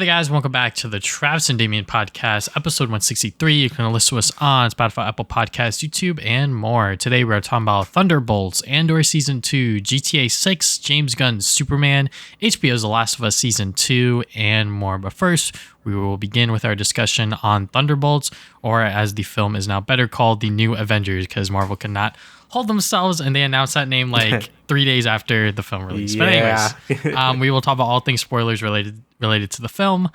there, guys. Welcome back to the Travis and Damian podcast, episode 163. You can listen to us on Spotify, Apple Podcasts, YouTube, and more. Today, we're talking about Thunderbolts, Andor Season 2, GTA 6, James Gunn's Superman, HBO's The Last of Us Season 2, and more. But first, we will begin with our discussion on Thunderbolts, or as the film is now better called, the New Avengers, because Marvel could not hold themselves, and they announced that name like 3 days after the film release. Yeah. But anyways, we will talk about all things spoilers related to the film.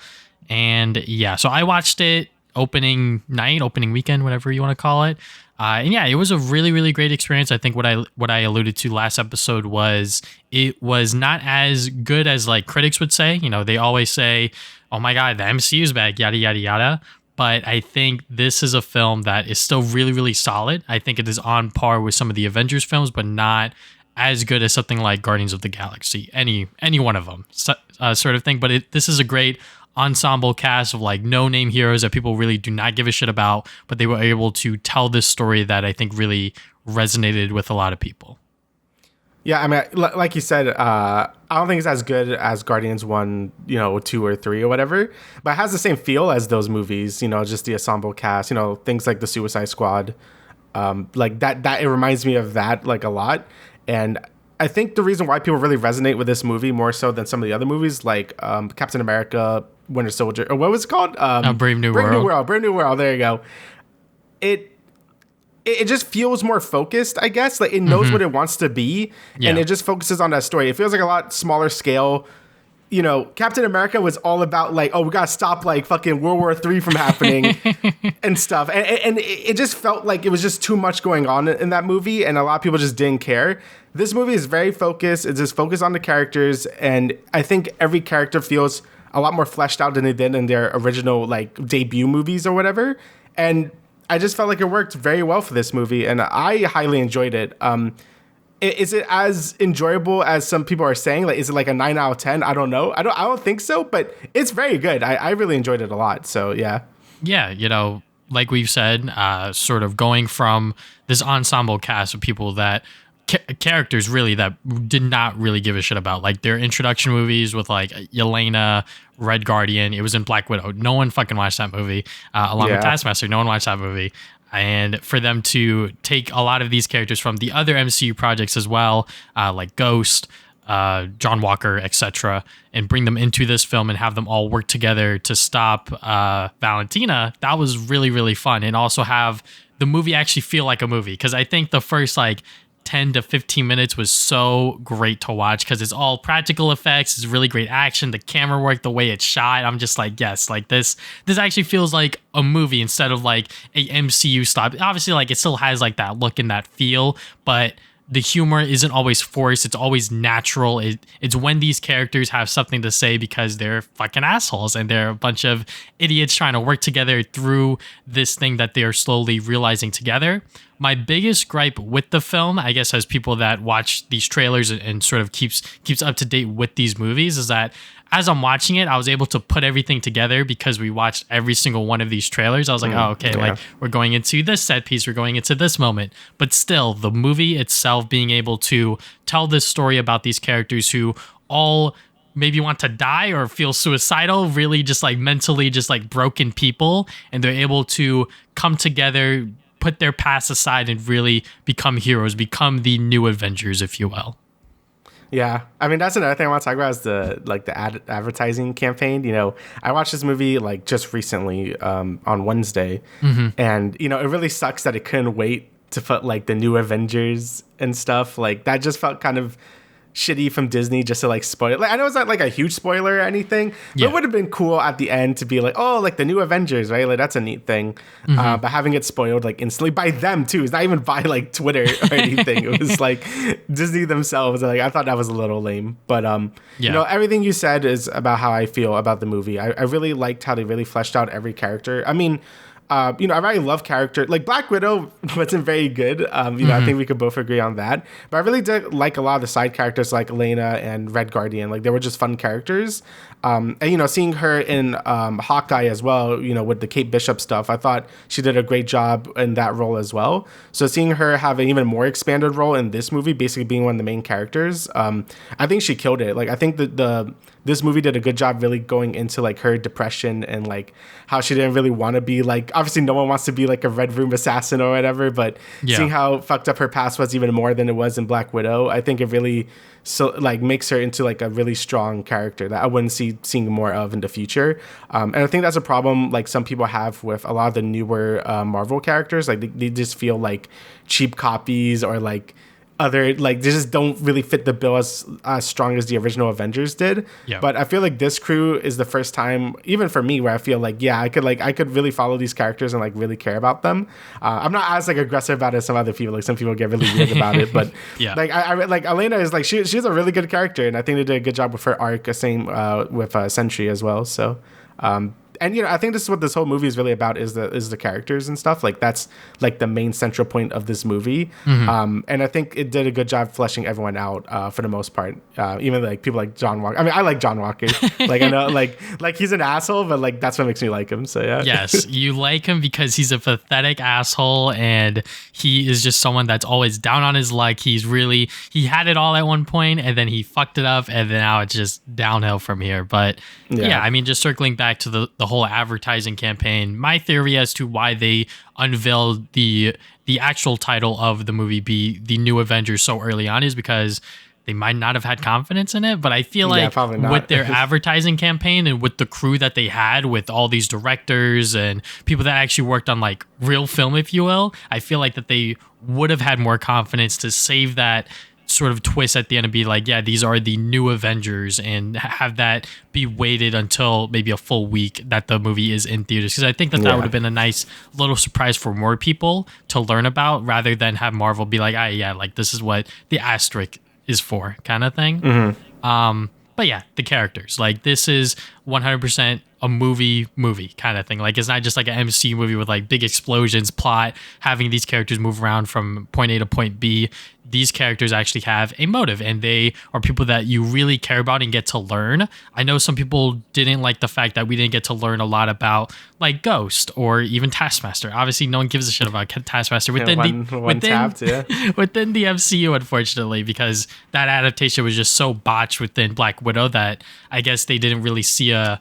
And yeah, so I watched it opening night, opening weekend, whatever you want to call it. And yeah, it was a really, really great experience. I think what I alluded to last episode was it was not as good as like critics would say. You know, they always say, "Oh my God, the MCU's back," yada yada yada. But I think this is a film that is still really, really solid. I think it is on par with some of the Avengers films, but not as good as something like Guardians of the Galaxy, any one of them, sort of thing. But this is a great ensemble cast of like no-name heroes that people really do not give a shit about, but they were able to tell this story that I think really resonated with a lot of people. Yeah, I mean, like you said, I don't think it's as good as Guardians 1, 2 or 3 or whatever, but it has the same feel as those movies, just the ensemble cast, things like the Suicide Squad, like that it reminds me of that like a lot. And I think the reason why people really resonate with this movie more so than some of the other movies, like Captain America, Winter Soldier, or what was it called? Brave New World. Brave New World. There you go. It just feels more focused, I guess. Like it knows what it wants to be, and it just focuses on that story. It feels like a lot smaller scale. Captain America was all about like, oh, we gotta stop like fucking World War III from happening and stuff. And it just felt like it was just too much going on in that movie, and a lot of people just didn't care. This movie is very focused. It's just focused on the characters, and I think every character feels a lot more fleshed out than they did in their original like debut movies or whatever. And I just felt like it worked very well for this movie, and I highly enjoyed it. Is it as enjoyable as some people are saying? Like, is it like a 9 out of 10? I don't know. I don't think so, but it's very good. I really enjoyed it a lot. So yeah. Yeah, like we've said, sort of going from this ensemble cast of people that characters really that did not really give a shit about, like their introduction movies with like Yelena, Red Guardian. It was in Black Widow. No one fucking watched that movie. Along with Taskmaster, no one watched that movie. And for them to take a lot of these characters from the other MCU projects as well, like Ghost, John Walker, etc., and bring them into this film and have them all work together to stop Valentina, that was really, really fun. And also have the movie actually feel like a movie. Because I think the first like 10 to 15 minutes was so great to watch because it's all practical effects. It's really great action. The camera work, the way it's shot. I'm just like, yes, like this actually feels like a movie instead of like a MCU style. Obviously, like it still has like that look and that feel, but the humor isn't always forced. It's always natural. It's when these characters have something to say because they're fucking assholes and they're a bunch of idiots trying to work together through this thing that they're slowly realizing together. My biggest gripe with the film, I guess, as people that watch these trailers and sort of keeps up to date with these movies, is that as I'm watching it, I was able to put everything together because we watched every single one of these trailers. I was like, oh, okay, like we're going into this set piece, we're going into this moment. But still, the movie itself being able to tell this story about these characters who all maybe want to die or feel suicidal, really just like mentally just like broken people, and they're able to come together, put their past aside, and really become heroes, become the new Avengers, if you will. Yeah, I mean, that's another thing I want to talk about is the advertising campaign. I watched this movie like just recently on Wednesday, and it really sucks that it couldn't wait to put like the new Avengers and stuff. Like that just felt kind of shitty from Disney just to like spoil it. Like, I know it's not like a huge spoiler or anything, but it would have been cool at the end to be like, oh, like the new Avengers, right? Like that's a neat thing. But having it spoiled like instantly by them too, it's not even by like Twitter or anything. It was like Disney themselves. Like I thought that was a little lame, but everything you said is about how I feel about the movie. I really liked how they really fleshed out every character. I mean, I really love character. Like Black Widow wasn't very good. I think we could both agree on that. But I really did like a lot of the side characters like Elena and Red Guardian. Like they were just fun characters. And seeing her in Hawkeye as well, with the Kate Bishop stuff, I thought she did a great job in that role as well. So seeing her have an even more expanded role in this movie, basically being one of the main characters, I think she killed it. Like I think the this movie did a good job really going into like her depression and like how she didn't really want to be like, obviously no one wants to be like a Red Room assassin or whatever, but seeing how fucked up her past was even more than it was in Black Widow, I think it really makes her into like a really strong character that I wouldn't see seeing more of in the future. And I think that's a problem like some people have with a lot of the newer Marvel characters. Like they just feel like cheap copies or like other, like they just don't really fit the bill as strong as the original Avengers did. But I feel like this crew is the first time, even for me, where I feel like I could really follow these characters and like really care about them. I'm not as like aggressive about it as some other people. Like some people get really weird about it, but like I like Elena is like she's a really good character, and I think they did a good job with her arc. Same with Sentry as well. So. And I think this is what this whole movie is really about is the characters and stuff. Like that's like the main central point of this movie. And I think it did a good job fleshing everyone out for the most part. Even like people like John Walker. I mean, I like John Walker. Like I know like he's an asshole, but like that's what makes me like him. So yeah. Yes, you like him because he's a pathetic asshole, and he is just someone that's always down on his luck. He had it all at one point, and then he fucked it up, and then now it's just downhill from here. But yeah, I mean, just circling back to the whole advertising campaign, my theory as to why they unveiled the actual title of the movie be The New Avengers so early on is because they might not have had confidence in it. But I feel like with their advertising campaign and with the crew that they had, with all these directors and people that actually worked on like real film, if you will, I feel like that they would have had more confidence to save that sort of twist at the end and be like, yeah, these are the new Avengers, and have that be weighted until maybe a full week that the movie is in theaters. Because I think that would have been a nice little surprise for more people to learn about, rather than have Marvel be like, like this is what the asterisk is for, kind of thing. But yeah, the characters, like this is 100% a movie kind of thing. Like it's not just like an MCU movie with like big explosions, plot, having these characters move around from point A to point B. These characters actually have a motive, and they are people that you really care about and get to learn. I know some people didn't like the fact that we didn't get to learn a lot about like Ghost or even Taskmaster. Obviously, no one gives a shit about Taskmaster within the MCU, unfortunately, because that adaptation was just so botched within Black Widow that I guess they didn't really see a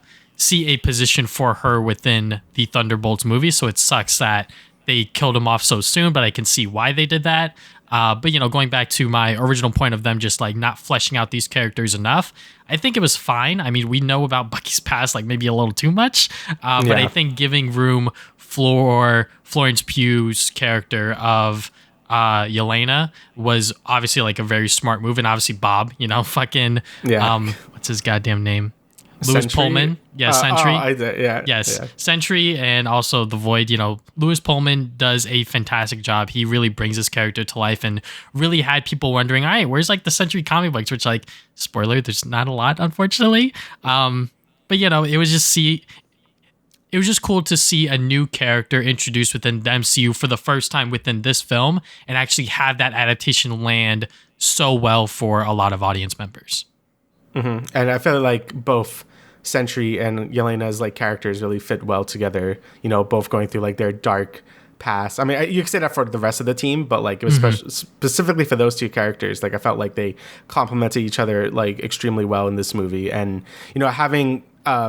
position for her within the Thunderbolts movie. So it sucks that they killed him off so soon, but I can see why they did that. But going back to my original point of them just like not fleshing out these characters enough, I think it was fine. I mean, we know about Bucky's past like maybe a little too much, but I think giving room for Florence Pugh's character of Yelena was obviously like a very smart move, and obviously Bob, what's his goddamn name? Louis Pullman. Yeah, Sentry. Yes. Sentry, and also the Void. Louis Pullman does a fantastic job. He really brings his character to life and really had people wondering, all right, where's like the Sentry comic books? Which, like, spoiler, there's not a lot, unfortunately. But it was just cool to see a new character introduced within the MCU for the first time within this film, and actually have that adaptation land so well for a lot of audience members. And I feel like both Sentry and Yelena's like characters really fit well together, both going through like their dark past. I mean, you could say that for the rest of the team, but like it was specifically for those two characters. Like I felt like they complemented each other like extremely well in this movie. And, having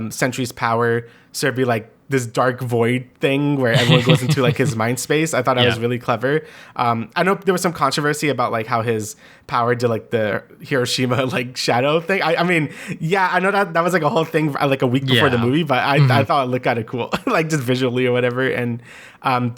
Sentry's power sort of be like this dark void thing where everyone goes into like his mind space. I thought that was really clever. I know there was some controversy about like how his power did like the Hiroshima like shadow thing. I mean, I know that was like a whole thing like a week before the movie, but I thought it looked kind of cool, like just visually or whatever. And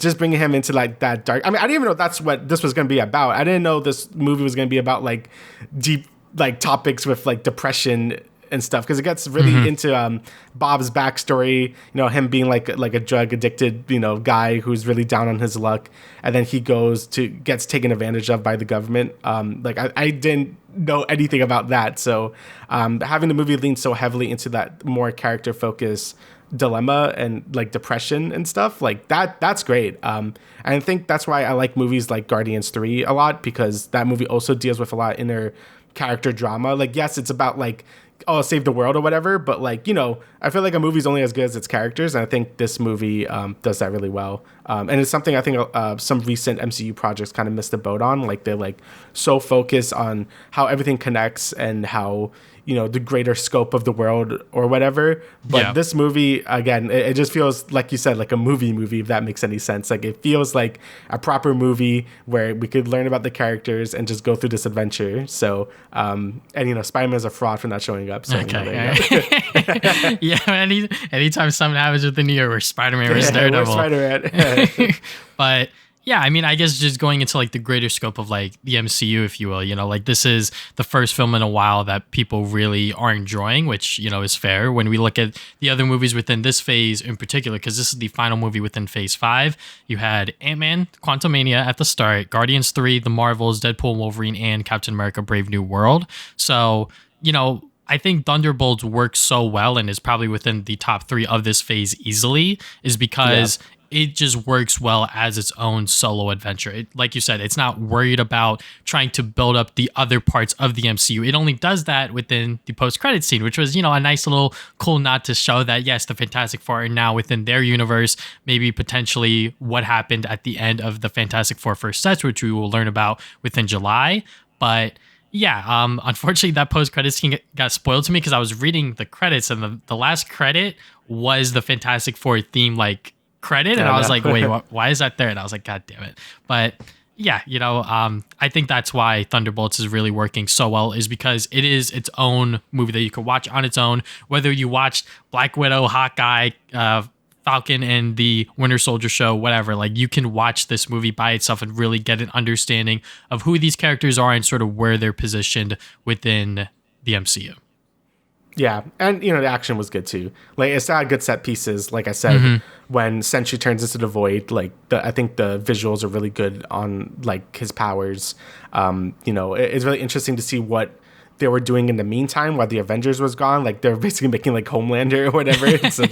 just bringing him into like that dark. I mean, I didn't even know that's what this was going to be about. I didn't know this movie was going to be about like deep like topics with like depression and stuff, because it gets really into Bob's backstory, him being like a drug addicted guy who's really down on his luck, and then he gets taken advantage of by the government. I didn't know anything about that, so having the movie lean so heavily into that more character focused dilemma and like depression and stuff like that's great. And I think that's why I like movies like Guardians 3 a lot, because that movie also deals with a lot of inner character drama. Like, yes, it's about like, oh, save the world or whatever, but like, I feel like a movie's only as good as its characters, and I think this movie does that really well. And it's something I think some recent MCU projects kind of missed the boat on. Like, they're like so focused on how everything connects and how the greater scope of the world or whatever. But this movie, again, it just feels, like you said, like a movie, if that makes any sense. Like, it feels like a proper movie where we could learn about the characters and just go through this adventure. So, and Spider-Man is a fraud for not showing up. So, okay. Yeah, anytime something happens with the New York, where Spider-Man was Daredevil. Spider-Man. But yeah, I mean, I guess just going into like the greater scope of like the MCU, if you will, like this is the first film in a while that people really are enjoying, which, is fair when we look at the other movies within this phase in particular, because this is the final movie within phase 5. You had Ant-Man, Quantumania at the start, Guardians 3, The Marvels, Deadpool, Wolverine, and Captain America, Brave New World. So, I think Thunderbolts works so well and is probably within the top 3 of this phase easily, is because it just works well as its own solo adventure. Like you said, it's not worried about trying to build up the other parts of the MCU. It only does that within the post-credit scene, which was, a nice little cool nod to show that, yes, the Fantastic Four are now within their universe, maybe potentially what happened at the end of the Fantastic Four first sets, which we will learn about within July. But yeah, unfortunately, that post-credit scene got spoiled to me because I was reading the credits, and the last credit was the Fantastic Four theme, credit, and I was like, wait, why is that there? And I was like, God damn it. But yeah, I think that's why Thunderbolts is really working so well, is because it is its own movie that you could watch on its own, whether you watched Black Widow, Hawkeye, Falcon and the Winter Soldier show, whatever. Like, you can watch this movie by itself and really get an understanding of who these characters are and sort of where they're positioned within the MCU. Yeah, and the action was good too. Like, it's had good set pieces. Like I said, when Sentry turns into the Void, I think the visuals are really good on his powers. It's really interesting to see what they were doing in the meantime while the Avengers was gone. Like, they're basically making Homelander or whatever. So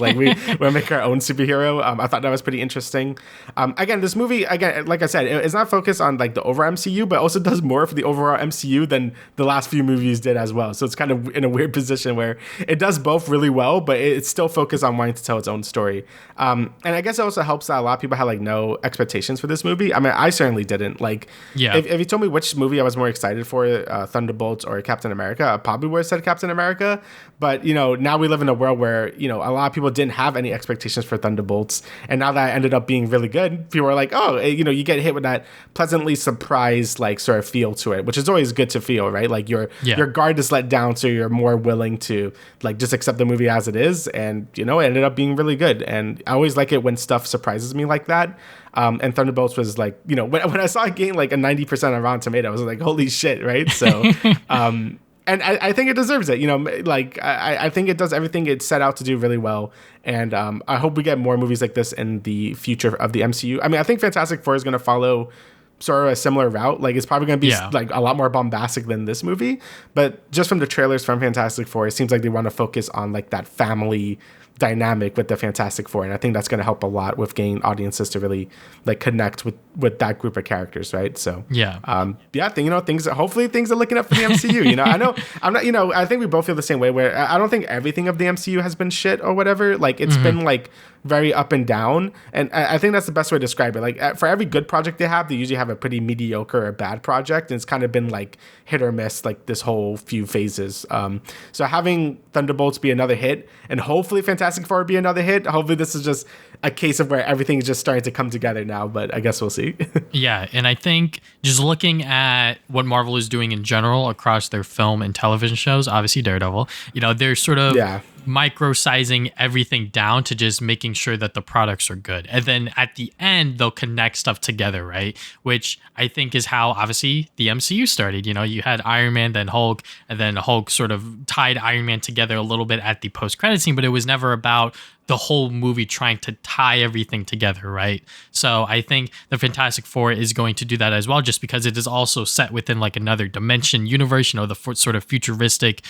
we'll make our own superhero. I thought that was pretty interesting. Again, this movie, like I said, it's not focused on the overall MCU, but also does more for the overall MCU than the last few movies did as well. So it's kind of in a weird position where it does both really well, but it's still focused on wanting to tell its own story. And I guess it also helps that a lot of people had no expectations for this movie. I mean, I certainly didn't. If you told me which movie I was more excited for, Thunderbolts or Captain America, I probably would have said Captain America. But, now we live in a world where, a lot of people didn't have any expectations for Thunderbolts. And now that it ended up being really good, people are like, oh, you get hit with that pleasantly surprised, sort of feel to it, which is always good to feel, right? Your guard is let down, so you're more willing to, just accept the movie as it is. And, it ended up being really good. And I always like it when stuff surprises me like that. And Thunderbolts was when I saw it gain a 90% on Rotten Tomatoes, I was like, holy shit, right? So, and I think it deserves it. I think it does everything it set out to do really well. And I hope we get more movies like this in the future of the MCU. I mean, I think Fantastic Four is going to follow sort of a similar route. It's probably going to be a lot more bombastic than this movie. But just from the trailers from Fantastic Four, it seems like they want to focus on that family dynamic with the Fantastic Four, and I think that's going to help a lot with getting audiences to really connect with that group of characters, right? So things hopefully things are looking up for the MCU. I know I'm not. I think we both feel the same way. Where I don't think everything of the MCU has been shit or whatever. It's been very up and down, and I think that's the best way to describe it. For every good project they usually have a pretty mediocre or bad project, and it's kind of been hit or miss this whole few phases. So having Thunderbolts be another hit, and hopefully Fantastic Four be another hit. Hopefully this is just a case of where everything is just starting to come together now, but I guess we'll see. Yeah, and I think just looking at what Marvel is doing in general across their film and television shows, obviously Daredevil, they're sort of micro-sizing everything down to just making sure that the products are good. And then at the end, they'll connect stuff together, right? Which I think is how, obviously, the MCU started. You had Iron Man, then Hulk, and then Hulk sort of tied Iron Man together a little bit at the post-credit scene, but it was never about the whole movie trying to tie everything together, right? So I think the Fantastic Four is going to do that as well, just because it is also set within another dimension universe, the sort of futuristic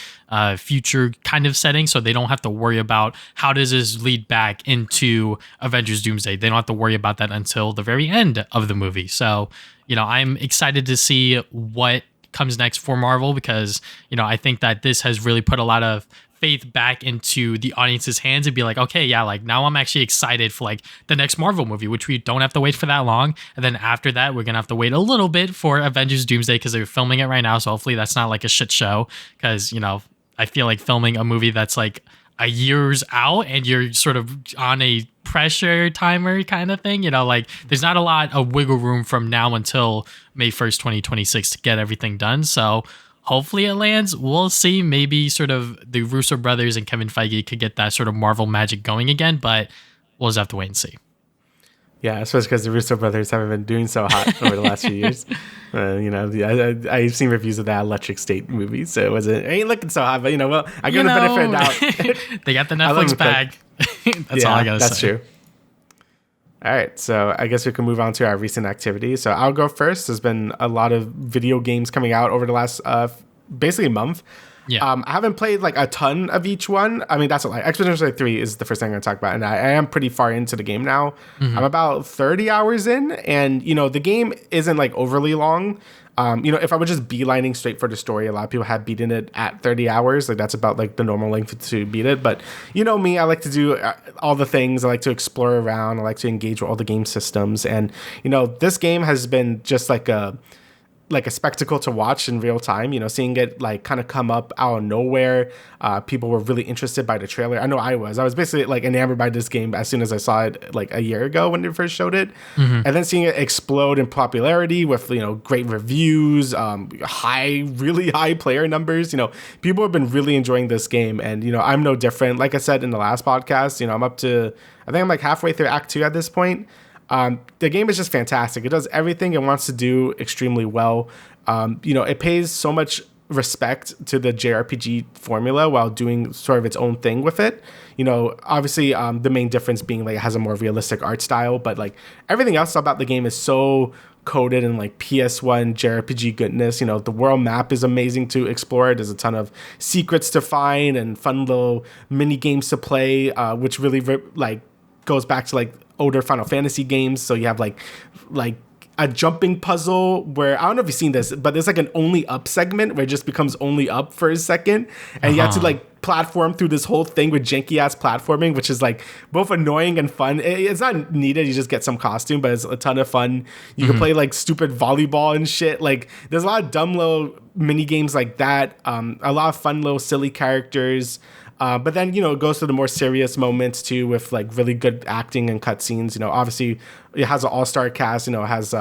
future kind of setting. So they don't have to worry about how does this lead back into Avengers Doomsday. They don't have to worry about that until the very end of the movie. So, I'm excited to see what comes next for Marvel, because, I think that this has really put a lot of faith back into the audience's hands and be like, okay, yeah, now I'm actually excited for the next Marvel movie, which we don't have to wait for that long. And then after that, we're gonna have to wait a little bit for Avengers Doomsday because they're filming it right now. So hopefully that's not a shit show, because I feel like filming a movie that's like a year's out and you're sort of on a pressure timer kind of thing, like there's not a lot of wiggle room from now until May 1st, 2026 to get everything done. So hopefully it lands. We'll see. Maybe sort of the Russo brothers and Kevin Feige could get that sort of Marvel magic going again, but we'll just have to wait and see. Yeah, especially because the Russo brothers haven't been doing so hot over the last few years. I've seen reviews of that Electric State movie, so it ain't looking so hot. But I give them the benefit of the doubt. They got the Netflix bag. That's all I gotta say. That's true. All right, so I guess we can move on to our recent activities. So I'll go first. There's been a lot of video games coming out over the last basically month. Yeah. I haven't played like a ton of each one. I mean, that's a lie. Expedition 3 is the first thing I'm going to talk about. And I am pretty far into the game now. Mm-hmm. I'm about 30 hours in. And, the game isn't like overly long. If I were just beelining straight for the story, a lot of people have beaten it at 30 hours. Like that's about like the normal length to beat it. But me, I like to do all the things. I like to explore around. I like to engage with all the game systems. And, this game has been just like a spectacle to watch in real time, seeing it like kind of come up out of nowhere. People were really interested by the trailer. I know I was basically like enamored by this game as soon as I saw it like a year ago when they first showed it. Mm-hmm. And then seeing it explode in popularity with, great reviews, really high player numbers. People have been really enjoying this game. And, I'm no different. Like I said in the last podcast, I'm up to, I think I'm like halfway through Act 2 at this point. The game is just fantastic. It does everything it wants to do extremely well. It pays so much respect to the JRPG formula while doing sort of its own thing with it. Obviously, the main difference being like it has a more realistic art style, but like everything else about the game is so coded in like PS1 JRPG goodness. The world map is amazing to explore. There's a ton of secrets to find and fun little mini games to play, which really goes back to like older Final Fantasy games. So you have like a jumping puzzle where I don't know if you've seen this, but there's like an only up segment where it just becomes only up for a second, and you have to like platform through this whole thing with janky ass platforming, which is like both annoying and fun. It's not needed. You just get some costume, but it's a ton of fun. You can play like stupid volleyball and shit. Like there's a lot of dumb little mini games like that. A lot of fun little silly characters. But then, it goes to the more serious moments too with like really good acting and cutscenes. Obviously it has an all-star cast, it has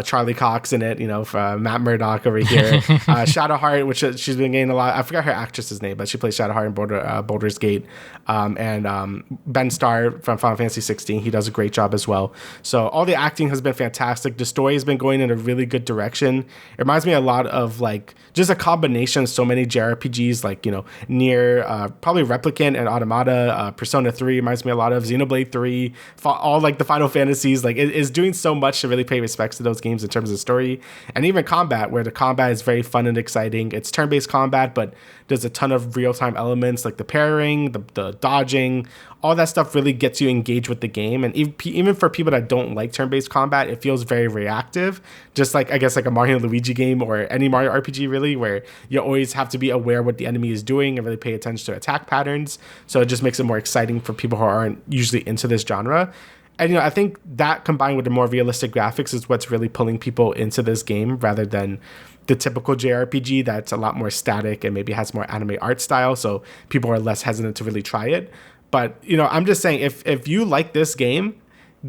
Charlie Cox in it, for Matt Murdock over here. Shadowheart, which she's been getting a lot. I forgot her actress's name, but she plays Shadowheart in Baldur's Gate. And Ben Starr from Final Fantasy 16, he does a great job as well. So all the acting has been fantastic. The story has been going in a really good direction. It reminds me a lot of like just a combination of so many JRPGs, like, Nier, probably Replicant and Automata. Persona 3 reminds me a lot of Xenoblade 3, all like the Final Fantasies. Like it is doing so much to really pay respects to those games in terms of story and even combat, where the combat is very fun and exciting. It's turn-based combat, but there's a ton of real-time elements like the parrying, the dodging. All that stuff really gets you engaged with the game. And even for people that don't like turn-based combat, it feels very reactive, just like I guess like a Mario and Luigi game or any Mario RPG really, where you always have to be aware what the enemy is doing and really pay attention to attack patterns. So it just makes it more exciting for people who aren't usually into this genre. And, I think that combined with the more realistic graphics is what's really pulling people into this game rather than the typical JRPG that's a lot more static and maybe has more anime art style. So people are less hesitant to really try it. But, I'm just saying if you like this game,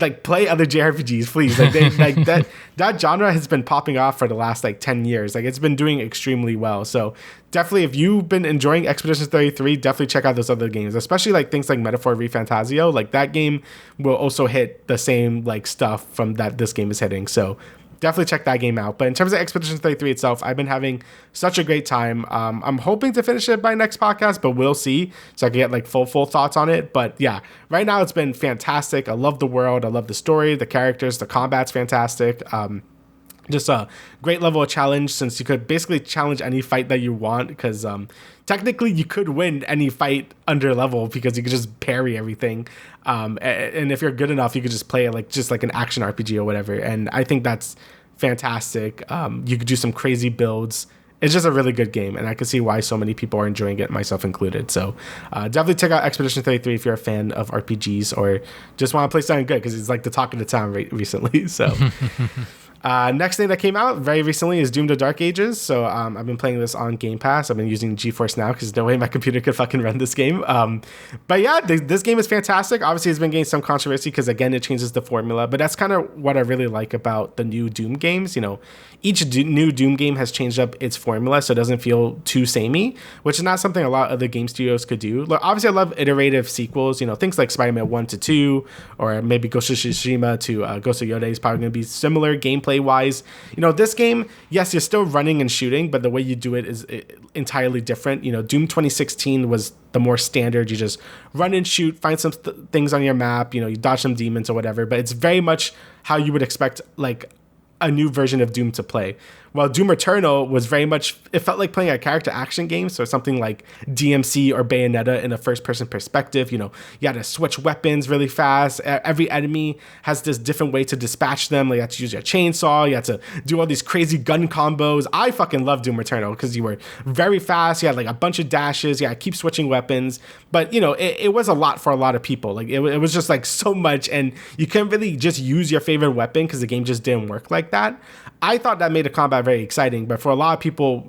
like play other JRPGs, please. Like that genre has been popping off for the last like 10 years. Like it's been doing extremely well. So definitely if you've been enjoying Expedition 33, definitely check out those other games, especially like things like Metaphor ReFantazio. Like that game will also hit the same like stuff from that this game is hitting. So definitely check that game out. But in terms of Expedition 33 itself, I've been having such a great time. I'm hoping to finish it by next podcast, but we'll see, so I can get like full thoughts on it. But yeah, right now it's been fantastic. I love the world. I love the story, the characters, the combat's fantastic. Just a great level of challenge, since you could basically challenge any fight that you want, because technically you could win any fight under level because you could just parry everything. And if you're good enough, you could just play it like an action RPG or whatever. And I think that's fantastic. You could do some crazy builds. It's just a really good game, and I can see why so many people are enjoying it, myself included. So definitely check out Expedition 33 if you're a fan of RPGs or just want to play something good, because it's like the talk of the town recently. So Next thing that came out very recently is Doom: The Dark Ages. So I've been playing this on Game Pass. I've been using GeForce Now because no way my computer could fucking run this game. But yeah, this game is fantastic. Obviously, it's been getting some controversy because, again, it changes the formula. But that's kind of what I really like about the new Doom games. You know, each new Doom game has changed up its formula so it doesn't feel too samey, which is not something a lot of other game studios could do. Look, obviously, I love iterative sequels. You know, things like Spider-Man 1 to 2, or maybe Ghost of Tsushima to Ghost of Yode is probably going to be similar gameplay wise. You know, this game, yes, you're still running and shooting, but the way you do it is entirely different. You know, Doom 2016 was the more standard. You just run and shoot, find some things on your map, you know, you dodge some demons or whatever, but it's very much how you would expect like a new version of Doom to play. While Doom Eternal was very much, it felt like playing a character action game. So something like DMC or Bayonetta in a first person perspective. You know, you had to switch weapons really fast. Every enemy has this different way to dispatch them. Like you had to use your chainsaw. You had to do all these crazy gun combos. I fucking love Doom Eternal because you were very fast. You had like a bunch of dashes. You had to keep switching weapons. But, you know, it was a lot for a lot of people. Like it was just like so much. And you couldn't really just use your favorite weapon because the game just didn't work like that. I thought that made the combat very exciting, but for a lot of people,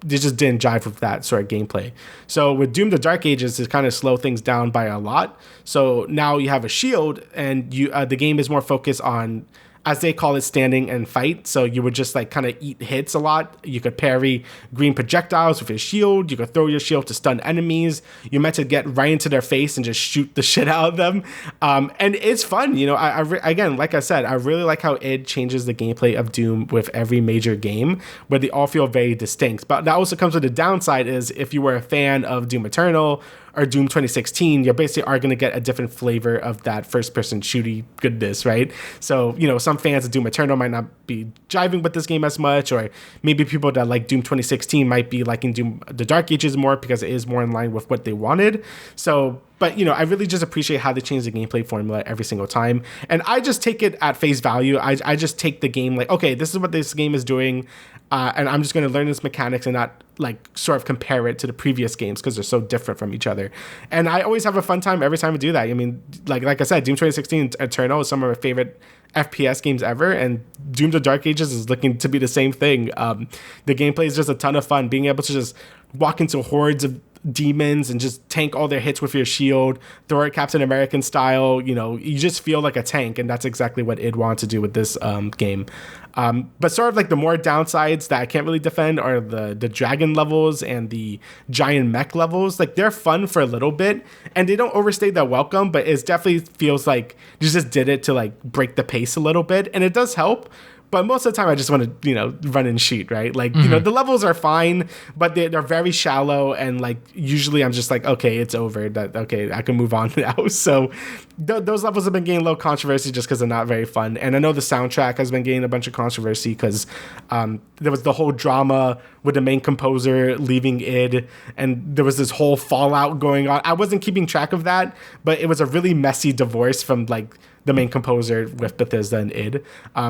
they just didn't jive with that sort of gameplay. So with Doom: The Dark Ages, it kind of slow things down by a lot. So now you have a shield, and the game is more focused on, as they call it, standing and fight. So you would just like kind of eat hits a lot. You could parry green projectiles with your shield. You could throw your shield to stun enemies. You're meant to get right into their face and just shoot the shit out of them. And it's fun. You know, again, like I said, I really like how it changes the gameplay of Doom with every major game, where they all feel very distinct. But that also comes with the downside is if you were a fan of Doom Eternal or Doom 2016, you basically are going to get a different flavor of that first-person shooty goodness, right? So, you know, some fans of Doom Eternal might not be jiving with this game as much, or maybe people that like Doom 2016 might be liking Doom: The Dark Ages more because it is more in line with what they wanted. So, but, you know, I really just appreciate how they change the gameplay formula every single time. And I just take it at face value. I just take the game like, okay, this is what this game is doing. And I'm just going to learn its mechanics and not like sort of compare it to the previous games because they're so different from each other. And I always have a fun time every time I do that. I mean, like I said, Doom 2016 Eternal is some of my favorite FPS games ever, and Doom: The Dark Ages is looking to be the same thing. The gameplay is just a ton of fun. Being able to just walk into hordes of demons and just tank all their hits with your shield, throw it Captain American style. You know, you just feel like a tank, and that's exactly what id wants to do with this game. But sort of like the more downsides that I can't really defend are the dragon levels and the giant mech levels. Like they're fun for a little bit and they don't overstay their welcome, but it definitely feels like you just did it to like break the pace a little bit, and it does help. But most of the time, I just want to, you know, run and shoot, right? Like, you know, the levels are fine, but they're very shallow. And, like, usually I'm just like, okay, it's over. Okay, I can move on now. So those levels have been getting a little controversy just because they're not very fun. And I know the soundtrack has been getting a bunch of controversy because there was the whole drama with the main composer leaving id. And there was this whole fallout going on. I wasn't keeping track of that, but it was a really messy divorce from, like, the main composer with Bethesda and id.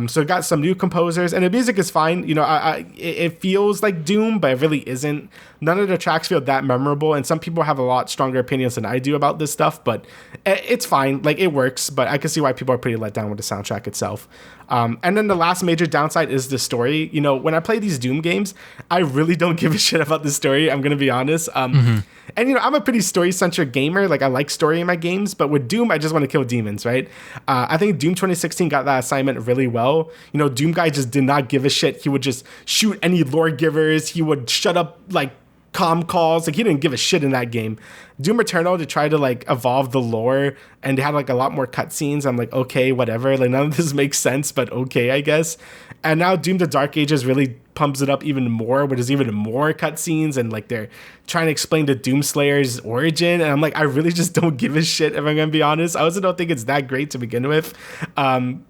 So it got some new composers, and the music is fine. You know, it feels like Doom, but it really isn't. None of the tracks feel that memorable, and some people have a lot stronger opinions than I do about this stuff, but it's fine. Like, it works, but I can see why people are pretty let down with the soundtrack itself. And then the last major downside is the story. You know, when I play these Doom games, I really don't give a shit about the story. I'm going to be honest. And, you know, I'm a pretty story-centric gamer. Like, I like story in my games, but with Doom, I just want to kill demons, right? I think Doom 2016 got that assignment really well. You know, Doom guy just did not give a shit. He would just shoot any lore givers. He would shut up, like, comm calls. Like, he didn't give a shit in that game. Doom Eternal, to try to like evolve the lore, and they had like a lot more cutscenes. I'm like, okay, whatever. Like, none of this makes sense, but okay, I guess. And now Doom: The Dark Ages really pumps it up even more, where there's even more cutscenes, and like they're trying to explain the Doomslayer's origin. And I'm like, I really just don't give a shit, if I'm gonna be honest. I also don't think it's that great to begin with.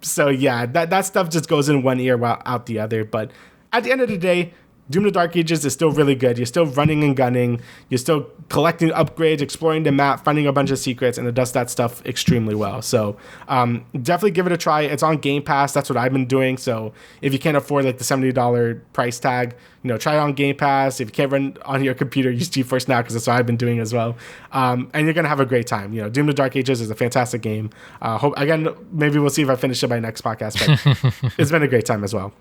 So yeah, that stuff just goes in one ear while out the other. But at the end of the day, Doom the Dark Ages is still really good. You're still running and gunning. You're still collecting upgrades, exploring the map, finding a bunch of secrets, and it does that stuff extremely well. So definitely give it a try. It's on Game Pass. That's what I've been doing. So if you can't afford like the $70 price tag, try it on Game Pass. If you can't run on your computer, use GeForce Now, because that's what I've been doing as well. And you're going to have a great time. Doom the Dark Ages is a fantastic game. Hope again, maybe we'll see if I finish it by next podcast, but it's been a great time as well.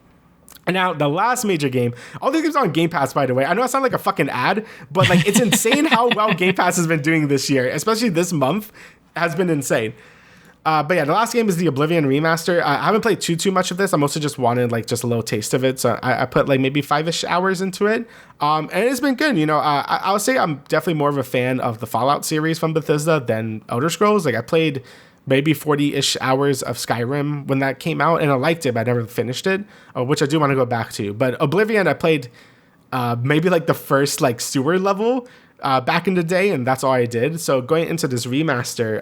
And now the last major game, all these games are on Game Pass, by the way. I know I sound like a fucking ad, but like it's insane how well Game Pass has been doing this year, especially this month has been insane. But yeah, the last game is the Oblivion Remaster. I haven't played too much of this. I mostly just wanted like just a little taste of it. So I put like maybe 5-ish hours into it. And it's been good. I'll say I'm definitely more of a fan of the Fallout series from Bethesda than Elder Scrolls. Like I played maybe 40-ish hours of Skyrim when that came out, and I liked it, but I never finished it, which I do want to go back to. But Oblivion, I played maybe like the first like sewer level back in the day, and that's all I did. So going into this remaster,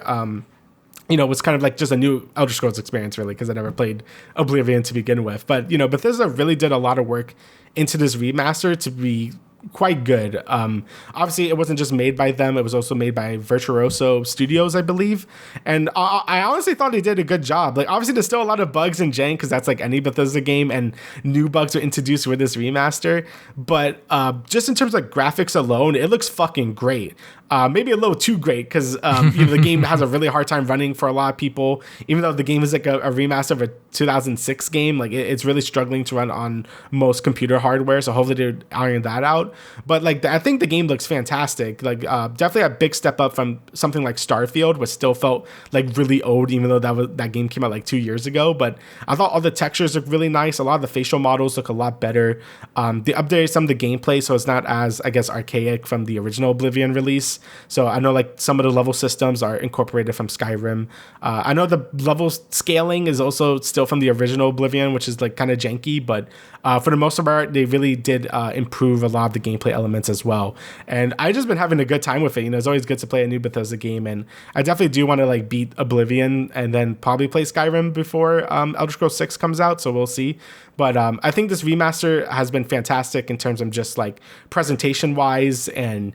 was kind of like just a new Elder Scrolls experience, really, because I never played Oblivion to begin with. But, Bethesda really did a lot of work into this remaster to be quite good. Obviously, it wasn't just made by them. It was also made by Virtuoso Studios, I believe. And I honestly thought they did a good job. Like, obviously, there's still a lot of bugs and jank, because that's like any Bethesda game, and new bugs were introduced with this remaster. But just in terms of graphics alone, it looks fucking great. Maybe a little too great, because the game has a really hard time running for a lot of people. Even though the game is like a remaster of a 2006 game, like it's really struggling to run on most computer hardware. So hopefully they're ironing that out. But like I think the game looks fantastic. Like definitely a big step up from something like Starfield, which still felt like really old, even though that game came out like 2 years ago. But I thought all the textures look really nice. A lot of the facial models look a lot better. They updated some of the gameplay, so it's not as, I guess, archaic from the original Oblivion release. So I know like some of the level systems are incorporated from Skyrim. I know the level scaling is also still from the original Oblivion, which is like kind of janky, but for the most part, they really did improve a lot of the gameplay elements as well. And I just been having a good time with it. It's always good to play a new Bethesda game, and I definitely do want to like beat Oblivion and then probably play Skyrim before Elder Scrolls 6 comes out. So we'll see. But I think this remaster has been fantastic in terms of just like presentation wise, and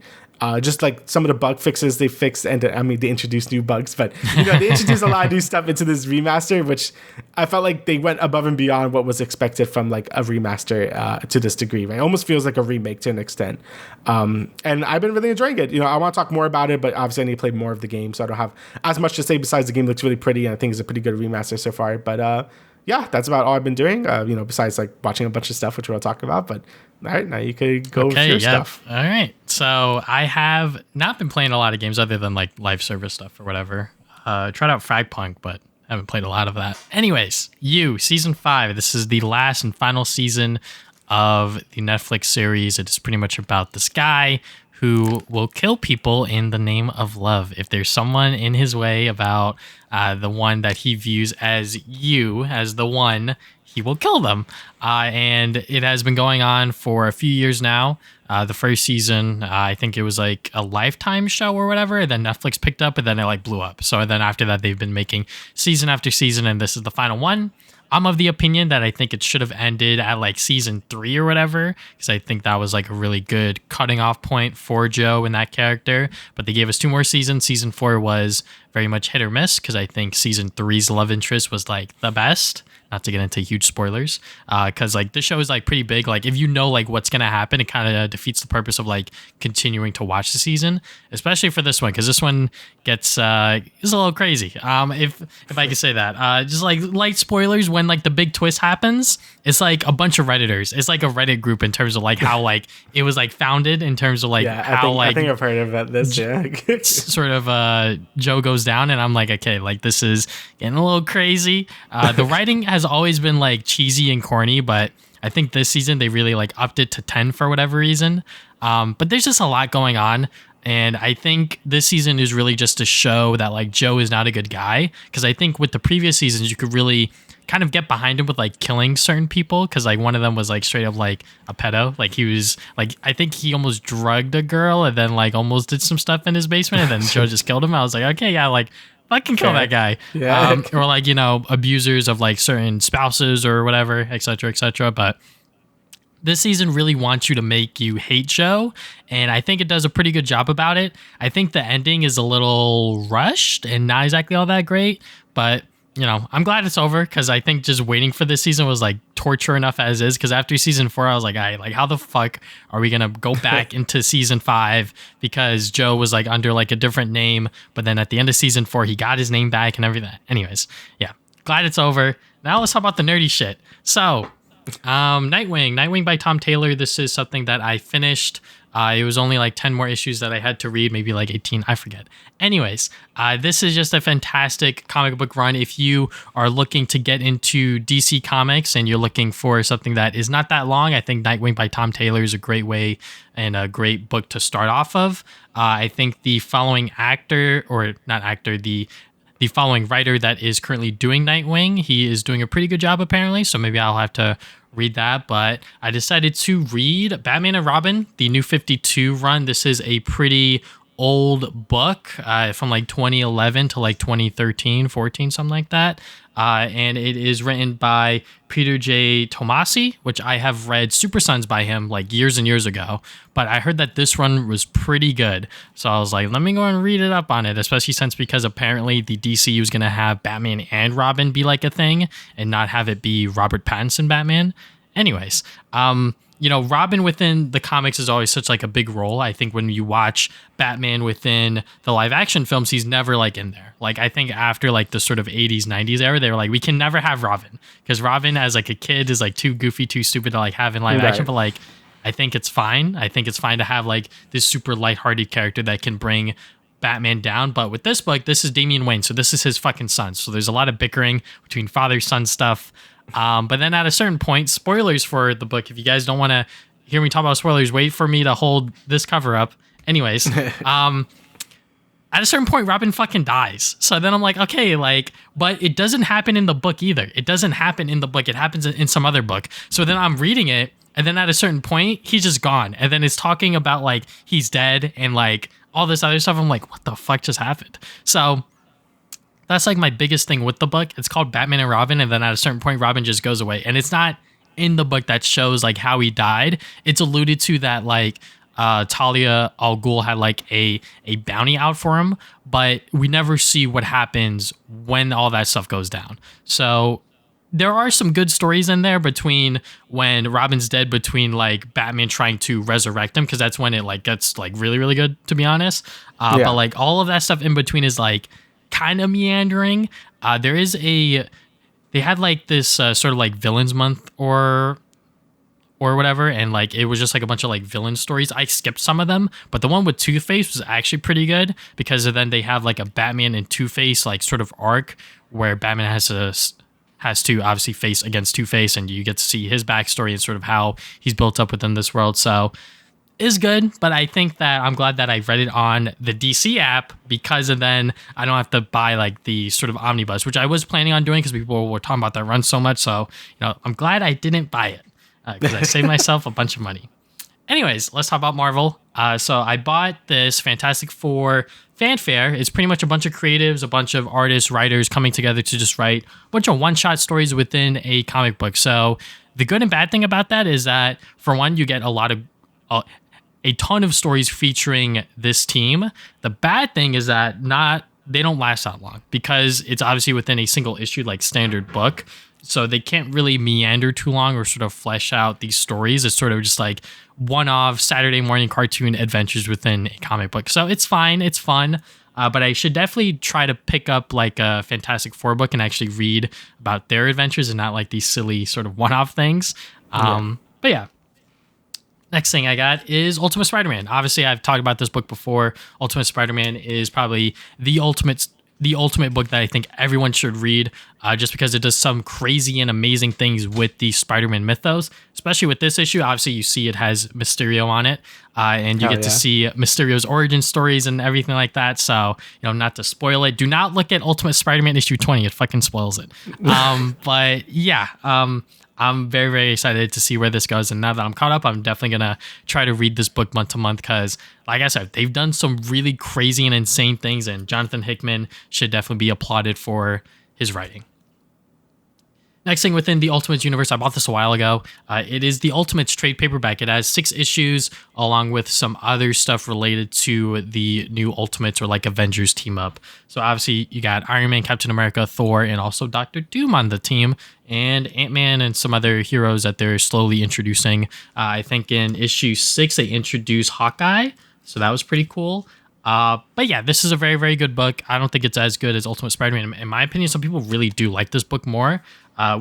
just like some of the bug fixes they fixed, and they introduced new bugs, but they introduced a lot of new stuff into this remaster, which I felt like they went above and beyond what was expected from like a remaster to this degree. Right? It almost feels like a remake to an extent, and I've been really enjoying it. I want to talk more about it, but obviously I need to play more of the game, so I don't have as much to say besides the game looks really pretty, and I think it's a pretty good remaster so far. But yeah, that's about all I've been doing. Besides like watching a bunch of stuff, which we'll talk about. But all right, now you could go with your stuff. All right. So I have not been playing a lot of games other than like live service stuff or whatever. Tried out Fragpunk, but haven't played a lot of that. Anyways, season 5. This is the last and final season of the Netflix series. It is pretty much about this guy who will kill people in the name of love. If there's someone in his way about the one that he views as the one, he will kill them. And it has been going on for a few years now. The first season, I think it was like a Lifetime show or whatever. And then Netflix picked up, and then it like blew up. So then after that, they've been making season after season, and this is the final one. I'm of the opinion that I think it should have ended at like season 3 or whatever, because I think that was like a really good cutting off point for Joe and that character. But they gave us 2 more seasons. Season 4 was very much hit or miss, because I think season 3's love interest was like the best. Not to get into huge spoilers, because like the show is like pretty big. Like if you know like what's gonna happen, it kind of defeats the purpose of like continuing to watch the season, especially for this one, because this one gets is a little crazy. If I could say that, just like light spoilers. When like the big twist happens, it's like a bunch of Redditors. It's like a Reddit group in terms of like how like it was like founded, in terms of like I think I've heard about this. Yeah, sort of Joe goes down, and I'm like, okay, like this is getting a little crazy. The writing has always been like cheesy and corny, but I think this season they really like upped it to 10 for whatever reason. But there's just a lot going on, and I think this season is really just to show that like Joe is not a good guy, because I think with the previous seasons you could really kind of get behind him with like killing certain people, because like one of them was like straight up like a pedo. Like he was like, I think he almost drugged a girl and then like almost did some stuff in his basement, and then Joe just killed him. I was like, okay, yeah, like I can kill that guy. Yeah. Or abusers of like certain spouses or whatever, et cetera, et cetera. But this season really wants you to make you hate Joe, and I think it does a pretty good job about it. I think the ending is a little rushed and not exactly all that great, but I'm glad it's over because I think just waiting for this season was like torture enough as is. Because after season 4, I was like, like how the fuck are we gonna go back into season 5 because Joe was like under like a different name, but then at the end of season 4, he got his name back and everything. Anyways, yeah, glad it's over. Now let's talk about the nerdy shit. So, Nightwing by Tom Taylor. This is something that I finished. It was only like 10 more issues that I had to read, maybe like 18, I forget. Anyways, this is just a fantastic comic book run. If you are looking to get into DC Comics and you're looking for something that is not that long, I think Nightwing by Tom Taylor is a great way and a great book to start off of. I think the following the following writer that is currently doing Nightwing, he is doing a pretty good job apparently, so maybe I'll have to read that. But I decided to read Batman and Robin, the New 52 run. This is a pretty old book from like 2011 to like 2013, 14, something like that. And it is written by Peter J. Tomasi, which I have read Super Sons by him like years and years ago. But I heard that this run was pretty good. So I was like, let me go and read it up on it, especially because apparently the DCU is going to have Batman and Robin be like a thing and not have it be Robert Pattinson Batman. Anyways, Robin within the comics is always such like a big role. I think when you watch Batman within the live action films, he's never like in there. Like I think after like the sort of 80s, 90s era, they were like, we can never have Robin because Robin as like a kid is like too goofy, too stupid to like have in live action. But like, I think it's fine. I think it's fine to have like this super lighthearted character that can bring Batman down. But with this book, this is Damian Wayne. So this is his fucking son. So there's a lot of bickering between father-son stuff. But then at a certain point, spoilers for the book, if you guys don't want to hear me talk about spoilers, wait for me to hold this cover up. Anyways, at a certain point, Robin fucking dies. So then I'm like, okay, but it doesn't happen in the book either. It doesn't happen in the book. It happens in some other book. So then I'm reading it, and then at a certain point, he's just gone. And then it's talking about like he's dead and like all this other stuff. I'm like, what the fuck just happened? So that's like my biggest thing with the book. It's called Batman and Robin, and then at a certain point, Robin just goes away. And it's not in the book that shows like how he died. It's alluded to that like Talia al Ghul had like a bounty out for him, but we never see what happens when all that stuff goes down. So there are some good stories in there between when Robin's dead, between like Batman trying to resurrect him, because that's when it like gets like really, really good, to be honest. But like all of that stuff in between is like kind of meandering. They had like this sort of like villains month or whatever, and like it was just like a bunch of like villain stories. I skipped some of them, but the one with Two-Face was actually pretty good because then they have like a Batman and Two-Face like sort of arc where Batman has to obviously face against Two-Face, and you get to see his backstory and sort of how he's built up within this world. So is good, but I think that I'm glad that I read it on the DC app because then I don't have to buy like the sort of omnibus, which I was planning on doing because people were talking about that run so much. So, I'm glad I didn't buy it because I saved myself a bunch of money. Anyways, let's talk about Marvel. So I bought this Fantastic Four Fanfare. It's pretty much a bunch of creatives, a bunch of artists, writers coming together to just write a bunch of one-shot stories within a comic book. So the good and bad thing about that is that, for one, you get a ton of stories featuring this team. The bad thing is that they don't last that long because it's obviously within a single issue, like standard book. So they can't really meander too long or sort of flesh out these stories. It's sort of just like one-off Saturday morning cartoon adventures within a comic book. So it's fine. It's fun. But I should definitely try to pick up like a Fantastic Four book and actually read about their adventures and not like these silly sort of one-off things. But yeah. Next thing I got is Ultimate Spider-Man. Obviously, I've talked about this book before. Ultimate Spider-Man is probably the ultimate book that I think everyone should read, just because it does some crazy and amazing things with the Spider-Man mythos. Especially with this issue, obviously you see it has Mysterio on it, and you get to see Mysterio's origin stories and everything like that. So, not to spoil it, do not look at Ultimate Spider-Man issue 20. It fucking spoils it. But yeah. I'm very, very excited to see where this goes. And now that I'm caught up, I'm definitely going to try to read this book month to month because, like I said, they've done some really crazy and insane things. And Jonathan Hickman should definitely be applauded for his writing. Next thing within the Ultimates universe, I bought this a while ago. It is the Ultimates trade paperback. It has 6 issues along with some other stuff related to the new Ultimates or like Avengers team up. So obviously you got Iron Man, Captain America, Thor, and also Doctor Doom on the team, and Ant-Man and some other heroes that they're slowly introducing. I think in issue 6 they introduced Hawkeye, so that was pretty cool. But yeah, this is a very, very good book. I don't think it's as good as Ultimate Spider-Man. In my opinion, some people really do like this book more,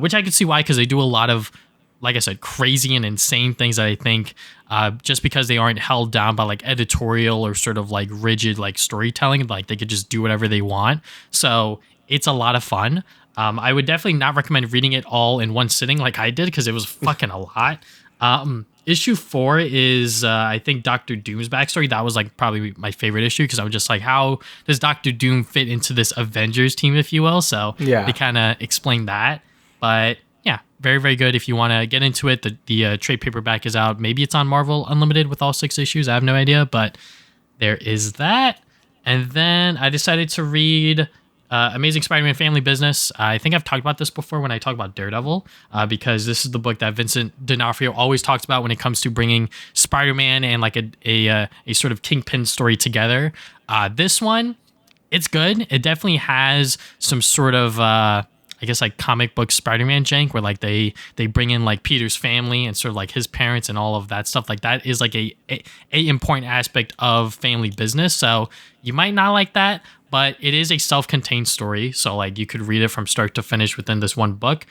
which I can see why, because they do a lot of, like I said, crazy and insane things that I think just because they aren't held down by like editorial or sort of like rigid like storytelling, like they could just do whatever they want. So it's a lot of fun. I would definitely not recommend reading it all in one sitting like I did, because it was fucking a lot. Issue 4 is, I think, Doctor Doom's backstory. That was like probably my favorite issue, because I was just like, how does Doctor Doom fit into this Avengers team, if you will? So they kind of explained that. But yeah, very, very good. If you want to get into it, the trade paperback is out. Maybe it's on Marvel Unlimited with all 6 issues. I have no idea, but there is that. And then I decided to read Amazing Spider-Man Family Business. I think I've talked about this before when I talk about Daredevil, because this is the book that Vincent D'Onofrio always talks about when it comes to bringing Spider-Man and like a sort of Kingpin story together. This one, it's good. It definitely has some sort of I guess like comic book Spider-Man jank, where like they bring in like Peter's family and sort of like his parents and all of that stuff. Like that is like a important aspect of family business. So you might not like that, but it is a self-contained story. So like you could read it from start to finish within this one book.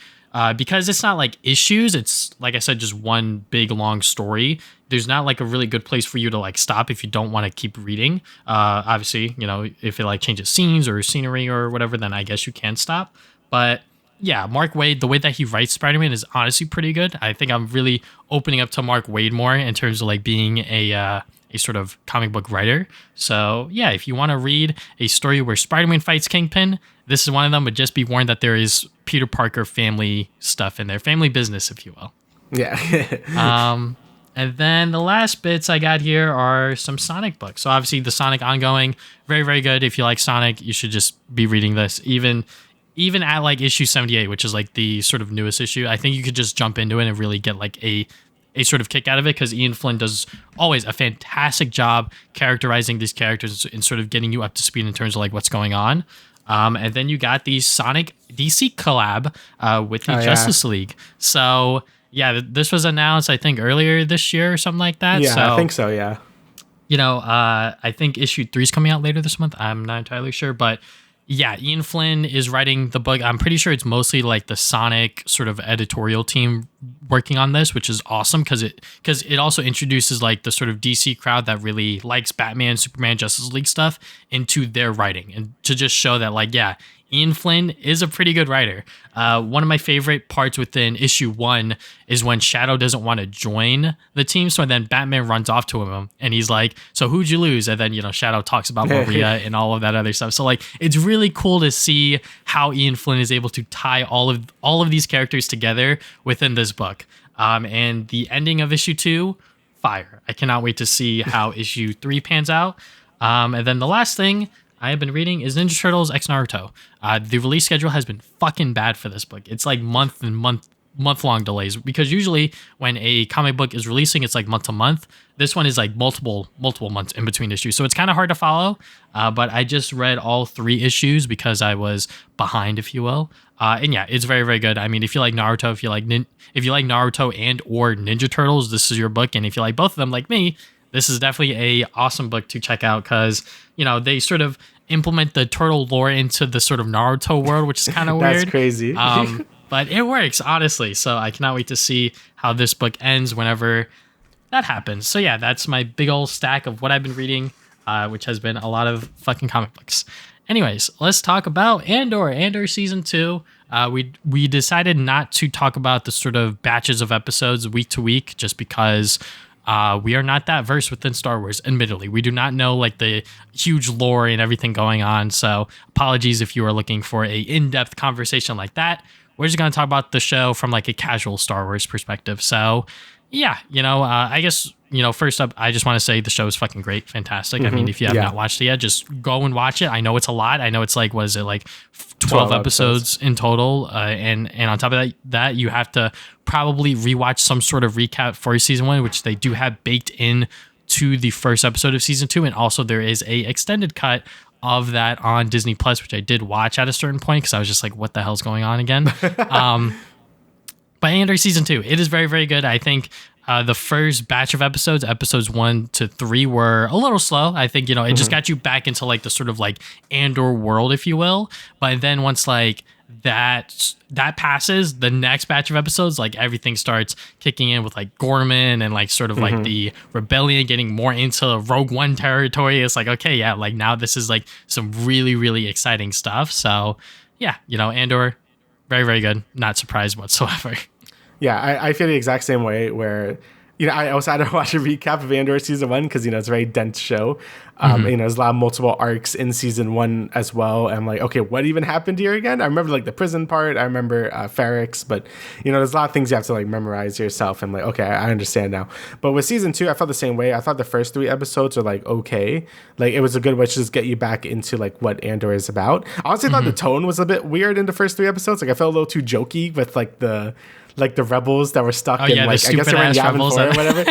Because it's not like issues, it's like I said, just one big long story. There's not like a really good place for you to like stop if you don't want to keep reading. Obviously, you know, if it like changes scenes or scenery or whatever, then I guess you can stop. But yeah, Mark Waid, the way that he writes Spider-Man is honestly pretty good. I think I'm really opening up to Mark Waid more in terms of like being a sort of comic book writer. So yeah, if you want to read a story where Spider-Man fights Kingpin, this is one of them, but just be warned that there is Peter Parker family stuff in there, family business, if you will. Yeah. And then the last bits I got here are some Sonic books. So obviously the Sonic ongoing, very, very good. If you like Sonic, you should just be reading this. Even at like issue 78, which is like the sort of newest issue, I think you could just jump into it and really get like a sort of kick out of it, because Ian Flynn does always a fantastic job characterizing these characters and sort of getting you up to speed in terms of like what's going on. And then you got the Sonic DC collab with the Justice League. So yeah, this was announced, I think, earlier this year or something like that. Yeah, so, I think so, yeah. You know, I think issue 3 is coming out later this month. I'm not entirely sure, but yeah, Ian Flynn is writing the book. I'm pretty sure it's mostly like the Sonic sort of editorial team working on this, which is awesome because it also introduces like the sort of DC crowd that really likes Batman, Superman, Justice League stuff into their writing, and to just show that like, yeah, Ian Flynn is a pretty good writer. One of my favorite parts within issue 1 is when Shadow doesn't want to join the team. So then Batman runs off to him and he's like, so who'd you lose? And then, you know, Shadow talks about Maria and all of that other stuff. So like, it's really cool to see how Ian Flynn is able to tie all of these characters together within this book. And the ending of issue 2, fire. I cannot wait to see how issue 3 pans out. And then the last thing I have been reading is Ninja Turtles X Naruto. The release schedule has been fucking bad for this book. It's like month-long delays, because usually when a comic book is releasing, it's like month to month. This one is like multiple months in between issues, so it's kind of hard to follow. But I just read all 3 issues because I was behind, if you will. And yeah, it's very, very good. I mean, if you like Naruto, if you like Naruto and or Ninja Turtles, this is your book. And if you like both of them, like me, this is definitely a awesome book to check out, because, you know, they sort of implement the turtle lore into the sort of Naruto world, which is kind of weird. That's crazy. But it works, honestly. So I cannot wait to see how this book ends whenever that happens. So yeah, that's my big old stack of what I've been reading, which has been a lot of fucking comic books. Anyways, let's talk about Andor season 2. We decided not to talk about the sort of batches of episodes week to week, just because we are not that versed within Star Wars, admittedly. We do not know like the huge lore and everything going on. So apologies if you are looking for a in-depth conversation like that. We're just going to talk about the show from like a casual Star Wars perspective. So Yeah, I guess, first up, I just want to say the show is fucking great, fantastic. I mean, if you have not watched it yet, just go and watch it. I know it's a lot. I know it's like, what is it, like 12 episodes in total, and on top of that, you have to probably rewatch some sort of recap for season 1, which they do have baked in to the first episode of season 2, and also there is a extended cut of that on Disney Plus, which I did watch at a certain point because I was just like, what the hell's going on again? But Andor season 2, it is very, very good. I think the first batch of episodes 1 to 3 were a little slow. I think, it just got you back into like the sort of like Andor world, if you will. But then once like that passes, the next batch of episodes, like everything starts kicking in with like Gorman and like sort of like the rebellion getting more into Rogue One territory. It's like, okay, yeah, like now this is like some really, really exciting stuff. So yeah, Andor, very, very good. Not surprised whatsoever. Yeah, I feel the exact same way where, I also had to watch a recap of Andor season 1 because, it's a very dense show. There's a lot of multiple arcs in season 1 as well. And I'm like, okay, what even happened here again? I remember like the prison part. I remember Ferrex, but, there's a lot of things you have to like memorize yourself. And like, okay, I understand now. But with season 2, I felt the same way. I thought the first 3 episodes are like, okay. Like it was a good way to just get you back into like what Andor is about. I honestly thought the tone was a bit weird in the first 3 episodes. Like I felt a little too jokey with like the rebels that were stuck in like, I guess they were in Yavin 4 or whatever.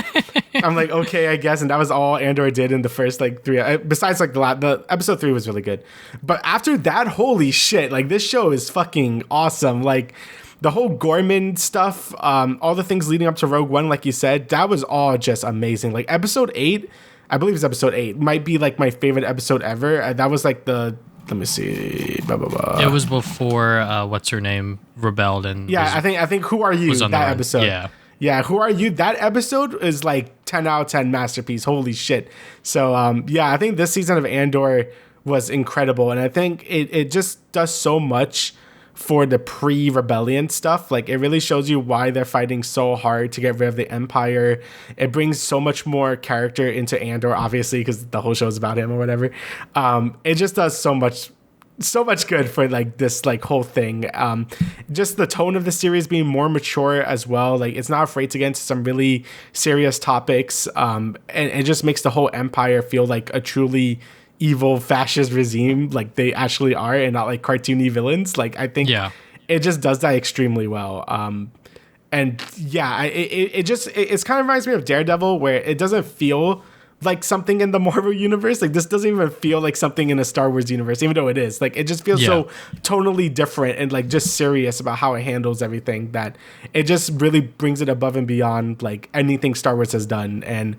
I'm like, okay, I guess. And that was all Andor did in the first like 3. Besides like the episode 3 was really good. But after that, holy shit, like this show is fucking awesome. Like the whole Gorman stuff, all the things leading up to Rogue One, like you said, that was all just amazing. Like episode 8, I believe it's episode 8, might be like my favorite episode ever. That was like let me see. Blah, blah, blah. It was before what's her name rebelled and I think Who Are You, that episode. Yeah, Who Are You, that episode is like 10 out of 10 masterpiece. Holy shit. So I think this season of Andor was incredible, and I think it just does so much for the pre-rebellion stuff. Like it really shows you why they're fighting so hard to get rid of the Empire. It brings so much more character into Andor, obviously, because the whole show is about him or whatever. It just does so much good for like this like whole thing. Just the tone of the series being more mature as well. Like it's not afraid to get into some really serious topics. And it just makes the whole Empire feel like a truly evil fascist regime, like they actually are, and not like cartoony villains. Like I think it just does that extremely well. And yeah, it's kind of reminds me of Daredevil, where it doesn't feel like something in the Marvel universe. Like this doesn't even feel like something in a Star Wars universe, even though it is. Like it just feels so tonally different and like just serious about how it handles everything, that it just really brings it above and beyond like anything Star Wars has done. And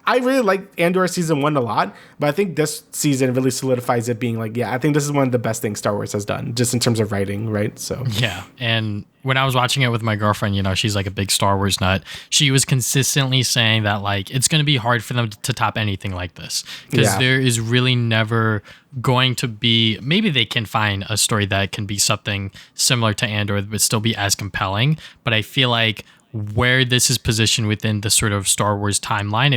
I really like Andor season 1 a lot, but I think this season really solidifies it being like, I think this is one of the best things Star Wars has done, just in terms of writing, right? So yeah. And when I was watching it with my girlfriend, she's like a big Star Wars nut. She was consistently saying that like it's going to be hard for them to top anything like this, because there is really never going to be, maybe they can find a story that can be something similar to Andor but still be as compelling. But I feel like where this is positioned within the sort of Star Wars timeline,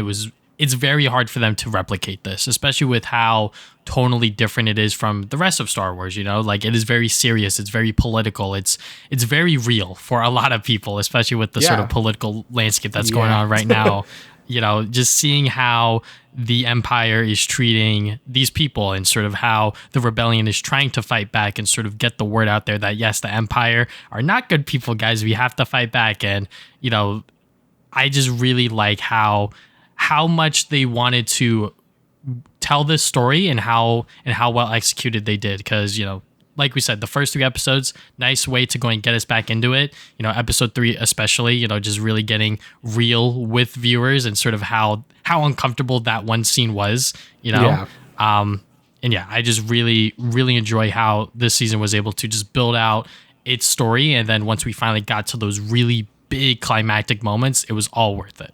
it's very hard for them to replicate this, especially with how tonally different it is from the rest of Star Wars. Like it is very serious, it's very political, it's very real for a lot of people, especially with the sort of political landscape that's going on right now. Just seeing how the Empire is treating these people and sort of how the rebellion is trying to fight back and sort of get the word out there that yes, the Empire are not good people, guys, we have to fight back. And I just really like how much they wanted to tell this story and how well executed they did. Because, like we said, the first 3 episodes, nice way to go and get us back into it. Episode 3 especially, just really getting real with viewers and sort of how uncomfortable that one scene was, And I just really, really enjoy how this season was able to just build out its story. And then once we finally got to those really big climactic moments, it was all worth it.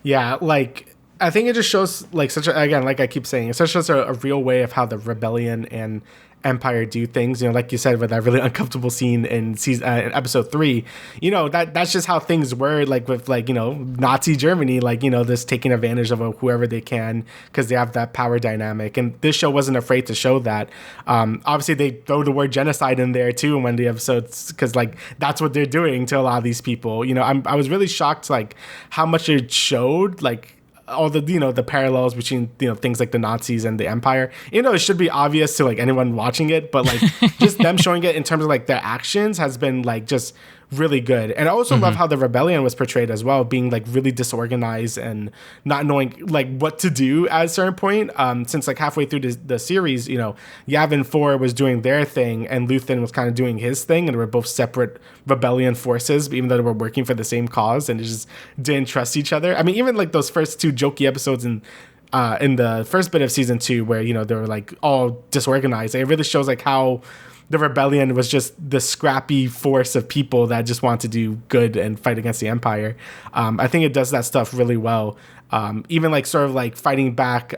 Yeah, like I think it just shows like again, like I keep saying, it's such a real way of how the rebellion and Empire do things. Like you said, with that really uncomfortable scene in in episode 3, that's just how things were, like with like Nazi Germany, like this taking advantage of whoever they can because they have that power dynamic. And this show wasn't afraid to show that. Obviously, they throw the word genocide in there too in one of the episodes because like that's what they're doing to a lot of these people. I was really shocked like how much it showed like all the the parallels between things like the Nazis and the Empire. It should be obvious to like anyone watching it, but like just them showing it in terms of like their actions has been like just really good. And I also love how the rebellion was portrayed as well, being like really disorganized and not knowing like what to do at a certain point. Since like halfway through the series, Yavin 4 was doing their thing and Luthen was kind of doing his thing, and they were both separate rebellion forces, even though they were working for the same cause, and they just didn't trust each other. I mean, even like those first 2 jokey episodes in the first bit of season 2 where they were like all disorganized, it really shows like how the rebellion was just the scrappy force of people that just want to do good and fight against the Empire. I think it does that stuff really well. Even like sort of like fighting back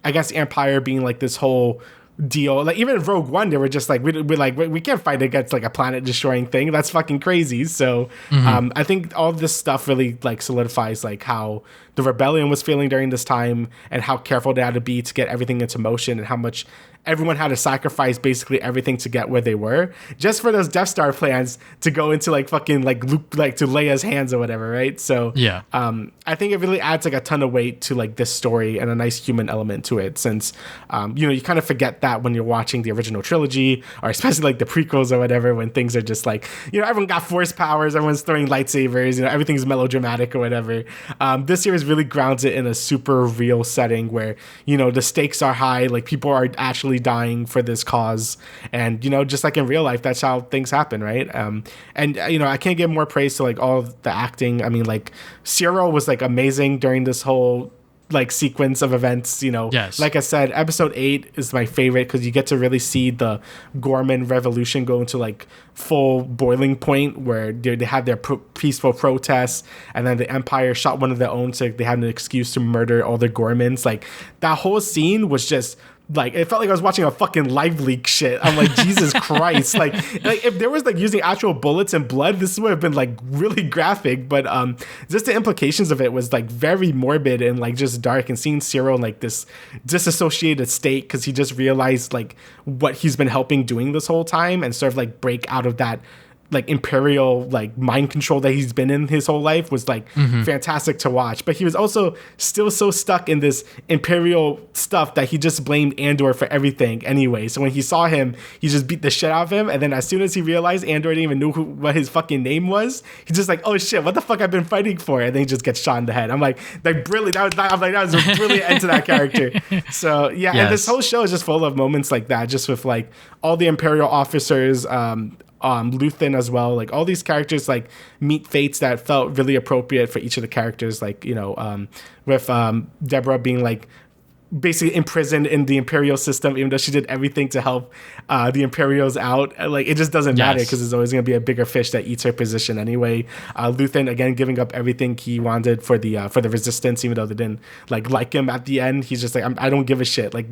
against the Empire being like this whole deal. Like even in Rogue One, they were just like, we can't fight against like a planet destroying thing. That's fucking crazy. So I think all this stuff really like solidifies like how the rebellion was feeling during this time and how careful they had to be to get everything into motion and how much everyone had to sacrifice basically everything to get where they were just for those Death Star plans to go into like fucking like Luke, like to Leia's hands or whatever, right? So yeah, I think it really adds like a ton of weight to like this story and a nice human element to it, since you kind of forget that when you're watching the original trilogy or especially like the prequels or whatever, when things are just like everyone got force powers, everyone's throwing lightsabers, everything's melodramatic or whatever. This series really grounds it in a super real setting where the stakes are high, like people are actually dying for this cause, and just like in real life, that's how things happen, right? And I can't give more praise to like all of the acting. I mean, like Cyril was like amazing during this whole like sequence of events. Yes. Like I said, episode 8 is my favorite because you get to really see the Gorman revolution go into like full boiling point where they had their peaceful protests, and then the Empire shot one of their own, so they had an excuse to murder all the Gormans. Like that whole scene was just like, it felt like I was watching a fucking live leak shit. I'm like, Jesus Christ. Like if there was like using actual bullets and blood, this would have been like really graphic. But just the implications of it was like very morbid and like just dark. And seeing Cyril in like this disassociated state because he just realized like what he's been helping doing this whole time and sort of like break out of that like imperial like mind control that he's been in his whole life was like fantastic to watch. But he was also still so stuck in this imperial stuff that he just blamed Andor for everything anyway. So when he saw him, he just beat the shit out of him, and then as soon as he realized Andor didn't even know what his fucking name was, he's just like, oh shit, what the fuck I've been fighting for? And then he just gets shot in the head. I'm like brilliant. That was a brilliant end to that character. So yeah, yes. And this whole show is just full of moments like that, just with like all the imperial officers, Luthen as well, like all these characters like meet fates that felt really appropriate for each of the characters, like with Deborah being like basically imprisoned in the Imperial system, even though she did everything to help the Imperials out. Like it just doesn't matter because there's always going to be a bigger fish that eats her position anyway. Luthen again giving up everything he wanted for the Resistance, even though they didn't like him at the end. He's just like, I don't give a shit. Like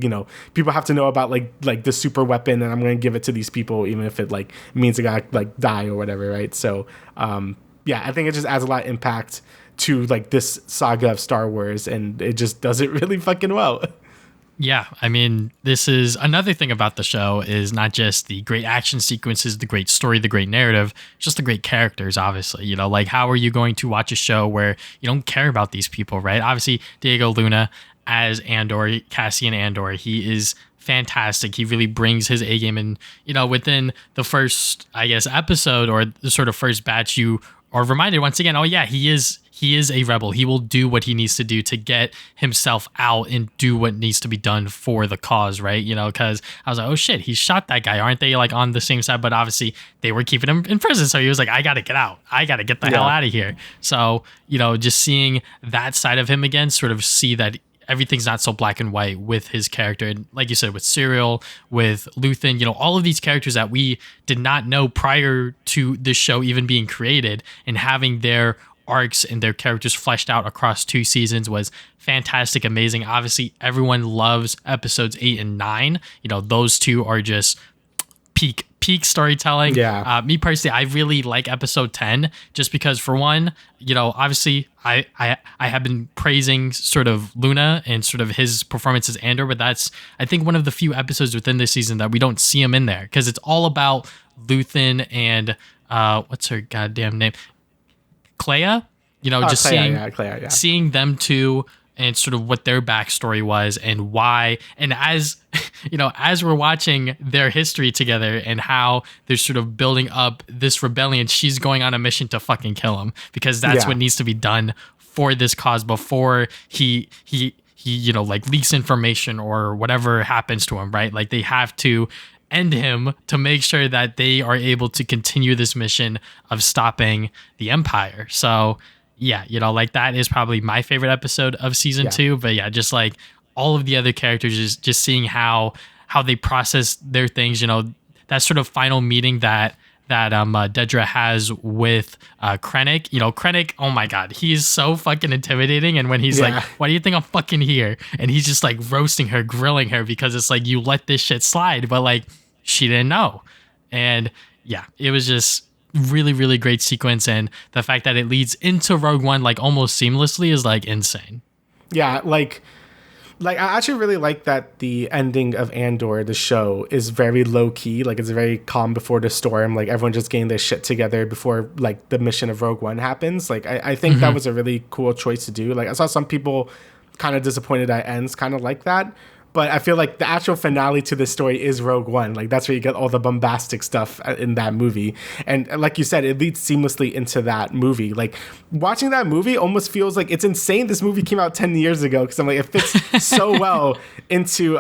people have to know about like the super weapon, and I'm going to give it to these people, even if it like means they got like die or whatever, right? So yeah, I think it just adds a lot of impact to like this saga of Star Wars, and it just does it really fucking well. Yeah, I mean, this is another thing about the show is not just the great action sequences, the great story, the great narrative, just the great characters, obviously. Like how are you going to watch a show where you don't care about these people, right? Obviously, Diego Luna as Andor, Cassian Andor, he is fantastic. He really brings his A game, and within the first, I guess, episode or the sort of first batch, you are reminded once again, oh yeah, he is a rebel. He will do what he needs to do to get himself out and do what needs to be done for the cause, right? Because I was like, oh shit, he shot that guy. Aren't they like on the same side? But obviously they were keeping him in prison. So he was like, I got to get out. I got to get the hell out of here. So, just seeing that side of him again, sort of see that everything's not so black and white with his character. And like you said, with Cyril, with Luthen, all of these characters that we did not know prior to this show even being created, and having their arcs and their characters fleshed out across 2 seasons was fantastic, amazing. Obviously, everyone loves episodes 8 and 9. You know, those 2 are just peak storytelling. Yeah. Me personally, I really like episode 10 just because, for one, you know, obviously I have been praising sort of Luna and sort of his performance as Andor, but that's, I think, one of the few episodes within this season that we don't see him in there, because it's all about Luthen and what's her goddamn name? Clea? You know, just Clea, seeing them two and sort of what their backstory was and why. And as you know, as we're watching their history together and how they're sort of building up this rebellion, she's going on a mission to fucking kill him, because that's what needs to be done for this cause before he you know, like, leaks information or whatever happens to him, right? Like, they have to end him to make sure that they are able to continue this mission of stopping the Empire. So yeah, you know, like, that is probably my favorite episode of season 2. But yeah, just like all of the other characters, just seeing how they process their things, you know, that sort of final meeting that Dedra has with Krennic. You know, Krennic, oh my god, he's so fucking intimidating. And when he's like, why do you think I'm fucking here? And he's just like roasting her, grilling her, because it's like, you let this shit slide, but like, she didn't know. And yeah, it was just really, really great sequence, and the fact that it leads into Rogue One like almost seamlessly is like insane. Yeah, like I actually really like that the ending of Andor, the show, is very low key. Like, it's very calm before the storm. Like, everyone just getting their shit together before like the mission of Rogue One happens. Like, I think that was a really cool choice to do. Like, I saw some people kind of disappointed that it ends kind of like that. But I feel like the actual finale to this story is Rogue One. Like, that's where you get all the bombastic stuff in that movie. And like you said, it leads seamlessly into that movie. Like, watching that movie almost feels like it's insane this movie came out 10 years ago, because I'm like, it fits so well into,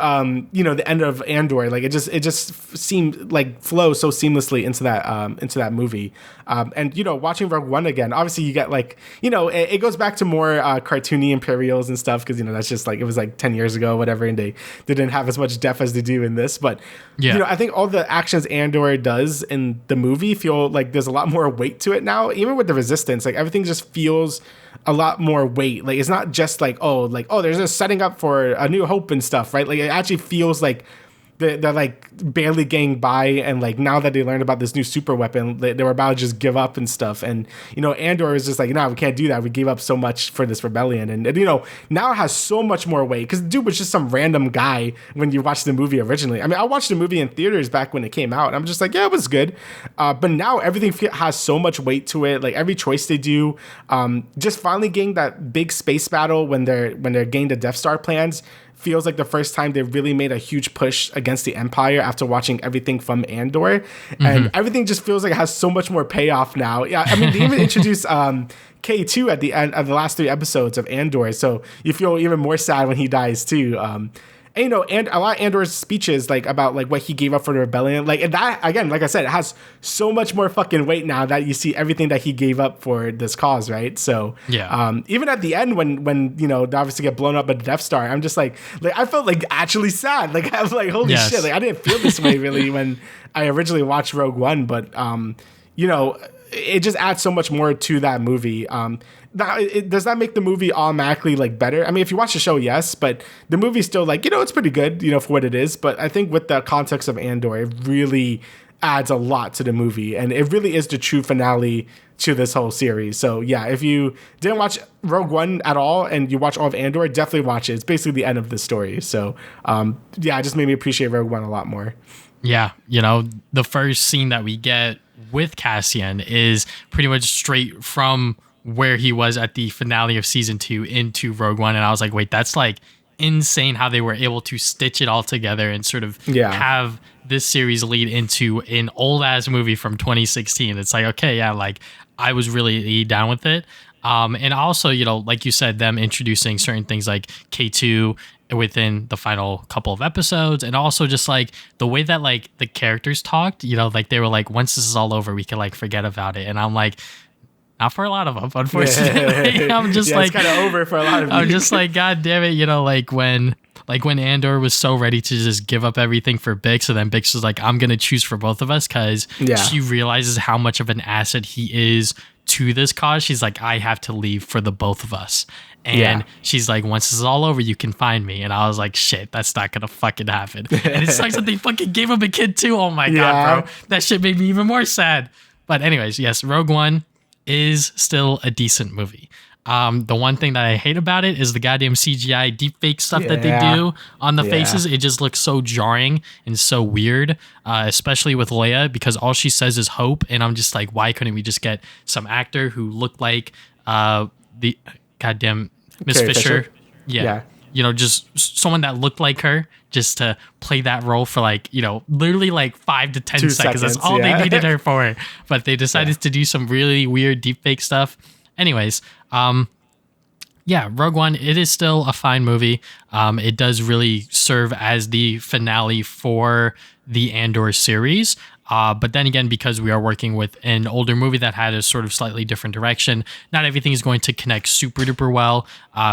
you know, the end of Andor. Like, it just seemed like flow so seamlessly into that movie. And, you know, watching Rogue One again, obviously you get like, you know, it goes back to more cartoony Imperials and stuff, because, you know, that's just like, it was like 10 years ago, whatever, and they didn't have as much depth as they do in this. But, you know, I think all the actions Andor does in the movie feel like there's a lot more weight to it now. Even with the Resistance, like, everything just feels a lot more weight. Like, it's not just like, oh, there's a setting up for A New Hope and stuff, right? Like, it actually feels like they're like barely getting by, and like, now that they learned about this new super weapon, they were about to just give up and stuff. And, you know, Andor is just like, no, we can't do that. We gave up so much for this rebellion. And you know, now it has so much more weight, because the dude was just some random guy when you watched the movie originally. I mean, I watched the movie in theaters back when it came out, and I'm just like, yeah, it was good. But now everything has so much weight to it. Like, every choice they do, just finally getting that big space battle when they're getting the Death Star plans, feels like the first time they really made a huge push against the Empire after watching everything from Andor. And everything just feels like it has so much more payoff now. Yeah, I mean, they even introduced K2 at the end of the last 3 episodes of Andor, so you feel even more sad when he dies too. And, you know, and a lot of Andor's speeches, like, about like what he gave up for the rebellion, like, and that, again, like I said, it has so much more fucking weight now that you see everything that he gave up for this cause, right? So yeah, even at the end when you know, they obviously get blown up at the Death Star, I'm just like I felt like actually sad. Like, I'm like, holy shit, like, I didn't feel this way really when I originally watched Rogue One, but you know, it just adds so much more to that movie. Does that make the movie automatically like better? I mean, if you watch the show, yes, but the movie's still like, you know, it's pretty good, you know, for what it is. But I think with the context of Andor, it really adds a lot to the movie, and it really is the true finale to this whole series. So yeah, if you didn't watch Rogue One at all and you watch all of Andor, definitely watch it. It's basically the end of the story. So yeah, it just made me appreciate Rogue One a lot more. Yeah, you know, the first scene that we get with Cassian is pretty much straight from where he was at the finale of season 2 into Rogue One. And I was like, wait, that's like insane how they were able to stitch it all together and sort of have this series lead into an old ass movie from 2016. It's like, okay, yeah, like, I was really down with it. And also, you know, like you said, them introducing certain things like K2 within the final couple of episodes, and also just like the way that like the characters talked, you know, like they were like, once this is all over, we can like forget about it. And I'm like, not for a lot of them, unfortunately. I'm just like, it's kind of over for a lot of I'm just like, God damn it, you know, like when Andor was so ready to just give up everything for Bix, and then Bix was like, I'm gonna choose for both of us, because she realizes how much of an asset he is to this cause. She's like, I have to leave for the both of us. And Yeah. she's like, once this is all over, you can find me. And I was like, shit, that's not gonna fucking happen. And it sucks that they fucking gave him a kid too. Oh my God, bro. That shit made me even more sad. But anyways, yes, Rogue One is still a decent movie. The one thing that I hate about it is the goddamn CGI deepfake stuff that they do on the faces. It just looks so jarring and so weird, especially with Leia, because all she says is hope. And I'm just like, why couldn't we just get some actor who looked like the goddamn Miss Carrie Fisher? Fisher? Yeah. You know, just someone that looked like her just to play that role for like, you know, literally like 5 to 10 seconds. That's all they needed her for. But they decided to do some really weird deepfake stuff. Anyways, Rogue One, it is still a fine movie. It does really serve as the finale for the Andor series. But then again, because we are working with an older movie that had a sort of slightly different direction, not everything is going to connect super duper well.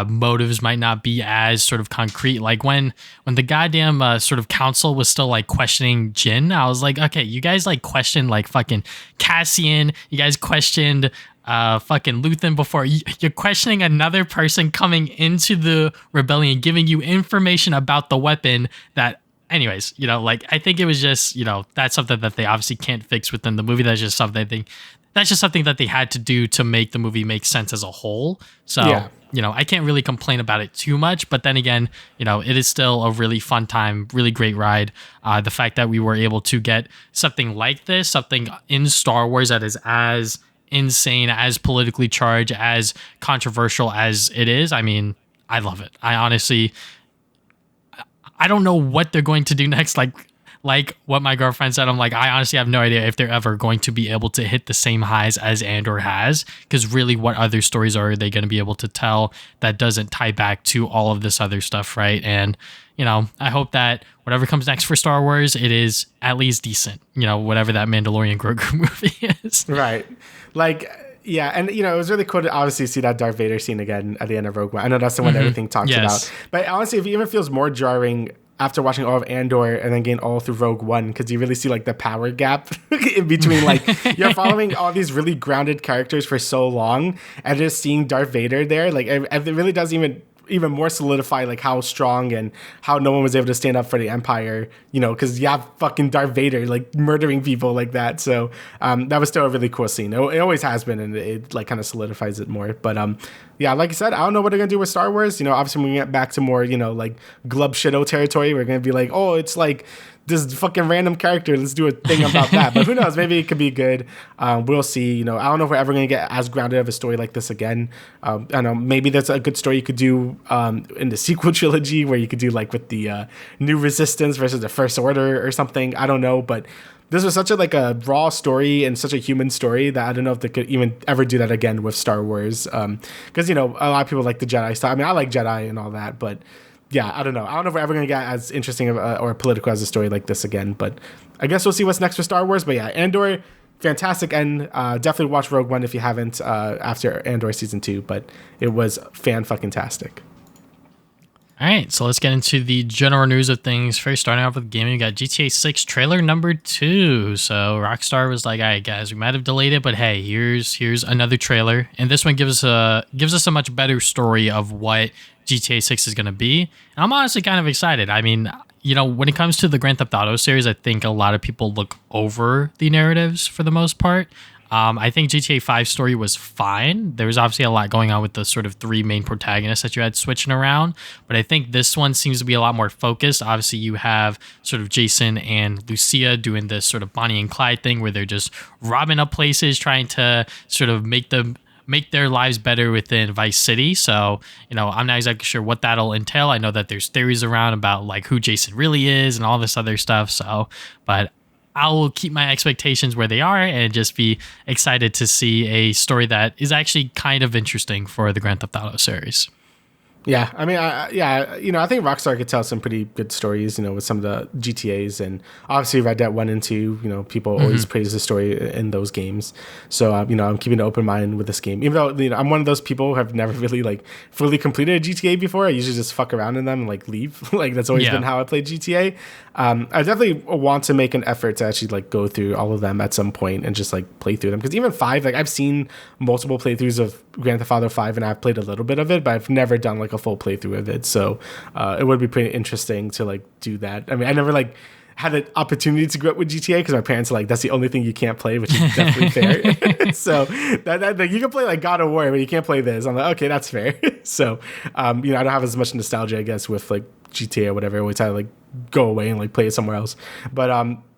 Motives might not be as sort of concrete. Like when the goddamn sort of council was still like questioning Jin, I was like, okay, you guys like questioned like fucking Cassian. You guys questioned fucking Luthen before. You're questioning another person coming into the rebellion, giving you information about the weapon that, anyways, you know, like I think it was just, you know, that's something that they obviously can't fix within the movie. That's just something that they had to do to make the movie make sense as a whole. So, you know, I can't really complain about it too much, but then again, you know, it is still a really fun time, really great ride. The fact that we were able to get something like this, something in Star Wars that is as insane, as politically charged, as controversial as it is. I mean, I love it. I honestly, I don't know what they're going to do next. Like what my girlfriend said, I'm like, I honestly have no idea if they're ever going to be able to hit the same highs as Andor has, because really what other stories are they going to be able to tell that doesn't tie back to all of this other stuff, right? And, you know, I hope that whatever comes next for Star Wars, it is at least decent, you know, whatever that Mandalorian Grogu movie is. Right. Like, yeah, and you know, it was really cool to obviously see that Darth Vader scene again at the end of Rogue One. I know that's the one everything talks about. But honestly, it even feels more jarring after watching all of Andor and then getting all through Rogue One, because you really see like the power gap in between. Like you're following all these really grounded characters for so long, and just seeing Darth Vader there, like it really does even more solidify like how strong and how no one was able to stand up for the Empire, you know, because you have fucking Darth Vader like murdering people like that. So that was still a really cool scene. It always has been, and it like kind of solidifies it more. But yeah, like I said, I don't know what they're gonna do with Star Wars. You know, obviously when we get back to more, you know, like Glub Shido territory, we're gonna be like, oh, it's like this fucking random character. Let's do a thing about that. But who knows? Maybe it could be good. We'll see. You know, I don't know if we're ever going to get as grounded of a story like this again. I don't know. Maybe that's a good story you could do in the sequel trilogy, where you could do like with the New Resistance versus the First Order or something. I don't know. But this was such a raw story and such a human story that I don't know if they could even ever do that again with Star Wars. Because, you know, a lot of people like the Jedi stuff. I mean, I like Jedi and all that, but yeah, I don't know. I don't know if we're ever going to get as interesting or political as a story like this again, but I guess we'll see what's next for Star Wars. But yeah, Andor, fantastic end. Definitely watch Rogue One if you haven't after Andor Season 2, but it was fan-fucking-tastic. All right, so let's get into the general news of things. First, starting off with gaming, we got GTA 6 trailer number 2. So Rockstar was like, all right, guys, we might have delayed it, but hey, here's another trailer. And this one gives us a much better story of what GTA 6 is going to be. And I'm honestly kind of excited. I mean, you know, when it comes to the Grand Theft Auto series, I think a lot of people look over the narratives for the most part. I think GTA 5 story was fine. There was obviously a lot going on with the sort of 3 main protagonists that you had switching around. But I think this one seems to be a lot more focused. Obviously, you have sort of Jason and Lucia doing this sort of Bonnie and Clyde thing where they're just robbing up places, trying to sort of make their lives better within Vice City. So, you know, I'm not exactly sure what that'll entail. I know that there's theories around about like who Jason really is and all this other stuff. So, but I will keep my expectations where they are and just be excited to see a story that is actually kind of interesting for the Grand Theft Auto series. Yeah, I mean, I think Rockstar could tell some pretty good stories, with some of the GTAs, and obviously Red Dead 1 and 2, people always praise the story in those games. So, I'm keeping an open mind with this game, even though, I'm one of those people who have never really, like, fully completed a GTA before. I usually just fuck around in them and, like, leave. Like, that's always been how I played GTA. I definitely want to make an effort to actually, like, go through all of them at some point and just, like, play through them. Because even 5, like, I've seen multiple playthroughs of Grand Theft Auto 5, and I've played a little bit of it, but I've never done, like, a full playthrough of it. So it would be pretty interesting to, like, do that. I mean, I never, like, had an opportunity to grow up with GTA because my parents are like, that's the only thing you can't play, which is definitely fair. So that like, you can play, like, God of War, but you can't play this. I'm like, okay, that's fair. So I don't have as much nostalgia, I guess, with, like, GTA or whatever. I always had to, like, go away and, like, play it somewhere else. But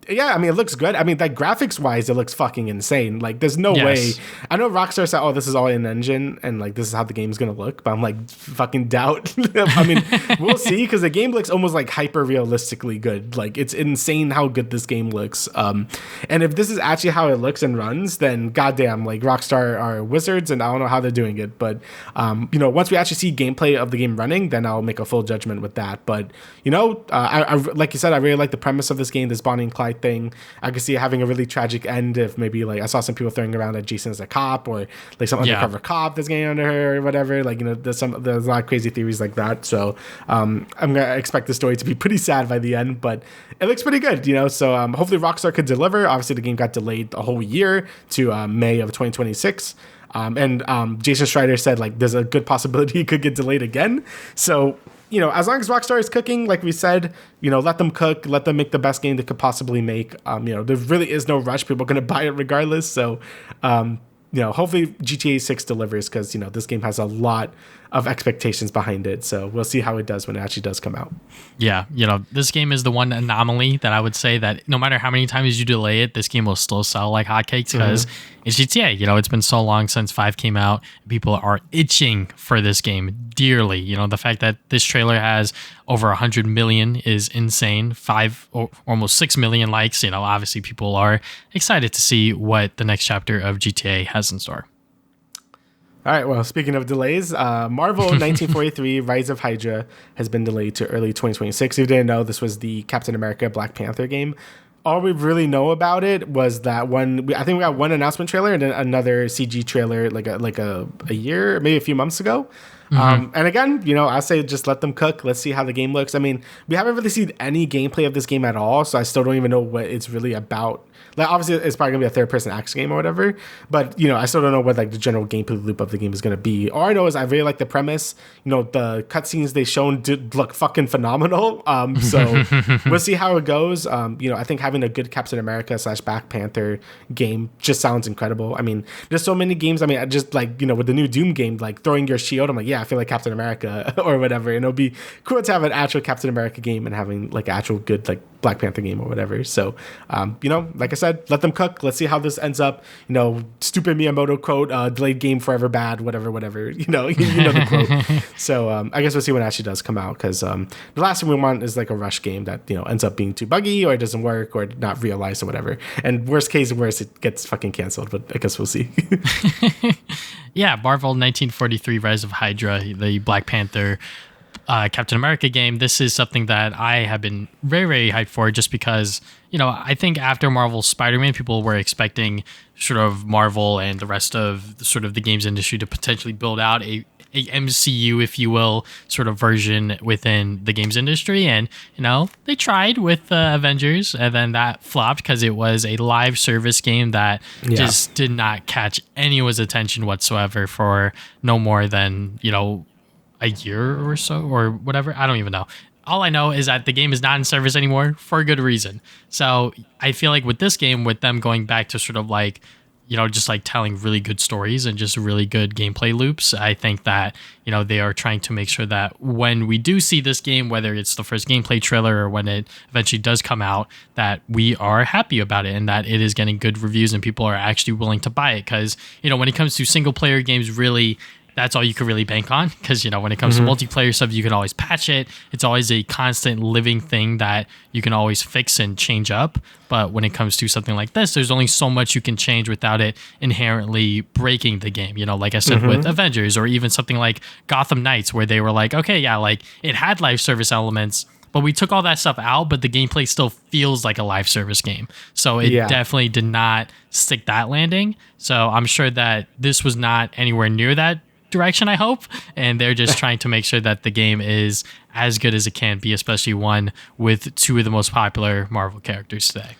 yeah, I mean, it looks good. I mean, like, graphics wise, it looks fucking insane. Like, there's no way. I know Rockstar said, oh, this is all in engine and, like, this is how the game's gonna look, but I'm like, fucking doubt. I mean, we'll see, because the game looks almost like hyper realistically good. Like, it's insane how good this game looks. And if this is actually how it looks and runs, then goddamn, like, Rockstar are wizards, and I don't know how they're doing it. But once we actually see gameplay of the game running, then I'll make a full judgment with that. But I like you said, I really like the premise of this game, this Bonnie and Clyde thing. I could see it having a really tragic end if maybe, like, I saw some people throwing around that Jason is a cop, or, like, some undercover cop that's getting under her or whatever. Like, there's a lot of crazy theories like that. So I'm gonna expect the story to be pretty sad by the end, but it looks pretty good, So hopefully Rockstar could deliver. Obviously the game got delayed a whole year to May of 2026. And Jason Schreier said, like, there's a good possibility it could get delayed again. So as long as Rockstar is cooking, like we said, let them cook, let them make the best game they could possibly make. There really is no rush. People are going to buy it regardless. So, hopefully GTA 6 delivers, because, this game has a lot of expectations behind it. So we'll see how it does when it actually does come out. Yeah, this game is the one anomaly that I would say that no matter how many times you delay it, this game will still sell like hotcakes, because it's GTA. It's been so long since 5 came out. People are itching for this game dearly. The fact that this trailer has over 100 million is insane. 5 or almost 6 million likes. Obviously people are excited to see what the next chapter of GTA has in store. All right, well, speaking of delays, Marvel 1943 Rise of Hydra has been delayed to early 2026. If you didn't know, this was the Captain America Black Panther game. All we really know about it was that I think we got one announcement trailer and then another CG trailer like a year, maybe a few months ago. And again, I say just let them cook. Let's see how the game looks. I mean, we haven't really seen any gameplay of this game at all, so I still don't even know what it's really about. Like, obviously, it's probably gonna be a third-person action game or whatever, but I still don't know what, like, the general gameplay loop of the game is gonna be. All I know is I really like the premise. The cutscenes they shown did look fucking phenomenal. So we'll see how it goes. I think having a good Captain America / Black Panther game just sounds incredible. I mean, there's so many games. I mean, I just, like, with the new Doom game, like, throwing your shield, I'm like, yeah, I feel like Captain America or whatever. And it'll be cool to have an actual Captain America game and having, like, an actual good, like, Black Panther game or whatever. So, like I said, let them cook. Let's see how this ends up. Stupid Miyamoto quote, delayed game forever bad, whatever. You know the quote. So I guess we'll see when it actually does come out, because the last thing we want is, like, a rush game that, ends up being too buggy or it doesn't work or not realized or whatever. And worst case, it gets fucking canceled, but I guess we'll see. Yeah, Marvel 1943 Rise of Hydra, the Black Panther Captain America game. This is something that I have been very, very hyped for, just because, I think after Marvel's Spider-Man, people were expecting sort of Marvel and the rest of the games industry to potentially build out a MCU, if you will, sort of version within the games industry. And, they tried with Avengers, and then that flopped because it was a live service game that just did not catch anyone's attention whatsoever for no more than, a year or so or whatever. I don't even know. All I know is that the game is not in service anymore for a good reason. So I feel like with this game, with them going back to sort of like, just like telling really good stories and just really good gameplay loops, I think that, they are trying to make sure that when we do see this game, whether it's the first gameplay trailer or when it eventually does come out, that we are happy about it and that it is getting good reviews and people are actually willing to buy it. Because, when it comes to single player games, really, that's all you can really bank on, because when it comes to multiplayer stuff, you can always patch it. It's always a constant living thing that you can always fix and change up. But when it comes to something like this, there's only so much you can change without it inherently breaking the game. Like I said with Avengers, or even something like Gotham Knights, where they were like, okay, yeah, like it had live service elements, but we took all that stuff out, but the gameplay still feels like a live service game. So it definitely did not stick that landing. So I'm sure that this was not anywhere near that direction, I hope. And they're just trying to make sure that the game is as good as it can be, especially one with two of the most popular Marvel characters today.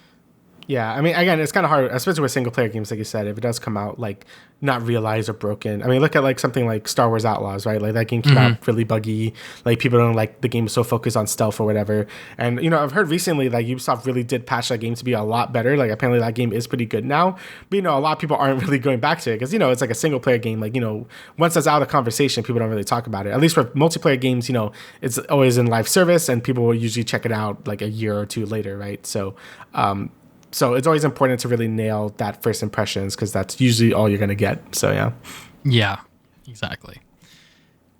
Yeah, I mean, again, it's kind of hard, especially with single player games, like you said, if it does come out like not realized or broken. I mean, look at like something like Star Wars Outlaws, right? Like that game came out really buggy. Like people don't like the game is so focused on stealth or whatever. And I've heard recently that Ubisoft really did patch that game to be a lot better. Like apparently that game is pretty good now. But a lot of people aren't really going back to it because it's like a single player game. Like once that's out of the conversation, people don't really talk about it. At least for multiplayer games, it's always in live service, and people will usually check it out like a year or two later, right? So it's always important to really nail that first impressions, because that's usually all you're going to get. So, yeah. Yeah, exactly.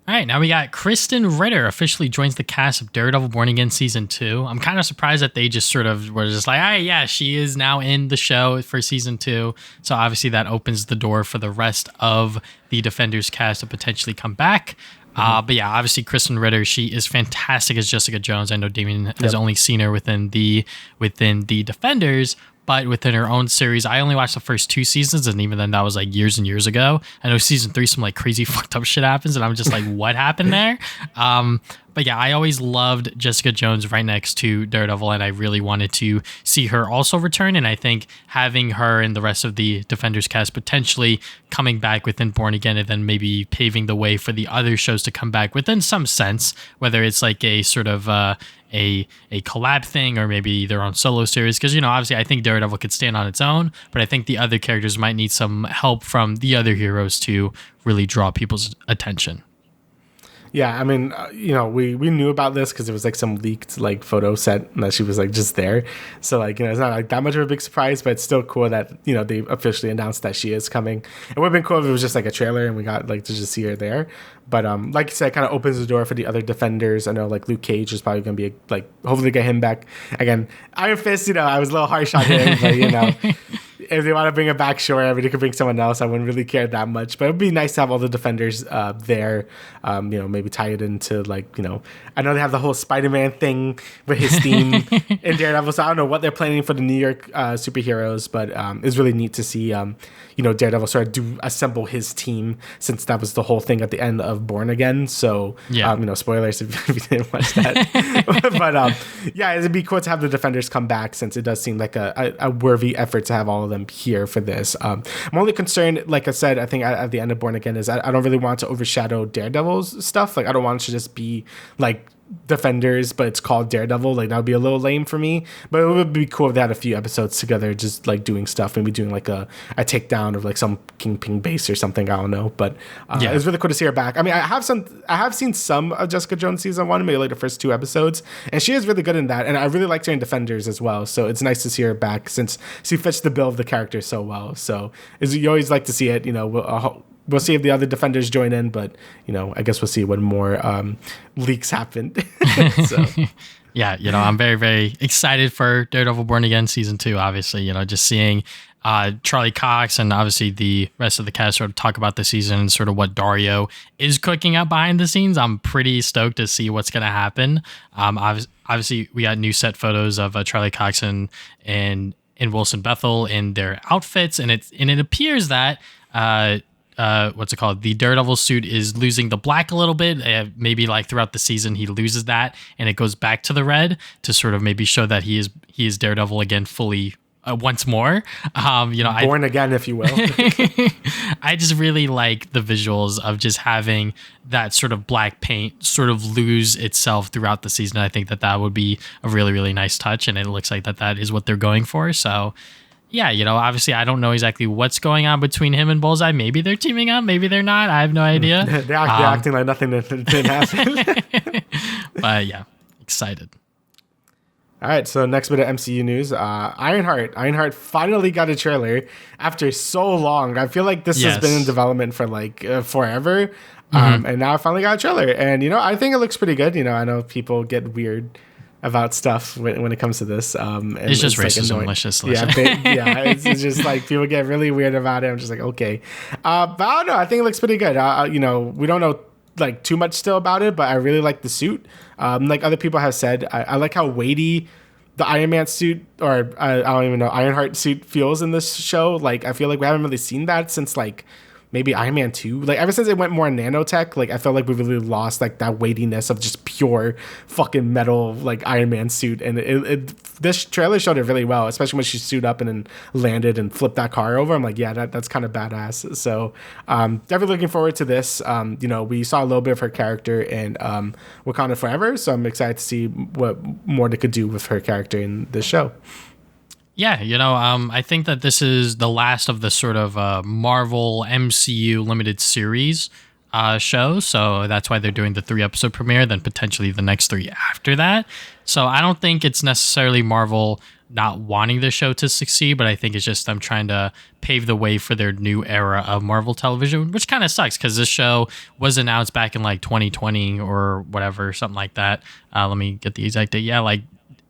All right, now we got Krysten Ritter officially joins the cast of Daredevil Born Again Season 2. I'm kind of surprised that they just sort of were just like, yeah, she is now in the show for Season 2. So obviously that opens the door for the rest of the Defenders cast to potentially come back. But yeah, obviously Krysten Ritter, she is fantastic as Jessica Jones. I know Damian has only seen her within the Defenders, but within her own series, I only watched the first 2 seasons, and even then that was like years and years ago. I know season 3, some like crazy fucked up shit happens, and I'm just like, what happened there? But yeah, I always loved Jessica Jones right next to Daredevil, and I really wanted to see her also return. And I think having her and the rest of the Defenders cast potentially coming back within Born Again, and then maybe paving the way for the other shows to come back within some sense, whether it's like a sort of a collab thing or maybe their own solo series. Because, obviously I think Daredevil could stand on its own, but I think the other characters might need some help from the other heroes to really draw people's attention. Yeah, I mean, we knew about this because it was like some leaked like photo set that she was like just there. So like, it's not like that much of a big surprise, but it's still cool that, they officially announced that she is coming. It would have been cool if it was just like a trailer and we got like to just see her there. But like you said, it kind of opens the door for the other Defenders. I know like Luke Cage is probably going to be like, hopefully get him back. Again, Iron Fist, I was a little harsh on him, but if they want to bring it back, sure. I mean, they could bring someone else. I wouldn't really care that much, but it'd be nice to have all the Defenders there. Maybe tie it into like, I know they have the whole Spider-Man thing with his theme in Daredevil. So I don't know what they're planning for the New York superheroes, but it's really neat to see, Daredevil sort of assemble his team, since that was the whole thing at the end of Born Again. So, spoilers if you didn't watch that. But yeah, it'd be cool to have the Defenders come back, since it does seem like a worthy effort to have all of them here for this. I'm only concerned, like I said, I think at the end of Born Again, is I don't really want to overshadow Daredevil's stuff. Like I don't want it to just be like Defenders, but it's called Daredevil. Like that would be a little lame for me, but it would be cool if they had a few episodes together just like doing stuff, maybe doing like a takedown of like some Kingpin base or something. I don't know, but it's really cool to see her back. I mean, I have seen some of Jessica Jones season 1, maybe like the first 2 episodes, and she is really good in that, and I really liked her in Defenders as well. So it's nice to see her back, since she fits the bill of the character so well. So you always like to see it. We'll see if the other Defenders join in, but I guess we'll see when more leaks happen. So. Yeah, I'm very, very excited for Daredevil Born Again Season 2, obviously, just seeing Charlie Cox and obviously the rest of the cast sort of talk about the season and sort of what Dario is cooking up behind the scenes. I'm pretty stoked to see what's going to happen. Obviously, we got new set photos of Charlie Cox and Wilson Bethel in their outfits, and it appears that what's it called? The Daredevil suit is losing the black a little bit. Maybe like throughout the season he loses that and it goes back to the red to sort of maybe show that he is Daredevil again fully once more. Born again, if you will. I just really like the visuals of just having that sort of black paint sort of lose itself throughout the season. I think that would be a really, really nice touch, and it looks like that is what they're going for. So yeah, obviously I don't know exactly what's going on between him and Bullseye. Maybe they're teaming up, maybe they're not. I have no idea. They're acting like nothing didn't happen. But yeah, excited. All right, so next bit of MCU news. Ironheart. Ironheart finally got a trailer after so long. I feel like this has been in Yes. development for like forever. And now I finally got a trailer. And, I think it looks pretty good. I know people get weird about stuff when it comes to this. And It's just like racism. annoying. Let's just Yeah, it's just like people get really weird about it. I'm just like, okay. But I don't know. I think it looks pretty good. We don't know like too much still about it, but I really like the suit. Like other people have said, I like how weighty the Iron Man suit, or I don't even know, Ironheart suit feels in this show. Like I feel like we haven't really seen that since like maybe Iron Man 2. Like ever since it went more nanotech, like I felt like we really lost like that weightiness of just pure fucking metal like Iron Man suit. And this trailer showed it really well, especially when she suited up and then landed and flipped that car over. I'm like, yeah, that's kind of badass. So definitely looking forward to this. We saw a little bit of her character in Wakanda Forever, so I'm excited to see what more they could do with her character in this show. Yeah, I think that this is the last of the sort of Marvel MCU limited series show. So that's why they're doing the 3-episode premiere, then potentially the next 3 after that. So I don't think it's necessarily Marvel not wanting the show to succeed, but I think it's just them trying to pave the way for their new era of Marvel television, which kind of sucks because this show was announced back in like 2020 or whatever, something like that. Let me get the exact date. Yeah, like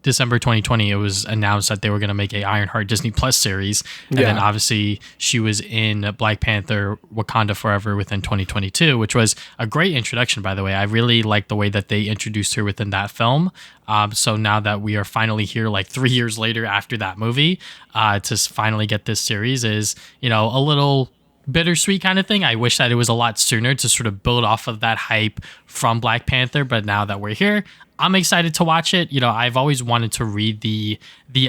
December 2020, it was announced that they were going to make a Ironheart Disney Plus series. And then obviously she was in Black Panther Wakanda Forever within 2022, which was a great introduction, by the way. I really liked the way that they introduced her within that film. So now that we are finally here, like 3 years later after that movie, to finally get this series is, a little bittersweet kind of thing. I wish that it was a lot sooner to sort of build off of that hype from Black Panther, but now that we're here, I'm excited to watch it. I've always wanted to read the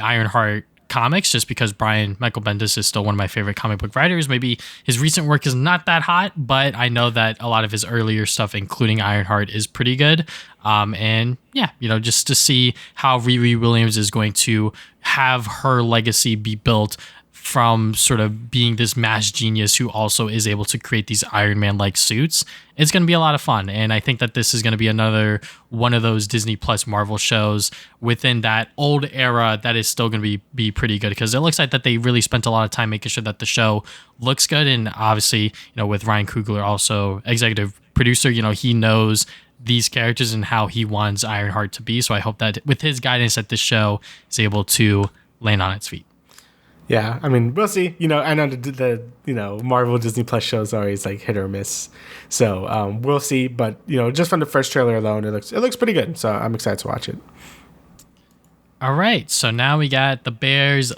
Ironheart comics just because Brian Michael Bendis is still one of my favorite comic book writers. Maybe his recent work is not that hot, but I know that a lot of his earlier stuff, including Ironheart, is pretty good. And yeah, just to see how Riri Williams is going to have her legacy be built from sort of being this mass genius who also is able to create these Iron Man-like suits. It's going to be a lot of fun. And I think that this is going to be another one of those Disney Plus Marvel shows within that old era that is still going to be pretty good, because it looks like that they really spent a lot of time making sure that the show looks good. And obviously, with Ryan Coogler, also executive producer, he knows these characters and how he wants Ironheart to be. So I hope that with his guidance that this show is able to land on its feet. Yeah, I mean, we'll see. I know the Marvel Disney Plus shows are always like hit or miss, so we'll see. But just from the first trailer alone, it looks pretty good. So I'm excited to watch it. All right, so now we got the Bears.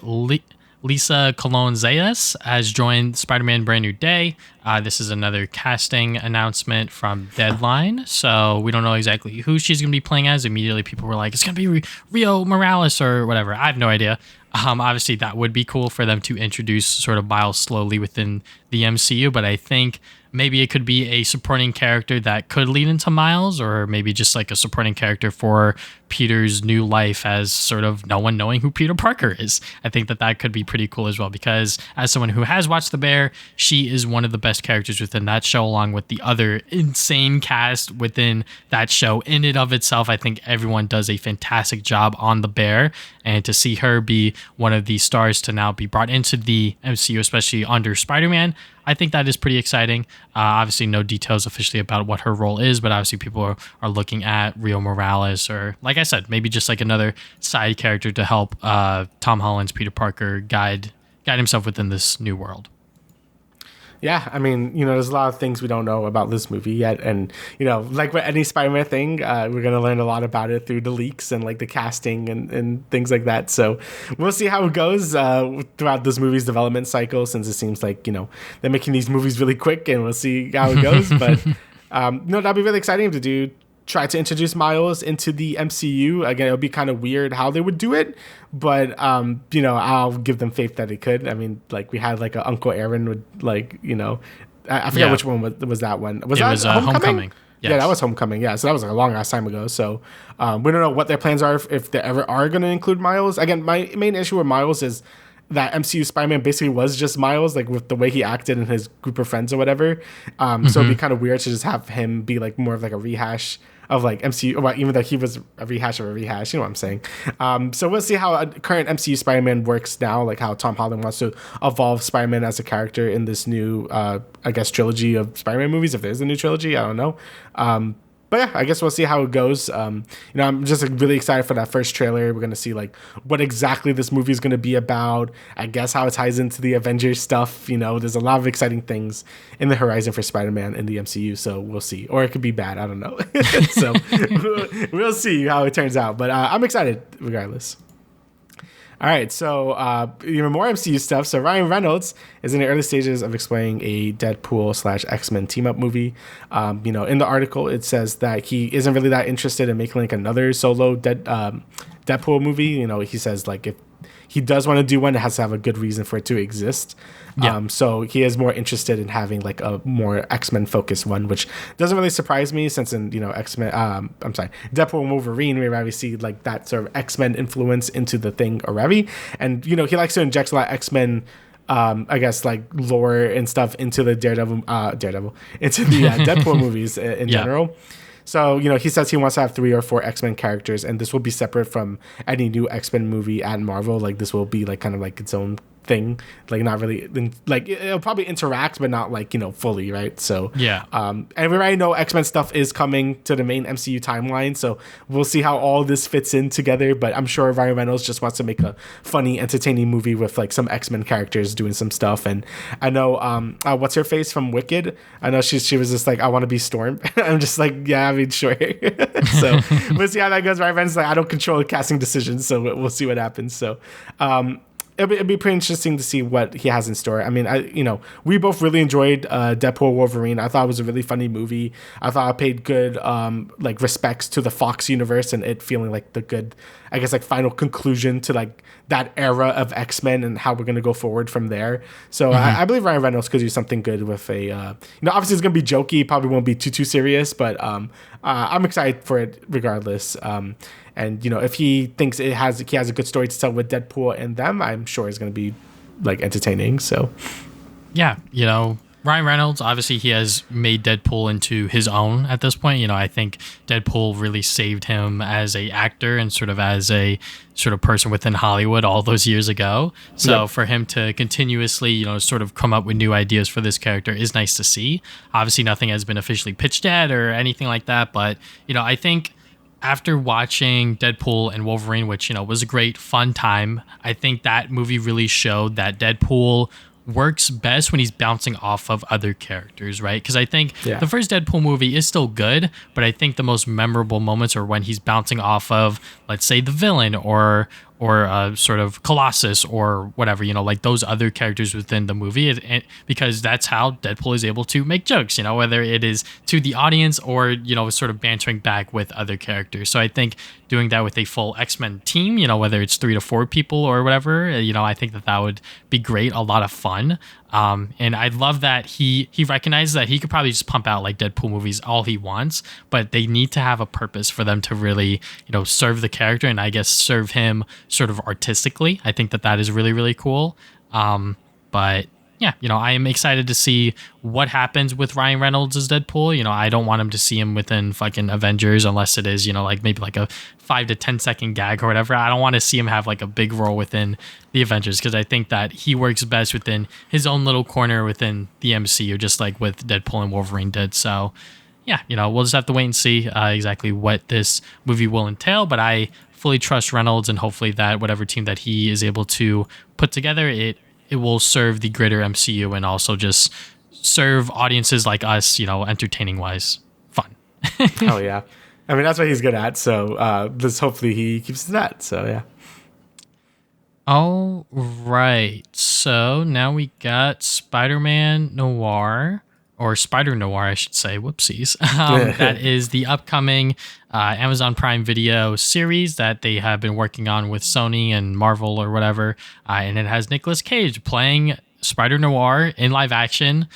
Liza Colón-Zayas has joined Spider-Man Brand New Day. This is another casting announcement from Deadline. So we don't know exactly who she's going to be playing as. Immediately people were like, it's going to be Rio Morales or whatever. I have no idea. Obviously, that would be cool for them to introduce sort of Miles slowly within the MCU, but I think maybe it could be a supporting character that could lead into Miles, or maybe just like a supporting character for Peter's new life as sort of no one knowing who Peter Parker is. I think that could be pretty cool as well, because as someone who has watched The Bear, she is one of the best characters within that show, along with the other insane cast within that show. In and of itself, I think everyone does a fantastic job on The Bear, and to see her be one of the stars to now be brought into the MCU, especially under Spider-Man, I think that is pretty exciting. Obviously, no details officially about what her role is, but obviously people are looking at Rio Morales, or like I said, maybe just like another side character to help Tom Holland's Peter Parker guide himself within this new world. Yeah, I mean, there's a lot of things we don't know about this movie yet. And, like with any Spider-Man thing, we're going to learn a lot about it through the leaks and like the casting and things like that. So we'll see how it goes throughout this movie's development cycle, since it seems like, they're making these movies really quick, and we'll see how it goes. But that'd be really exciting to try to introduce Miles into the MCU. Again, it would be kind of weird how they would do it, but I'll give them faith that it could. I mean, like we had like a Uncle Aaron with like, I forget which one was that one. Was Homecoming? Yes. Yeah, that was Homecoming. Yeah, so that was like a long ass time ago. So we don't know what their plans are, if they ever are going to include Miles. Again, my main issue with Miles is that MCU Spider-Man basically was just Miles, like with the way he acted and his group of friends or whatever. So it'd be kind of weird to just have him be like more of like a rehash of like MCU. Well, even though he was a rehash of a rehash, you know what I'm saying. So we'll see how current MCU Spider-Man works now, like how Tom Holland wants to evolve Spider-Man as a character in this new, I guess, trilogy of Spider-Man movies. If there's a new trilogy, I don't know. But yeah, I guess we'll see how it goes. I'm just like, really excited for that first trailer. We're gonna see like what exactly this movie is gonna be about. I guess how it ties into the Avengers stuff. There's a lot of exciting things in the horizon for Spider-Man in the MCU. So we'll see, or it could be bad. I don't know. So we'll see how it turns out. But I'm excited regardless. All right, so even more MCU stuff. So Ryan Reynolds is in the early stages of exploring a Deadpool/X-Men team-up movie. In the article, it says that he isn't really that interested in making like another solo Deadpool movie. He says like if he does want to do one, it has to have a good reason for it to exist. Yeah. So he is more interested in having like a more X-Men focused one, which doesn't really surprise me since in X-Men, Deadpool and Wolverine, we already see like that sort of X-Men influence into the thing already. And he likes to inject a lot of X-Men I guess like lore and stuff into the Daredevil into the Deadpool movies in general. So, he says he wants to have 3 or 4 X-Men characters, and this will be separate from any new X-Men movie at Marvel. Like, this will be, like, kind of like its own thing. Like, not really, like, it'll probably interact, but not, like, fully, right? So, yeah. And we already know X-Men stuff is coming to the main MCU timeline, so we'll see how all this fits in together, but I'm sure Ryan Reynolds just wants to make a funny, entertaining movie with, like, some X-Men characters doing some stuff, and I know, what's her face from Wicked? I know she was just like, I want to be Storm. I'm just like, yeah, I mean, sure. So we'll see how that goes. Ryan Reynolds like, I don't control casting decisions, so we'll see what happens. So it'll be pretty interesting to see what he has in store. I mean, we both really enjoyed Deadpool Wolverine. I thought it was a really funny movie. I thought I paid good like respects to the Fox universe and it feeling like the good, I guess, like final conclusion to like that era of X-Men and how we're going to go forward from there. So I believe Ryan Reynolds could do something good with a, obviously it's going to be jokey. Probably won't be too serious, but I'm excited for it regardless. And if he thinks he has a good story to tell with Deadpool and them, I'm sure it's going to be like entertaining. So yeah, Ryan Reynolds, obviously he has made Deadpool into his own at this point. I think Deadpool really saved him as a actor and sort of as a sort of person within Hollywood all those years ago. So for him to continuously, sort of come up with new ideas for this character is nice to see. Obviously nothing has been officially pitched yet or anything like that. But, I think after watching Deadpool and Wolverine, which, was a great fun time, I think that movie really showed that Deadpool works best when he's bouncing off of other characters, right? Because I think the first Deadpool movie is still good, but I think the most memorable moments are when he's bouncing off of, let's say, the villain or sort of Colossus or whatever, like those other characters within the movie, because that's how Deadpool is able to make jokes, whether it is to the audience or, sort of bantering back with other characters. So I think doing that with a full X-Men team, whether it's 3 to 4 people or whatever, I think that would be great, a lot of fun. And I love that he recognizes that he could probably just pump out like Deadpool movies all he wants, but they need to have a purpose for them to really, serve the character and I guess serve him sort of artistically. I think that is really, really cool. But yeah, I am excited to see what happens with Ryan Reynolds as Deadpool. I don't want him to see him within fucking Avengers unless it is, like maybe like a 5 to 10 second gag or whatever. I don't want to see him have like a big role within the Avengers because I think that he works best within his own little corner within the MCU, just like with Deadpool and Wolverine did. So yeah, we'll just have to wait and see exactly what this movie will entail. But I fully trust Reynolds and hopefully that whatever team that he is able to put together, it will serve the greater MCU and also just serve audiences like us, entertaining wise, fun. Oh yeah. I mean, that's what he's good at. So this hopefully he keeps that. So yeah. All right. So now we got Spider-Man Noir. Or Spider-Noir, I should say. Whoopsies. That is the upcoming Amazon Prime Video series that they have been working on with Sony and Marvel or whatever. And it has Nicolas Cage playing Spider-Noir in live action.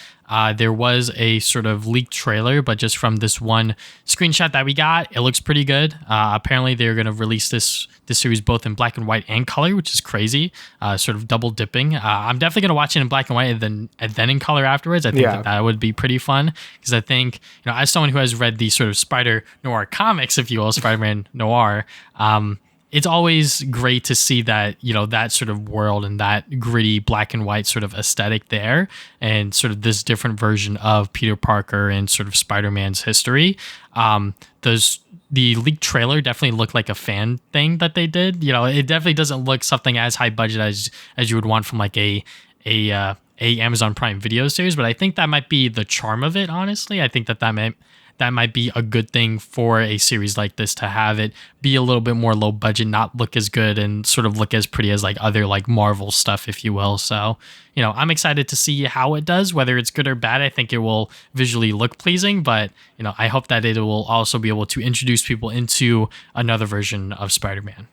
There was a sort of leaked trailer, but just from this one screenshot that we got, it looks pretty good. Apparently, they're going to release this series both in black and white and color, which is crazy. Sort of double dipping. I'm definitely going to watch it in black and white and then in color afterwards. I think that would be pretty fun because I think, as someone who has read the sort of Spider-Noir comics, if you will, Spider-Man Noir, it's always great to see that, that sort of world and that gritty black and white sort of aesthetic there, and sort of this different version of Peter Parker and sort of Spider-Man's history. The leaked trailer definitely looked like a fan thing that they did. It definitely doesn't look something as high budget as you would want from like a Amazon Prime Video series, but I think that might be the charm of it. Honestly, I think that might be a good thing for a series like this, to have it be a little bit more low budget, not look as good and sort of look as pretty as like other like Marvel stuff, if you will. So, I'm excited to see how it does, whether it's good or bad. I think it will visually look pleasing, but, I hope that it will also be able to introduce people into another version of Spider-Man.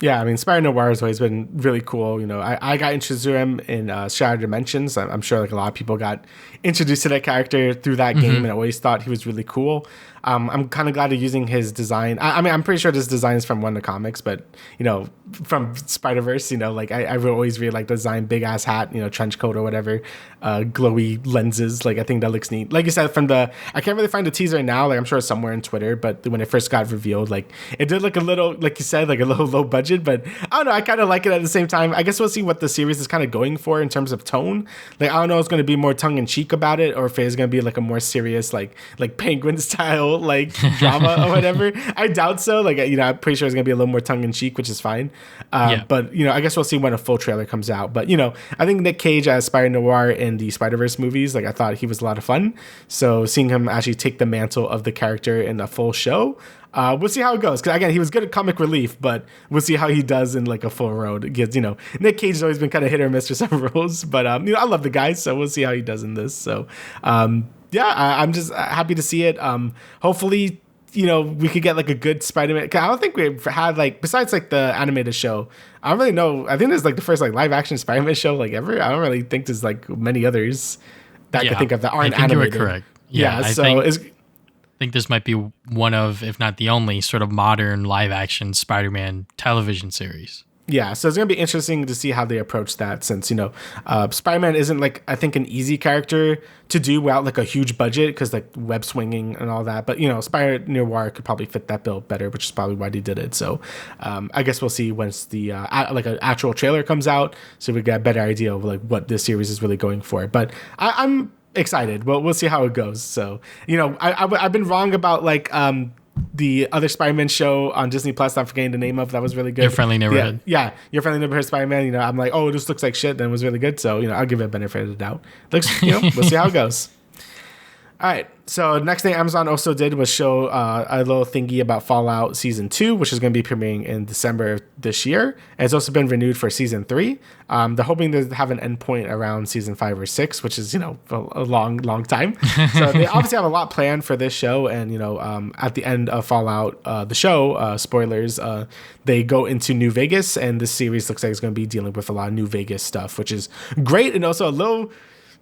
Yeah, I mean, Spider-Noir has always been really cool. I got introduced to him in Shattered Dimensions. I'm sure like a lot of people got introduced to that character through that game, and I always thought he was really cool. I'm kind of glad they're using his design. I mean, I'm pretty sure this design is from one of the comics, but, from Spider-Verse, like I always really like the design, big ass hat, trench coat or whatever, glowy lenses. Like, I think that looks neat. Like you said, I can't really find the teaser now. Like, I'm sure it's somewhere on Twitter, but when it first got revealed, like it did look a little, like you said, like a little low budget, but I don't know. I kind of like it at the same time. I guess we'll see what the series is kind of going for in terms of tone. Like, I don't know if it's going to be more tongue in cheek about it, or if it's going to be like a more serious, like Penguin style, like drama or whatever. I doubt so. Like, I'm pretty sure it's going to be a little more tongue in cheek, which is fine. But, I guess we'll see when a full trailer comes out. But, I think Nick Cage as Spider-Noir in the Spider-Verse movies, like, I thought he was a lot of fun. So seeing him actually take the mantle of the character in a full show, we'll see how it goes. Because again, he was good at comic relief, but we'll see how he does in like a full role. Because Nick Cage has always been kind of hit or miss for some roles, but I love the guy, so we'll see how he does in this. So I'm just happy to see it. Hopefully, we could get like a good Spider-Man. I don't think we've had like, besides like the animated show, I don't really know. I think this is like the first like live action Spider-Man show like ever. I don't really think there's like many others that I could think of that aren't animated. You were correct. Yeah, I think this might be one of, if not the only, sort of modern live action Spider-Man television series. Yeah, so it's going to be interesting to see how they approach that, since, Spider-Man isn't like, I think, an easy character to do without like a huge budget, because like web swinging and all that. But, Spider-Noir could probably fit that bill better, which is probably why they did it. So I guess we'll see once the like an actual trailer comes out, so we get a better idea of like what this series is really going for. But I'm excited. Well, we'll see how it goes. So, I've been wrong about like the other Spider-Man show on Disney Plus, I'm forgetting the name of, that was really good. Your Friendly Neighborhood. Yeah, Your Friendly Neighborhood Spider-Man. I'm like, oh, this looks like shit. Then it was really good. So, I'll give it a benefit of the doubt. Looks, we'll see how it goes. All right. So next thing Amazon also did was show a little thingy about Fallout Season 2, which is going to be premiering in December of this year. And it's also been renewed for Season 3. They're hoping to have an endpoint around Season 5 or 6, which is, a long, long time. So they obviously have a lot planned for this show. And, at the end of Fallout, the show, spoilers, they go into New Vegas. And this series looks like it's going to be dealing with a lot of New Vegas stuff, which is great. And also a little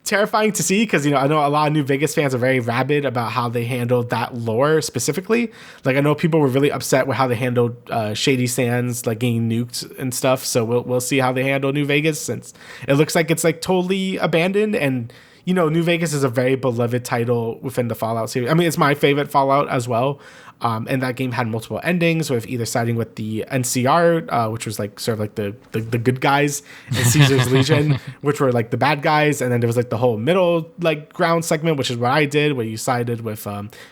terrifying to see, because I know a lot of New Vegas fans are very rabid about how they handled that lore specifically. Like, I know people were really upset with how they handled Shady Sands like getting nuked and stuff. So we'll see how they handle New Vegas, since it looks like it's like totally abandoned. And New Vegas is a very beloved title within the Fallout series. I mean, it's my favorite Fallout as well. And that game had multiple endings, with either siding with the NCR, which was like sort of like the good guys, and Caesar's Legion, which were like the bad guys. And then there was like the whole middle like ground segment, which is what I did, where you sided with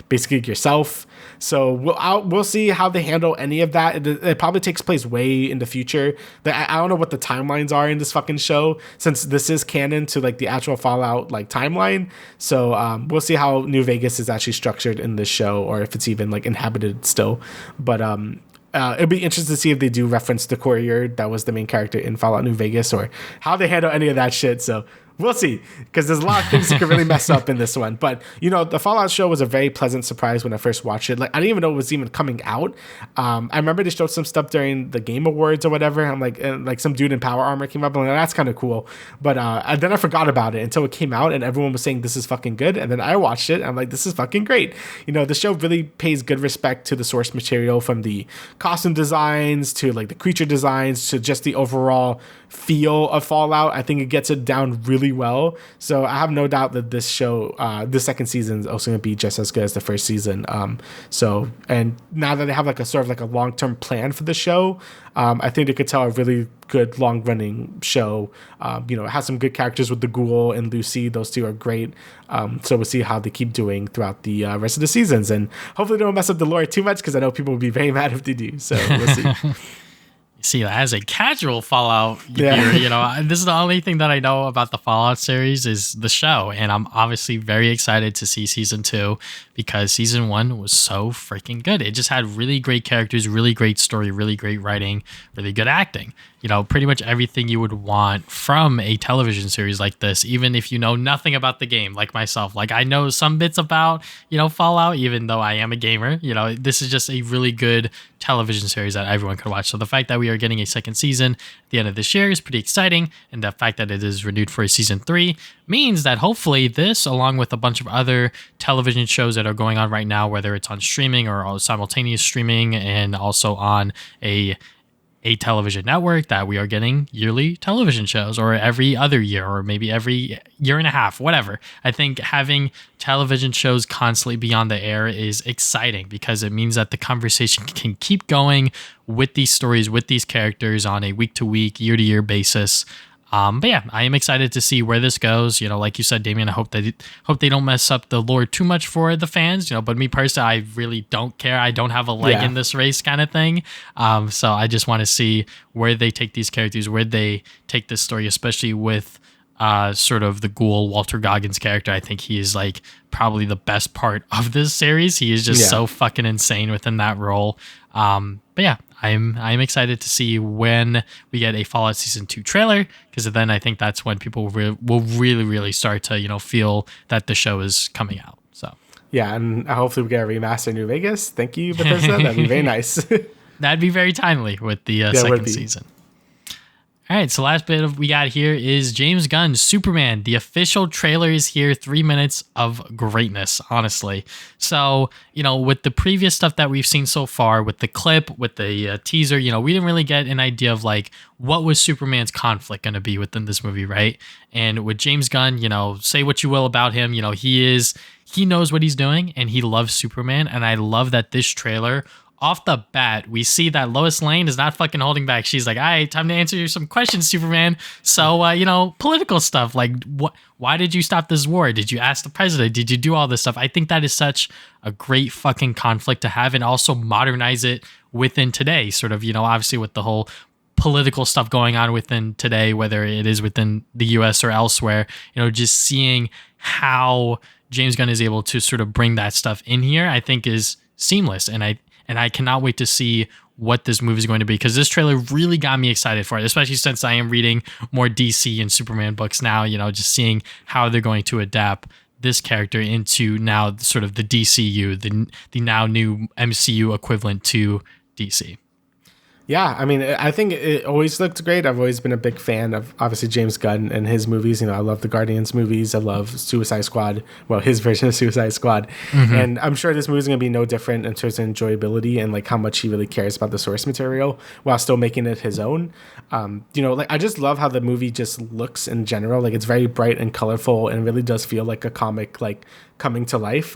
basically yourself. So we'll see how they handle any of that. It probably takes place way in the future. I don't know what the timelines are in this fucking show, since this is canon to like the actual Fallout like timeline. So we'll see how New Vegas is actually structured in this show, or if it's even like inhabited still. But it'll be interesting to see if they do reference the courier that was the main character in Fallout New Vegas, or how they handle any of that shit. So We'll see, because there's a lot of things that could really mess up in this one. But, you know, the Fallout show was a very pleasant surprise when I first watched it. Like, I didn't even know it was even coming out. I remember they showed some stuff during the Game Awards or whatever. I'm like some dude in power armor came up. I'm like, that's kind of cool. But then I forgot about it until it came out and everyone was saying this is fucking good. And then I watched it and I'm like, this is fucking great. You know, the show really pays good respect to the source material, from the costume designs to like the creature designs to just the overall feel of Fallout. I think it gets it down really well. So I have no doubt that this show, the second season, is also going to be just as good as the first season. And now that they have like a sort of like a long-term plan for the show, I think they could tell a really good long-running show. You know, it has some good characters with the Ghoul and Lucy. Those two are great. So we'll see how they keep doing throughout the rest of the seasons. And hopefully they don't mess up the lore too much, because I know people will be very mad if they do. So we'll see. See, as a casual Fallout viewer, you know, this is the only thing that I know about the Fallout series is the show. And I'm obviously very excited to see season 2, because season 1 was so freaking good. It just had really great characters, really great story, really great writing, really good acting. You know, pretty much everything you would want from a television series like this, even if you know nothing about the game, like myself. Like, I know some bits about, you know, Fallout, even though I am a gamer. You know, this is just a really good television series that everyone could watch. So the fact that we are getting a second season at the end of this year is pretty exciting. And the fact that it is renewed for a season 3 means that hopefully this, along with a bunch of other television shows that are going on right now, whether it's on streaming or simultaneous streaming and also on a television network, that we are getting yearly television shows, or every other year, or maybe every year and a half, whatever. I think having television shows constantly be on the air is exciting, because it means that the conversation can keep going with these stories, with these characters on a week-to-week, year-to-year basis. But yeah, I am excited to see where this goes. You know, like you said, Damian, I hope they don't mess up the lore too much for the fans. You know, but me personally, I really don't care. I don't have a leg in this race, kind of thing. So I just want to see where they take these characters, where they take this story, especially with sort of the Ghoul, Walter Goggins character. I think he is like probably the best part of this series. He is just so fucking insane within that role. But yeah, I'm excited to see when we get a Fallout Season 2 trailer, because then I think that's when people will really start to, you know, feel that the show is coming out. So yeah, and hopefully we get a remaster in New Vegas. Thank you, Bethesda. That'd be very nice. That'd be very timely with the second season. All right, so last bit we got here is James Gunn's Superman. The official trailer is here. 3 minutes of greatness, honestly. So, you know, with the previous stuff that we've seen so far, with the clip, with the teaser, you know, we didn't really get an idea of like what was Superman's conflict going to be within this movie, right? And with James Gunn, you know, say what you will about him, you know, he knows what he's doing and he loves Superman. And I love that this trailer, off the bat, we see that Lois Lane is not fucking holding back. She's like, all right, time to answer you some questions, Superman. So, you know, political stuff, like, why did you stop this war? Did you ask the president? Did you do all this stuff? I think that is such a great fucking conflict to have, and also modernize it within today, sort of, you know, obviously with the whole political stuff going on within today, whether it is within the US or elsewhere, you know, just seeing how James Gunn is able to sort of bring that stuff in here, I think is seamless. And I cannot wait to see what this movie is going to be, because this trailer really got me excited for it, especially since I am reading more DC and Superman books now, you know, just seeing how they're going to adapt this character into now sort of the DCU, the now new MCU equivalent to DC. Yeah, I mean, I think it always looked great. I've always been a big fan of, obviously, James Gunn and his movies. You know, I love the Guardians movies. I love Suicide Squad. Well, his version of Suicide Squad. Mm-hmm. And I'm sure this movie is going to be no different in terms of enjoyability and like how much he really cares about the source material while still making it his own. You know, like I just love how the movie just looks in general. Like it's very bright and colorful and really does feel like a comic, like coming to life,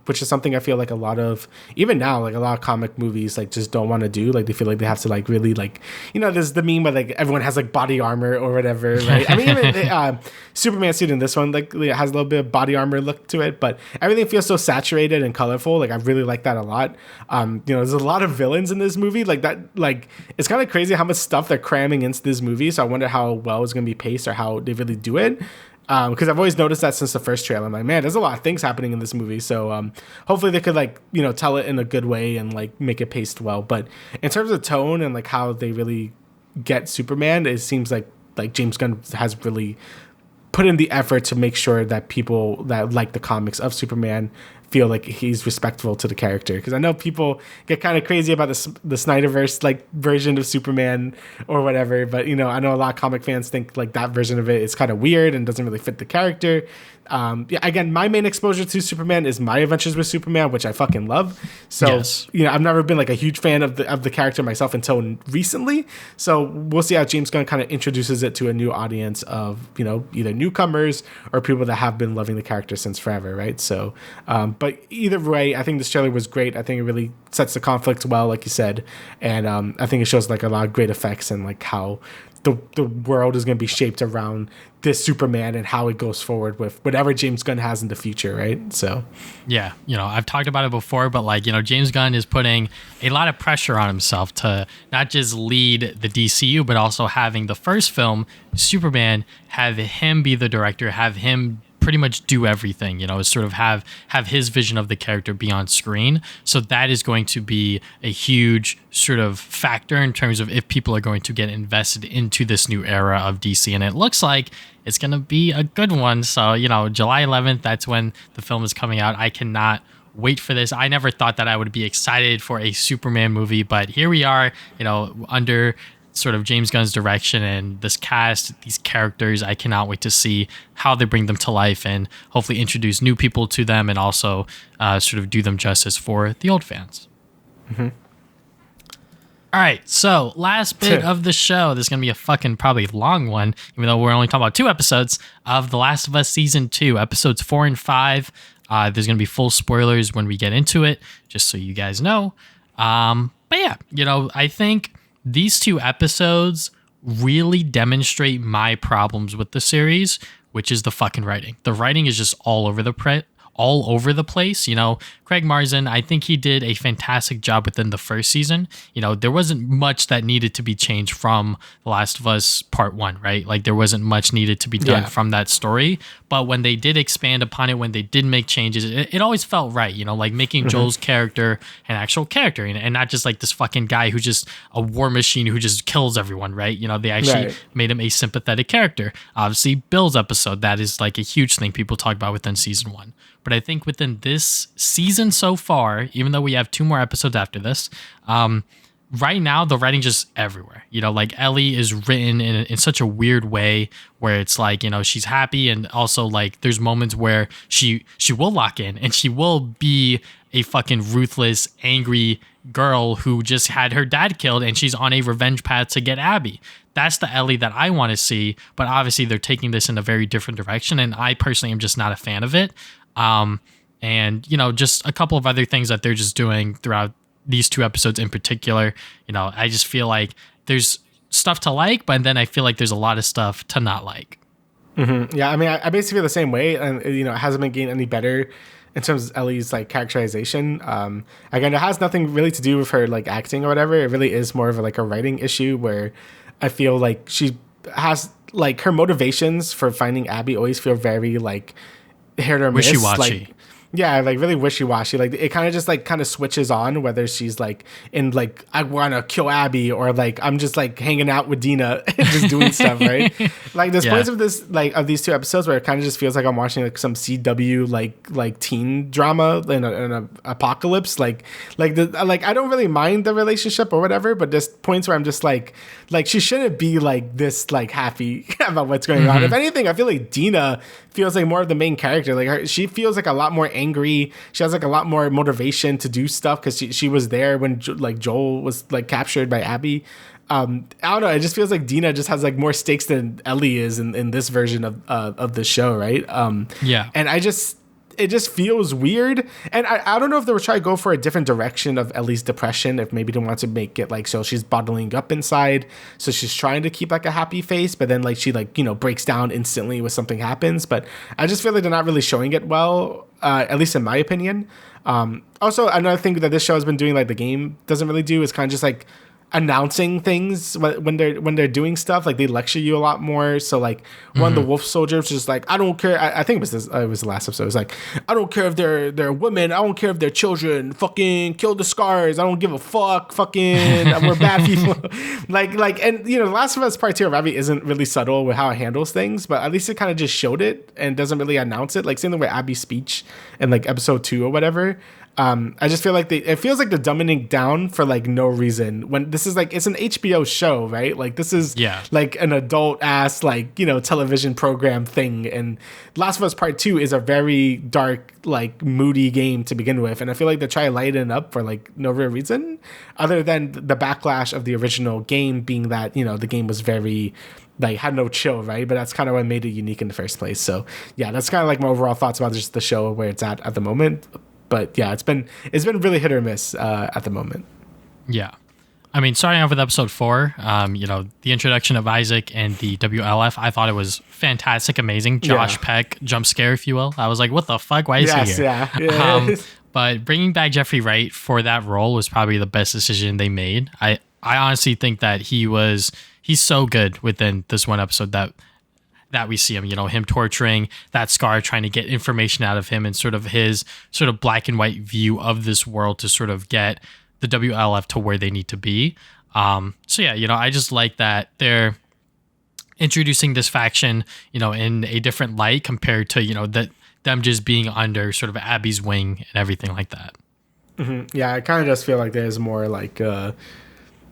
which is something I feel like a lot of, even now, like a lot of comic movies like just don't want to do. Like they feel like they have to like really like, you know, there's the meme where like everyone has like body armor or whatever, right? I mean, even Superman suit in this one like it has a little bit of body armor look to it, but everything feels so saturated and colorful. Like I really like that a lot. You know, there's a lot of villains in this movie, like that. Like it's kind of crazy how much stuff they're cramming into this movie. So I wonder how well it's gonna be paced or how they really do it. Because I've always noticed that since the first trailer. I'm like, man, there's a lot of things happening in this movie. So hopefully they could like, you know, tell it in a good way and like make it paced well. But in terms of tone and like how they really get Superman, it seems like James Gunn has really put in the effort to make sure that people that like the comics of Superman feel like he's respectful to the character. Because I know people get kind of crazy about the Snyderverse like version of Superman or whatever, but you know, I know a lot of comic fans think like that version of it is kind of weird and doesn't really fit the character. Yeah, again, my main exposure to Superman is My Adventures with Superman, which I fucking love. So, Yes. you know, I've never been like a huge fan of the character myself until recently. So we'll see how James Gunn kind of introduces it to a new audience of, you know, either newcomers or people that have been loving the character since forever, right? So, but either way, I think this trailer was great. I think it really sets the conflict well, like you said, and I think it shows like a lot of great effects and like how the world is going to be shaped around this Superman and how it goes forward with whatever James Gunn has in the future, right? So, yeah, you know, I've talked about it before, but like, you know, James Gunn is putting a lot of pressure on himself to not just lead the DCU, but also having the first film, Superman, have him be the director, have him pretty much do everything, you know, sort of have his vision of the character be on screen. So that is going to be a huge sort of factor in terms of if people are going to get invested into this new era of DC. And it looks like it's going to be a good one. So, you know, July 11th, that's when the film is coming out. I cannot wait for this. I never thought that I would be excited for a Superman movie, but here we are, you know, under sort of James Gunn's direction and this cast, these characters. I cannot wait to see how they bring them to life and hopefully introduce new people to them and also sort of do them justice for the old fans. Mm-hmm. All right, so last bit of the show. This is going to be a fucking probably long one, even though we're only talking about 2 episodes of The Last of Us Season 2, episodes 4 and 5. There's going to be full spoilers when we get into it, just so you guys know. But yeah, you know, I think these 2 episodes really demonstrate my problems with the series, which is the fucking writing. The writing is just all over the place. You know, Craig Mazin, I think he did a fantastic job within the first season. You know, there wasn't much that needed to be changed from The Last of Us Part 1, right? Like there wasn't much needed to be done from that story. But when they did expand upon it, when they did make changes, it always felt right, you know, like making Joel's character an actual character and not just like this fucking guy who's just a war machine who just kills everyone, right? You know, they actually made him a sympathetic character. Obviously, Bill's episode, that is like a huge thing people talk about within season 1. But I think within this season so far, even though we have 2 more episodes after this, right now the writing just everywhere. You know, like Ellie is written in such a weird way where it's like, you know, she's happy and also like there's moments where she will lock in and she will be a fucking ruthless, angry girl who just had her dad killed and she's on a revenge path to get Abby. That's the Ellie that I want to see, but obviously they're taking this in a very different direction and I personally am just not a fan of it. And, you know, just a couple of other things that they're just doing throughout these 2 episodes in particular. You know, I just feel like there's stuff to like, but then I feel like there's a lot of stuff to not like. Mm-hmm. Yeah, I mean, I basically feel the same way. And, you know, it hasn't been getting any better in terms of Ellie's, like, characterization. Again, it has nothing really to do with her, like, acting or whatever. It really is more of, like, a writing issue where I feel like she has, like, her motivations for finding Abby always feel very, like, hit or miss. Wishy-washy. Like, yeah, like really wishy-washy. Like it kind of just like kind of switches on whether she's like in like I want to kill Abby or like I'm just like hanging out with Dina and just doing stuff, right? Like there's points of this like of these 2 episodes where it kind of just feels like I'm watching like some CW like teen drama in an apocalypse. Like I don't really mind the relationship or whatever, but there's points where I'm just like she shouldn't be like this like happy about what's going on. If anything, I feel like Dina feels like more of the main character. Like she feels like a lot more angry. She has like a lot more motivation to do stuff because she was there when like Joel was like captured by Abby. I don't know. It just feels like Dina just has like more stakes than Ellie is in this version of the show, right? Yeah. And it just feels weird. And I don't know if they were trying to go for a different direction of Ellie's depression, if maybe they want to make it like, so she's bottling up inside. So she's trying to keep like a happy face, but then like she like, you know, breaks down instantly when something happens. But I just feel like they're not really showing it well, at least in my opinion. Also, another thing that this show has been doing, like the game doesn't really do, is kind of just like announcing things when they're doing stuff. Like they lecture you a lot more. So like one of the wolf soldiers was just like, I don't care. I think it was the last episode. It was like, I don't care if they're women. I don't care if they're children. Fucking kill the scars. I don't give a fuck. Fucking we're bad people. like and The Last of Us Part 2 of Abby isn't really subtle with how it handles things, but at least it kind of just showed it and doesn't really announce it. Like same thing with Abby's speech in like episode 2 or whatever. I just feel like it feels like they're dumbing it down for like no reason when this is like, it's an HBO show, right? Like this is like an adult ass, like, television program thing. And Last of Us Part 2 is a very dark, like moody game to begin with. And I feel like they try to lighten it up for like no real reason other than the backlash of the original game being that, the game was very, like had no chill, right? But that's kind of what made it unique in the first place. So yeah, that's kind of like my overall thoughts about just the show where it's at the moment. But yeah, it's been really hit or miss at the moment. Yeah. I mean, starting off with episode 4, the introduction of Isaac and the WLF, I thought it was fantastic, amazing. Josh Peck jump scare, if you will. I was like, what the fuck? Why is he here? Yeah. But bringing back Jeffrey Wright for that role was probably the best decision they made. I honestly think that he's so good within this one episode that we see him, him torturing that Scar, trying to get information out of him and sort of his sort of black and white view of this world to sort of get the WLF to where they need to be. So yeah, I just like that they're introducing this faction, in a different light compared to, that them just being under sort of Abby's wing and everything like that. Mm-hmm. Yeah, I kind of just feel like there's more like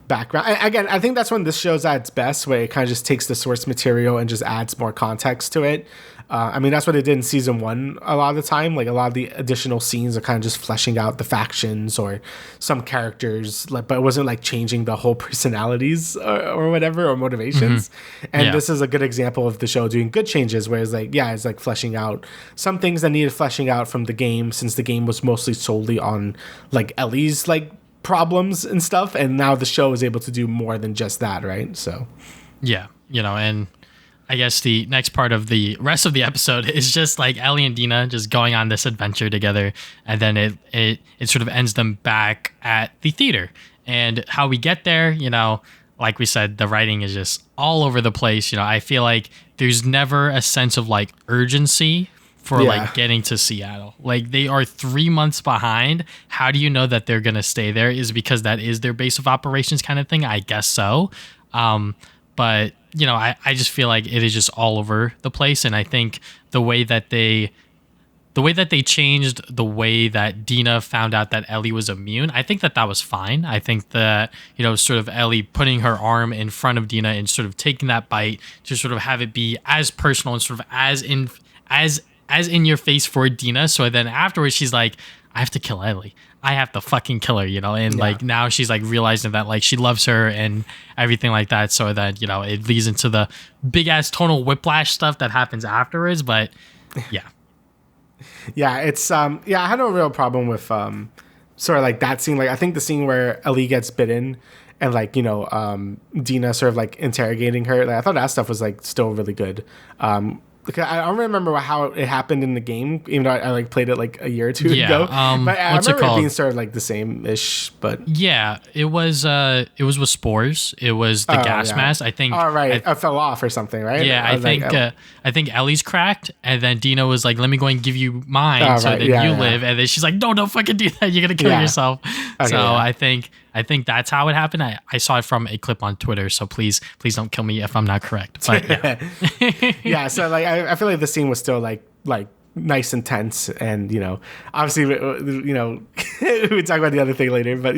background. Again, I think that's when this show's at its best, where it kind of just takes the source material and just adds more context to it. I mean, that's what it did in season 1 a lot of the time. Like a lot of the additional scenes are kind of just fleshing out the factions or some characters, but it wasn't like changing the whole personalities or whatever or motivations. And this is a good example of the show doing good changes, where it's like, it's like fleshing out some things that needed fleshing out from the game, since the game was mostly solely on like Ellie's like problems and stuff, and now the show is able to do more than just that, right? So and I guess the next part of the rest of the episode is just like Ellie and Dina just going on this adventure together, and then it sort of ends them back at the theater. And how we get there, like we said, the writing is just all over the place. I feel like there's never a sense of like urgency for like getting to Seattle. Like they are 3 months behind. How do you know that they're going to stay there? Is because that is their base of operations kind of thing? I guess so. But I just feel like it is just all over the place. And I think the way that they changed the way that Dina found out that Ellie was immune, I think that was fine. I think that, sort of Ellie putting her arm in front of Dina and sort of taking that bite to sort of have it be as personal and sort of as in your face for Dina. So then afterwards she's like, I have to kill Ellie. I have to fucking kill her, and like now she's like realizing that like she loves her and everything like that. So that, it leads into the big ass tonal whiplash stuff that happens afterwards. But it's I had no real problem with sort of like that scene. Like I think the scene where Ellie gets bitten and like, Dina sort of like interrogating her, like I thought that stuff was like still really good. I don't remember how it happened in the game, even though I like played it like a year or two ago. But I remember it being sort of like the same-ish. But yeah, it was with spores. It was the gas mask. I think. Oh right, I fell off or something, right? Yeah, I think Ellie's cracked, and then Dina was like, "Let me go and give you mine, so that you live." And then she's like, "No, don't fucking do that. You're gonna kill yourself." Okay, so I think that's how it happened. I saw it from a clip on Twitter, so please don't kill me if I'm not correct. But yeah, so like I feel like the scene was still like nice and tense, and obviously we talk about the other thing later, but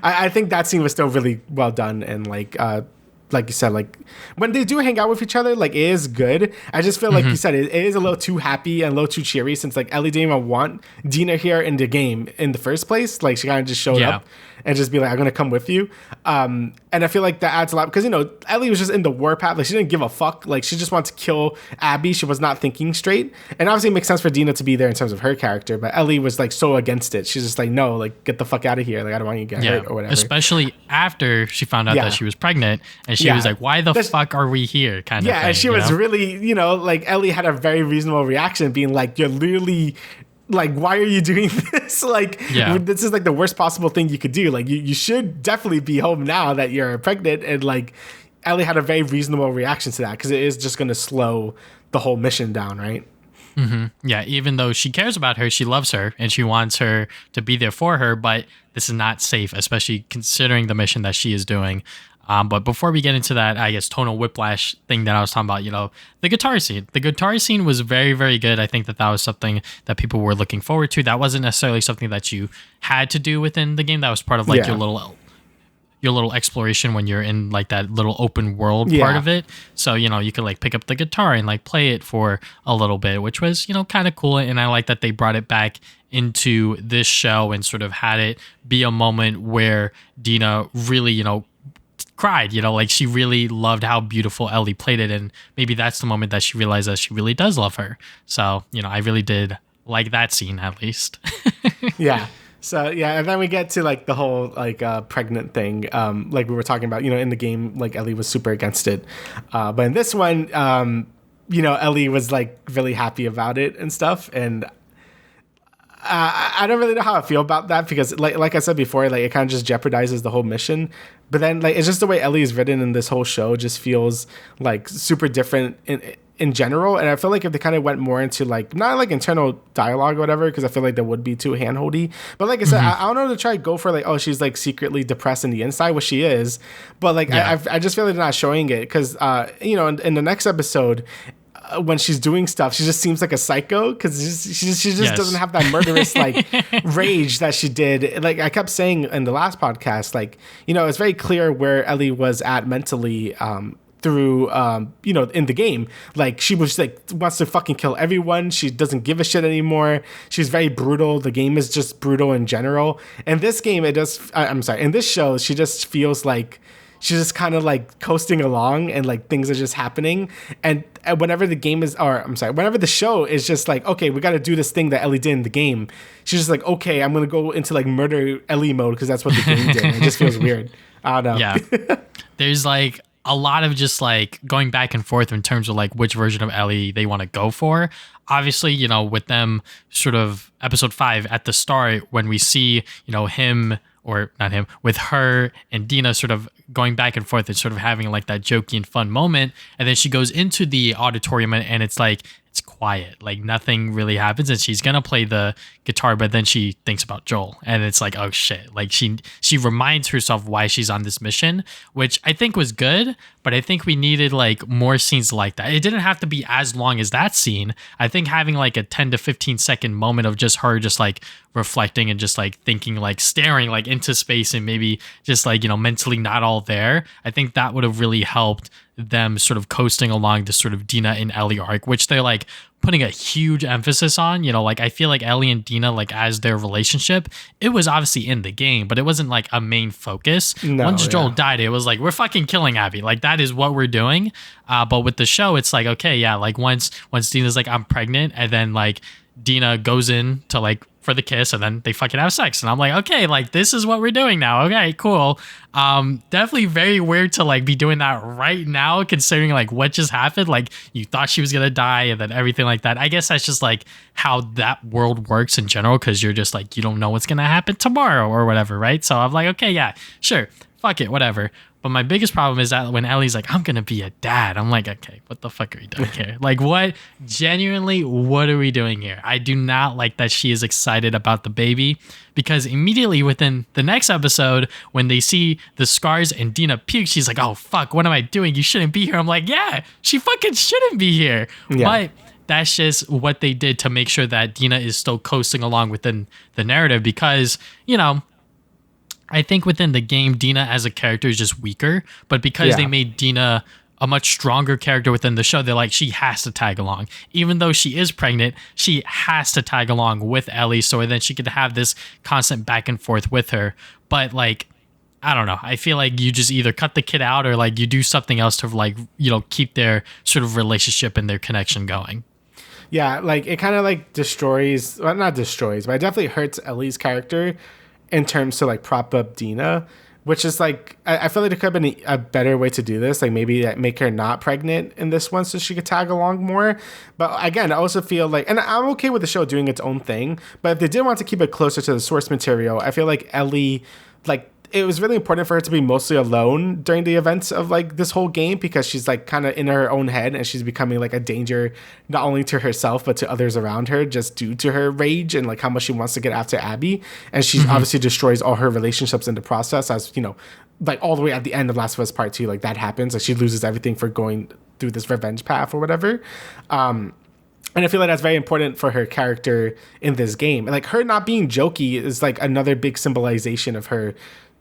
I think that scene was still really well done, and like you said, like when they do hang out with each other, like it is good. I just feel like you said it is a little too happy and a little too cheery, since like Ellie didn't even want Dina here in the game in the first place. Like she kind of just showed up and just be like, I'm gonna come with you. And I feel like that adds a lot, because Ellie was just in the warpath. Like she didn't give a fuck. Like she just wanted to kill Abby. She was not thinking straight. And obviously it makes sense for Dina to be there in terms of her character, but Ellie was like so against it. She's just like, no, like get the fuck out of here. Like I don't want you to get hurt or whatever. Especially after she found out that she was pregnant, and she was like, why the fuck are we here? Kind of thing, and she was really, like Ellie had a very reasonable reaction, being like, you're literally like, why are you doing this? Like, Yeah. this is like the worst possible thing you could do. Like, you should definitely be home now that you're pregnant. And like, Ellie had a very reasonable reaction to that because it is just going to slow the whole mission down, right? Yeah, even though she cares about her, she loves her, and she wants her to be there for her, but this is not safe, especially considering the mission that she is doing. But before we get into that, I guess, tonal whiplash thing that I was talking about, you know, the guitar scene. The guitar scene was very, very good. I think that was something that people were looking forward to. That wasn't necessarily something that you had to do within the game. That was part of like your little exploration when you're in like that little open world part of it. So, you know, you could like pick up the guitar and like play it for a little bit, which was, you know, kind of cool. And I like that they brought it back into this show and sort of had it be a moment where Dina really, you know, cried, you know, like she really loved how beautiful Ellie played it. And maybe that's the moment that she realized that she really does love her. So, you know, I really did like that scene at least. Yeah. So yeah, and then we get to like the whole like pregnant thing, like we were talking about. You know, in the game, like Ellie was super against it, but in this one, you know, Ellie was like really happy about it and stuff. And I don't really know how I feel about that because, like I said before, like it kind of just jeopardizes the whole mission. But then, like, it's just the way Ellie is written in this whole show just feels like super different in general. And I feel like if they kind of went more into like not like internal dialogue or whatever, because I feel like that would be too handholdy. But like I said, I don't know to try to go for like, oh, she's like secretly depressed in the inside, which she is. But like I just feel like they're not showing it because you know, in the next episode, when she's doing stuff, she just seems like a psycho because she just doesn't have that murderous like rage that she did. Like I kept saying in the last podcast, like, you know, it's very clear where Ellie was at mentally through you know, in the game. Like she was like wants to fucking kill everyone. She doesn't give a shit anymore. She's very brutal. The game is just brutal in general. And this game, it does. I'm sorry. In this show, she just feels like she's just kind of like coasting along and like things are just happening. And whenever the game is, or I'm sorry, whenever the show is just like, okay, we got to do this thing that Ellie did in the game. She's just like, okay, I'm going to go into like murder Ellie mode because that's what the game did. It just feels weird. I don't know. Yeah. There's like a lot of just like going back and forth in terms of like which version of Ellie they want to go for. Obviously, you know, with them sort of episode 5 at the start when we see, you know, him or not him, with her and Dina sort of going back and forth and sort of having like that jokey and fun moment. And then she goes into the auditorium and it's like, it's quiet, like nothing really happens. And she's going to play the guitar, but then she thinks about Joel and it's like, oh shit. Like she reminds herself why she's on this mission, which I think was good, but I think we needed like more scenes like that. It didn't have to be as long as that scene. I think having like a 10 to 15 second moment of just her just like reflecting and just like thinking, like staring like into space and maybe just like, you know, mentally not all there. I think that would have really helped them sort of coasting along this sort of Dina and Ellie arc, which they're like putting a huge emphasis on. You know, like I feel like Ellie and Dina, like as their relationship, it was obviously in the game, but it wasn't like a main focus. Once Joel died, it was like, we're fucking killing Abby. Like that is what we're doing. But with the show, it's like, okay, yeah, like once Dina's like, I'm pregnant, and then like Dina goes in to like for the kiss and then they fucking have sex and I'm like, okay, like this is what we're doing now. Okay, cool. Definitely very weird to like be doing that right now considering like what just happened. Like you thought she was gonna die and then everything like that. I guess that's just like how that world works in general because you're just like, you don't know what's gonna happen tomorrow or whatever, right? So I'm like, okay, yeah, sure, fuck it, whatever. But my biggest problem is that when Ellie's like, I'm going to be a dad, I'm like, okay, what the fuck are we doing here? Like, what? Genuinely, what are we doing here? I do not like that she is excited about the baby because immediately within the next episode, when they see the scars and Dina puke, she's like, oh, fuck, what am I doing? You shouldn't be here. I'm like, yeah, she fucking shouldn't be here. Yeah. But that's just what they did to make sure that Dina is still coasting along within the narrative because, you know, I think within the game, Dina as a character is just weaker, but because they made Dina a much stronger character within the show, they're like, she has to tag along. Even though she is pregnant, she has to tag along with Ellie so then she could have this constant back and forth with her. But like, I don't know. I feel like you just either cut the kid out or like you do something else to like, you know, keep their sort of relationship and their connection going. Yeah, like it kind of like destroys, well, not destroys, but it definitely hurts Ellie's character in terms to like prop up Dina which is like I feel like there could have been a better way to do this, like maybe make her not pregnant in this one so she could tag along more. But again, I also feel like, and I'm okay with the show doing its own thing, but if they did want to keep it closer to the source material, I feel like Ellie, like, it was really important for her to be mostly alone during the events of like this whole game, because she's like kind of in her own head and she's becoming like a danger not only to herself but to others around her, just due to her rage and like how much she wants to get after Abby. And she obviously destroys all her relationships in the process, as you know, like all the way at the end of Last of Us Part 2, like that happens, like she loses everything for going through this revenge path or whatever. And I feel like that's very important for her character in this game. And like her not being jokey is like another big symbolization of her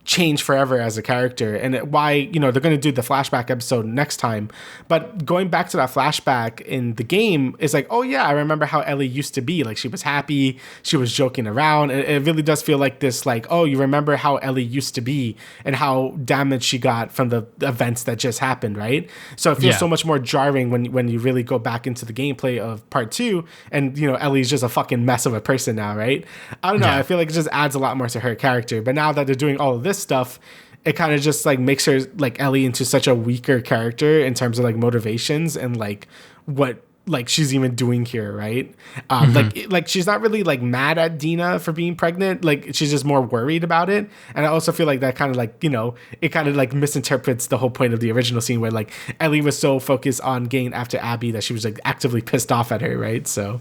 change forever as a character, and why, you know, they're going to do the flashback episode next time. But going back to that flashback in the game is like, oh yeah, I remember how Ellie used to be. Like she was happy, she was joking around. It really does feel like this, like, oh, you remember how Ellie used to be and how damaged she got from the events that just happened, right? So it feels so much more jarring when you really go back into the gameplay of part 2 and, you know, Ellie's just a fucking mess of a person now, right? I don't know, I feel like it just adds a lot more to her character. But now that they're doing all of this stuff, it kind of just like makes her, like, Ellie into such a weaker character in terms of like motivations and like what like she's even doing here, right? Like she's not really like mad at Dina for being pregnant, like she's just more worried about it. And I also feel like that kind of like, you know, it kind of like misinterprets the whole point of the original scene where like Ellie was so focused on getting after Abby that she was like actively pissed off at her, right? So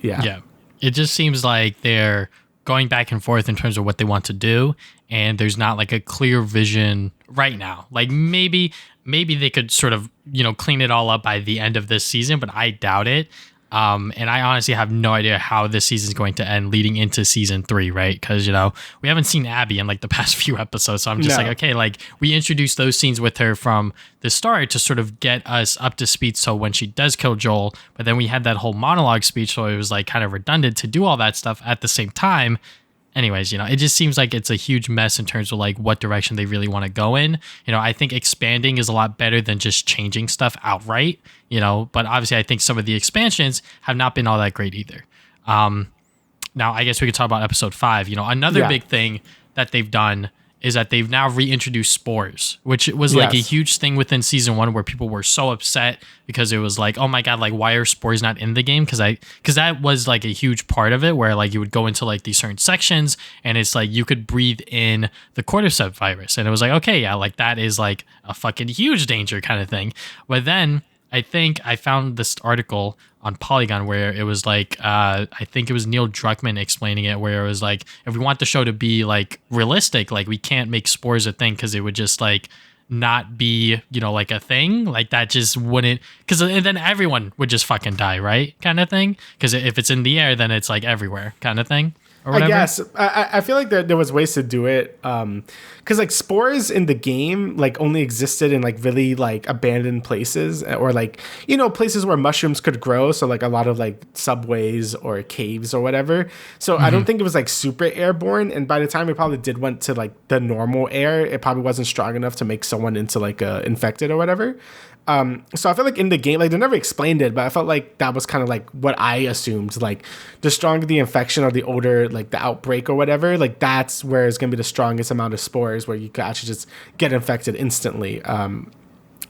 yeah, it just seems like they're going back and forth in terms of what they want to do, and there's not like a clear vision right now. Like maybe they could sort of, you know, clean it all up by the end of this season, but I doubt it. And I honestly have no idea how this season is going to end leading into season 3, right? Because, you know, we haven't seen Abby in like the past few episodes. So I'm just like, okay, like we introduced those scenes with her from the start to sort of get us up to speed. So when she does kill Joel, but then we had that whole monologue speech. So it was like kind of redundant to do all that stuff at the same time. Anyways, you know, it just seems like it's a huge mess in terms of like what direction they really want to go in. You know, I think expanding is a lot better than just changing stuff outright, you know, but obviously I think some of the expansions have not been all that great either. Now, I guess we could talk about episode 5. You know, another big thing that they've done is that they've now reintroduced spores, which was like a huge thing within season 1 where people were so upset because it was like, oh my God, like why are spores not in the game? Because that was like a huge part of it where like you would go into like these certain sections and it's like you could breathe in the cordyceps virus. And it was like, okay, yeah, like that is like a fucking huge danger kind of thing. But then I think I found this article on Polygon where it was like, I think it was Neil Druckmann explaining it, where it was like, if we want the show to be like realistic, like we can't make spores a thing because it would just like not be, you know, like a thing. Like that just wouldn't, because then everyone would just fucking die, right? Kind of thing. Because if it's in the air, then it's like everywhere kind of thing. Or whatever. I guess I feel like there was ways to do it, because like spores in the game like only existed in like really like abandoned places, or like, you know, places where mushrooms could grow, so like a lot of like subways or caves or whatever. So I don't think it was like super airborne, and by the time it probably did went to like the normal air, it probably wasn't strong enough to make someone into like infected or whatever. So I feel like in the game, like they never explained it, but I felt like that was kind of like what I assumed, like the stronger the infection or the older like the outbreak or whatever, like that's where it's gonna be the strongest amount of spores where you could actually just get infected instantly. And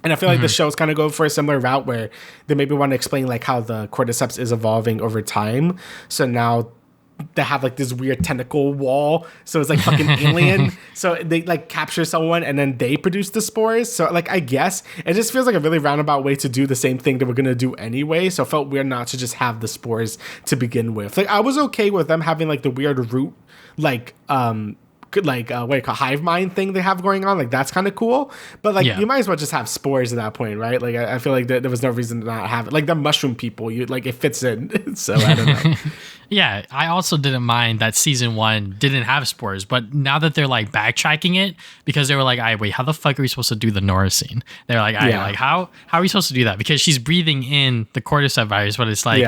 I feel like the shows kind of go for a similar route where they maybe want to explain like how the cordyceps is evolving over time. So now they have like this weird tentacle wall, so it's like fucking alien. So they like capture someone and then they produce the spores. So like I guess it just feels like a really roundabout way to do the same thing that we're gonna do anyway. So it felt weird not to just have the spores to begin with. Like I was okay with them having like the weird root, like what do you call hive mind thing they have going on, like that's kind of cool, but like you might as well just have spores at that point, right? Like I feel like there was no reason to not have it. Like the mushroom people, you like it fits in. So I don't know. Yeah, I also didn't mind that season 1 didn't have spores, but now that they're like backtracking it, because they were like, wait, how the fuck are we supposed to do the Nora scene? They're like, like how are we supposed to do that? Because she's breathing in the cordyceps virus, but it's like,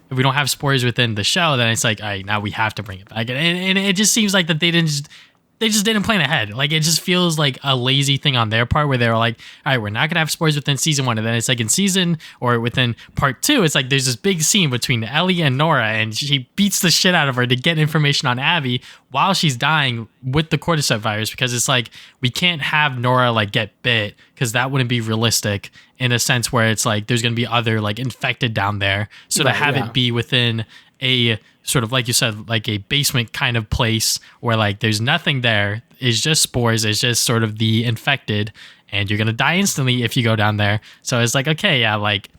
if we don't have spores within the show, then it's like, all right, now we have to bring it back. And it just seems like that they they just didn't plan ahead. Like, it just feels like a lazy thing on their part where they were like, all right, we're not going to have spoilers within season 1. And then it's like in season or within part 2, it's like there's this big scene between Ellie and Nora, and she beats the shit out of her to get information on Abby while she's dying with the cordyceps virus, because it's like, we can't have Nora like get bit, because that wouldn't be realistic in a sense where it's like there's going to be other like infected down there. So to have it be within a sort of, like you said, like a basement kind of place where like there's nothing there, it's just spores, it's just sort of the infected, and you're gonna die instantly if you go down there. So it's like, okay, yeah, like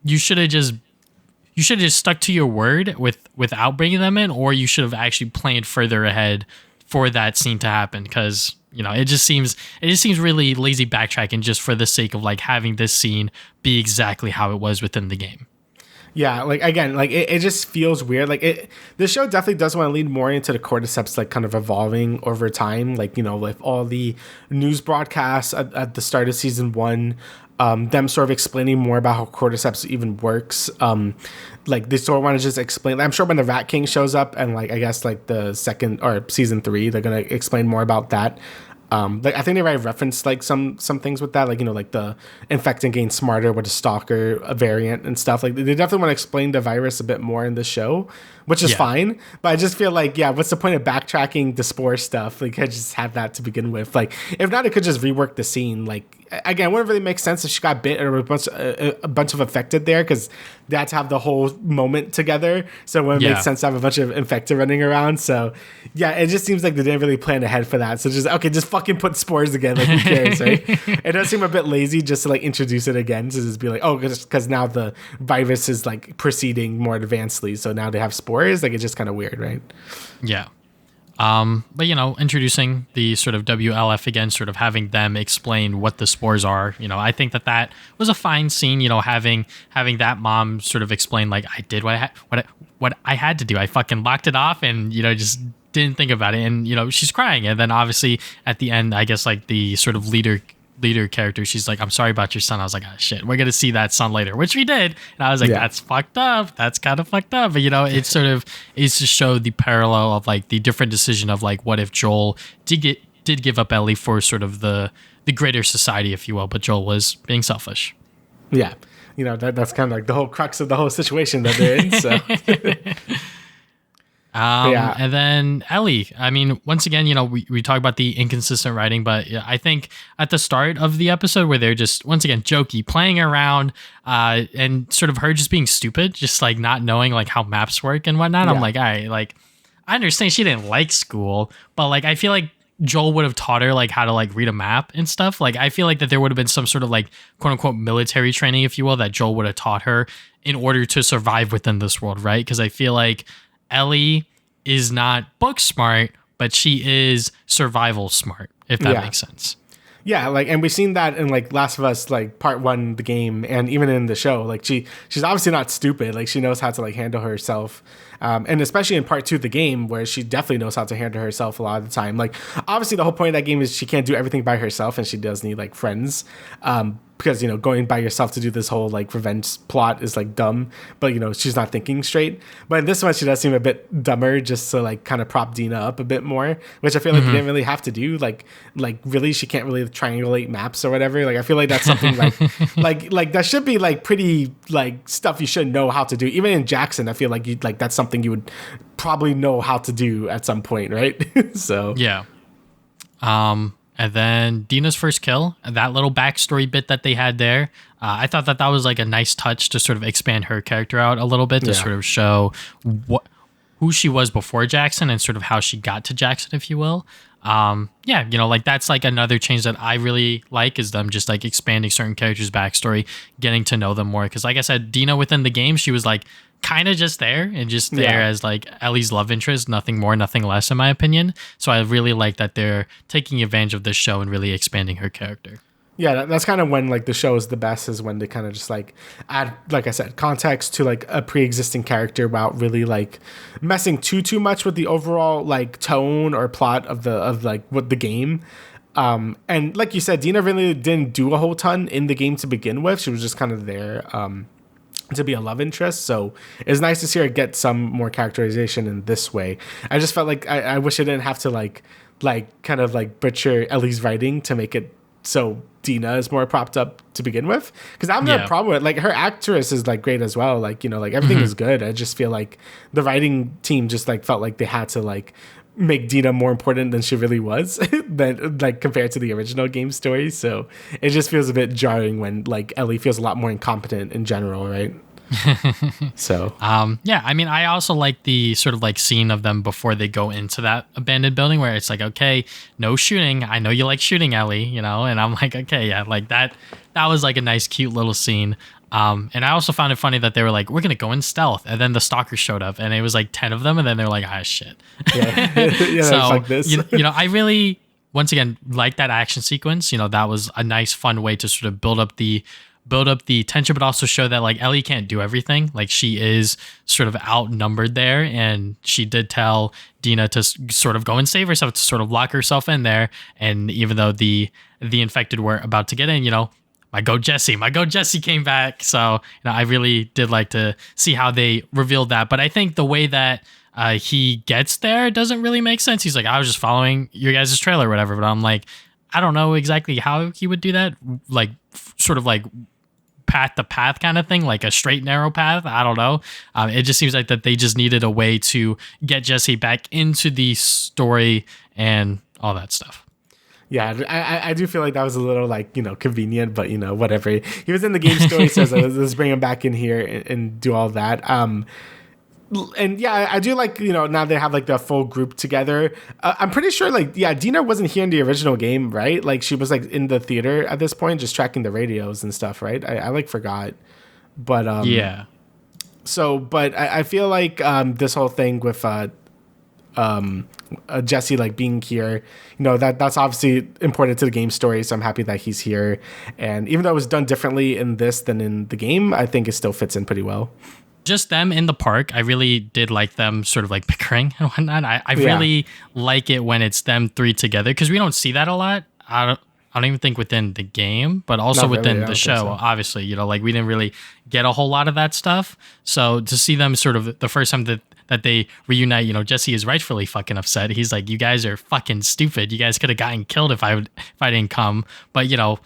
you should have just stuck to your word without bringing them in, or you should have actually planned further ahead for that scene to happen, because it just seems really lazy backtracking just for the sake of like having this scene be exactly how it was within the game. Yeah, like again, like it just feels weird. Like the show definitely does want to lead more into the cordyceps like kind of evolving over time. Like, with all the news broadcasts at the start of season 1, them sort of explaining more about how cordyceps even works. Like they sort of want to just explain. I'm sure when the Rat King shows up and like I guess like the second or season 3, they're gonna explain more about that. Like I think they might reference like some things with that, like like the infecting getting smarter with the stalker variant and stuff. Like they definitely want to explain the virus a bit more in the show, which is fine. But I just feel like, what's the point of backtracking the spore stuff? Like I just have that to begin with. Like if not, it could just rework the scene. Like again, it wouldn't really make sense if she got bit or a bunch of affected there, because they had to have the whole moment together. So it wouldn't make sense to have a bunch of infected running around. So it just seems like they didn't really plan ahead for that. So just fucking put spores again. Like who cares, right? It does seem a bit lazy just to like introduce it again, to just be like, oh, because now the virus is like proceeding more advancedly, so now they have spores. Like it's just kind of weird, right? Yeah. But introducing the sort of WLF again, sort of having them explain what the spores are, I think that was a fine scene, having that mom sort of explain like, I did what I had to do. I fucking locked it off and, just didn't think about it. And, she's crying. And then obviously at the end, I guess like the sort of leader character, she's like, I'm sorry about your son. I was like, oh shit, we're gonna see that son later, which we did. And I was like, that's fucked up, that's kind of fucked up. But it sort of is to show the parallel of like the different decision of like, what if Joel did give up Ellie for sort of the greater society, if you will, but Joel was being selfish. That's kind of like the whole crux of the whole situation that they're in. So And then Ellie, I mean, once again, we talk about the inconsistent writing, but I think at the start of the episode where they're just, once again, jokey, playing around, and sort of her just being stupid, just like not knowing like how maps work and whatnot. I'm like, all right, like I understand she didn't like school, but like I feel like Joel would have taught her like how to like read a map and stuff. Like I feel like that there would have been some sort of like quote unquote military training, if you will, that Joel would have taught her in order to survive within this world, right? Because I feel like Ellie is not book smart, but she is survival smart, if that makes sense. Yeah, like, and we've seen that in like Last of Us, like part 1, the game, and even in the show. Like she's obviously not stupid. Like she knows how to like handle herself, and especially in part 2, the game, where she definitely knows how to handle herself a lot of the time. Like obviously the whole point of that game is she can't do everything by herself, and she does need like friends. Because going by yourself to do this whole like revenge plot is like dumb, but she's not thinking straight. But in this one, she does seem a bit dumber, just to like kind of prop Dina up a bit more, which I feel like you didn't really have to do. Like really, she can't really triangulate maps or whatever. Like I feel like that's something like that should be like pretty like stuff you should know how to do. Even in Jackson, I feel like that's something you would probably know how to do at some point, right? So yeah. And then Dina's first kill, that little backstory bit that they had there, I thought that was like a nice touch to sort of expand her character out a little bit, to sort of show who she was before Jackson and sort of how she got to Jackson, if you will. Like that's like another change that I really like, is them just like expanding certain characters' backstory, getting to know them more. Because like I said, Dina within the game, she was like kind of just there as like Ellie's love interest, nothing more, nothing less, in my opinion. So I really like that they're taking advantage of this show and really expanding her character. Yeah, that's kind of when like the show is the best, is when they kind of just like add, like I said, context to like a pre-existing character without really like messing too much with the overall like tone or plot of like what the game. And like you said, Dina really didn't do a whole ton in the game to begin with. She was just kind of there to be a love interest, so it's nice to see her get some more characterization in this way. I just felt like I wish I didn't have to like like kind of like butcher Ellie's writing to make it so Dina is more propped up to begin with. Because I have no problem with, like, her actress is like great as well. Like, you know, like everything is good. I just feel like the writing team just like felt like they had to like make Dina more important than she really was, than like compared to the original game story. So it just feels a bit jarring when like Ellie feels a lot more incompetent in general, right? So yeah, I mean, I also like the sort of like scene of them before they go into that abandoned building where it's like, okay, no shooting. I know you like shooting, Ellie, you know, and I'm like, okay, yeah, like that was like a nice, cute little scene. And I also found it funny that they were like, we're gonna go in stealth, and then the stalkers showed up, and it was like 10 of them, and then they're like, ah, shit. Yeah, So like this. you know, I really, once again, like that action sequence. You know, that was a nice, fun way to sort of build up the tension, but also show that like Ellie can't do everything. Like she is sort of outnumbered there, and she did tell Dina to sort of go and save herself, to sort of lock herself in there. And even though the infected were about to get in, you know, my go Jesse came back. So, you know, I really did like to see how they revealed that. But I think the way that he gets there doesn't really make sense. He's like, I was just following your guys' trailer or whatever. But I'm like, I don't know exactly how he would do that. Like sort of like path to path kind of thing, like a straight narrow path. I don't know. It just seems like that they just needed a way to get Jesse back into the story and all that stuff. Yeah, I do feel like that was a little like, you know, convenient, but you know, whatever. He was in the game story, so let's bring him back in here and do all that. And yeah, I do like, you know, now they have like the full group together. I'm pretty sure like, yeah, Dina wasn't here in the original game, right? Like she was like in the theater at this point, just tracking the radios and stuff, right? I like forgot, but yeah. So, but I feel like this whole thing with Jesse like being here, you know, that's obviously important to the game story, so I'm happy that he's here. And even though it was done differently in this than in the game, I think it still fits in pretty well. Just them in the park, I really did like them sort of like bickering and whatnot. I really like it when it's them three together, because we don't see that a lot. I don't even think within the game, but also within the show, so. Obviously, you know, like we didn't really get a whole lot of that stuff. So to see them sort of the first time that they reunite, you know, Jesse is rightfully fucking upset. He's like, you guys are fucking stupid. You guys could have gotten killed if I didn't come. But, you know,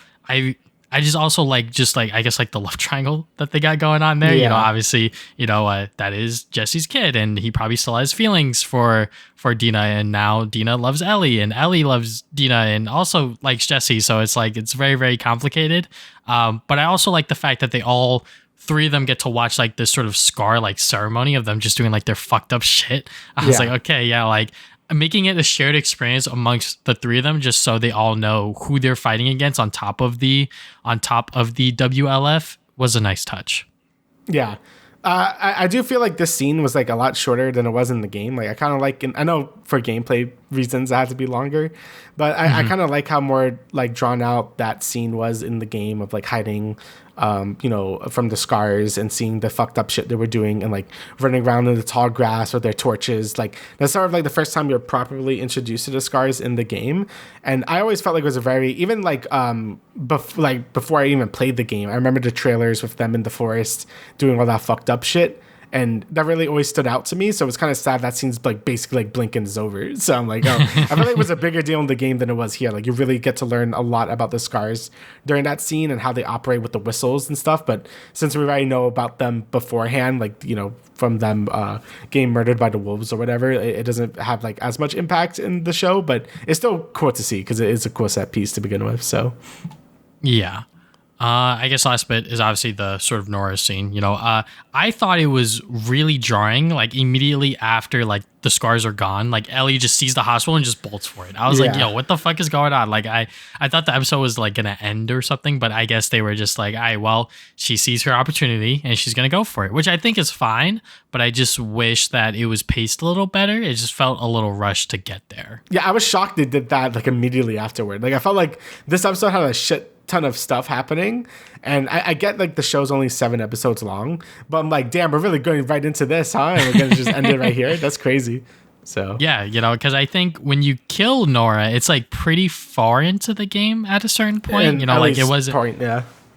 I just also like, I guess like the love triangle that they got going on there. Yeah. You know, obviously, you know, that is Jesse's kid, and he probably still has feelings for Dina, and now Dina loves Ellie, and Ellie loves Dina and also likes Jesse. So it's like, it's very, very complicated. But I also like the fact that they all three of them get to watch like this sort of scar like ceremony of them just doing like their fucked up shit. I was like, okay, yeah, like making it a shared experience amongst the three of them, just so they all know who they're fighting against on top of the WLF was a nice touch. Yeah. I do feel like this scene was like a lot shorter than it was in the game. Like I kind of like, I know for gameplay reasons it had to be longer, but I kind of like how more like drawn out that scene was in the game of like hiding, you know, from the scars and seeing the fucked up shit they were doing and like running around in the tall grass with their torches. Like that's sort of like the first time you're properly introduced to the scars in the game. And I always felt like it was a very, even like, before I even played the game, I remember the trailers with them in the forest doing all that fucked up shit. And that really always stood out to me. So it was kind of sad that scene's like basically like blink and it's over. So I'm like, oh, I feel like it was a bigger deal in the game than it was here. Like you really get to learn a lot about the scars during that scene and how they operate with the whistles and stuff. But since we already know about them beforehand, like, you know, from them getting murdered by the wolves or whatever, it doesn't have like as much impact in the show. But it's still cool to see because it is a cool set piece to begin with. So yeah. I guess last bit is obviously the sort of Nora scene. You know, I thought it was really jarring. Like immediately after like the scars are gone, like Ellie just sees the hospital and just bolts for it. I was like, yo, what the fuck is going on? Like I thought the episode was like gonna end or something, but I guess they were just like, all right, well, she sees her opportunity and she's gonna go for it, which I think is fine. But I just wish that it was paced a little better. It just felt a little rushed to get there. Yeah, I was shocked they did that like immediately afterward. Like I felt like this episode had a shit ton of stuff happening, and I get like the show's only 7 episodes long, but I'm like, damn, we're really going right into this, huh? And we're gonna just end it right here. That's crazy. So yeah, you know, because I think when you kill Nora, it's like pretty far into the game at a certain point. And you know, like it wasn't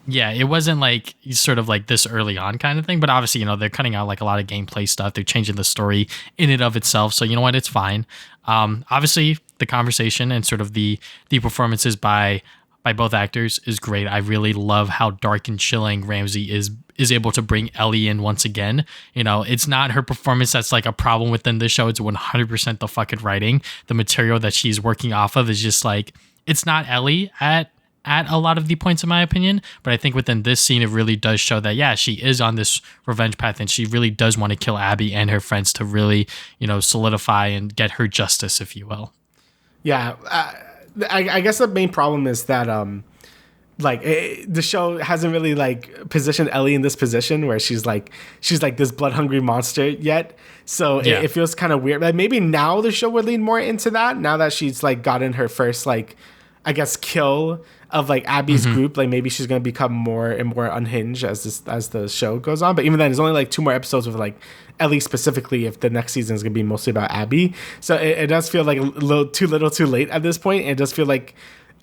it wasn't like sort of like this early on kind of thing. But obviously, you know, they're cutting out like a lot of gameplay stuff. They're changing the story in and of itself. So you know what, it's fine. Obviously, the conversation and sort of the performances by both actors is great. I really love how dark and chilling Ramsey is able to bring Ellie in once again. You know, it's not her performance that's like a problem within the show. It's 100% the fucking writing. The material that she's working off of is just like, it's not Ellie at a lot of the points in my opinion, but I think within this scene it really does show that yeah, she is on this revenge path and she really does want to kill Abby and her friends to really, you know, solidify and get her justice, if you will. Yeah, I guess the main problem is that the show hasn't really like positioned Ellie in this position where she's like this blood hungry monster yet. So it feels kind of weird. Like maybe now the show would lean more into that now that she's like gotten her first like, I guess, kill of like Abby's group. Like maybe she's gonna become more and more unhinged as the show goes on. But even then, there's only like 2 more episodes with like Ellie specifically. If the next season is gonna be mostly about Abby, so it does feel like a little too late at this point. It does feel like,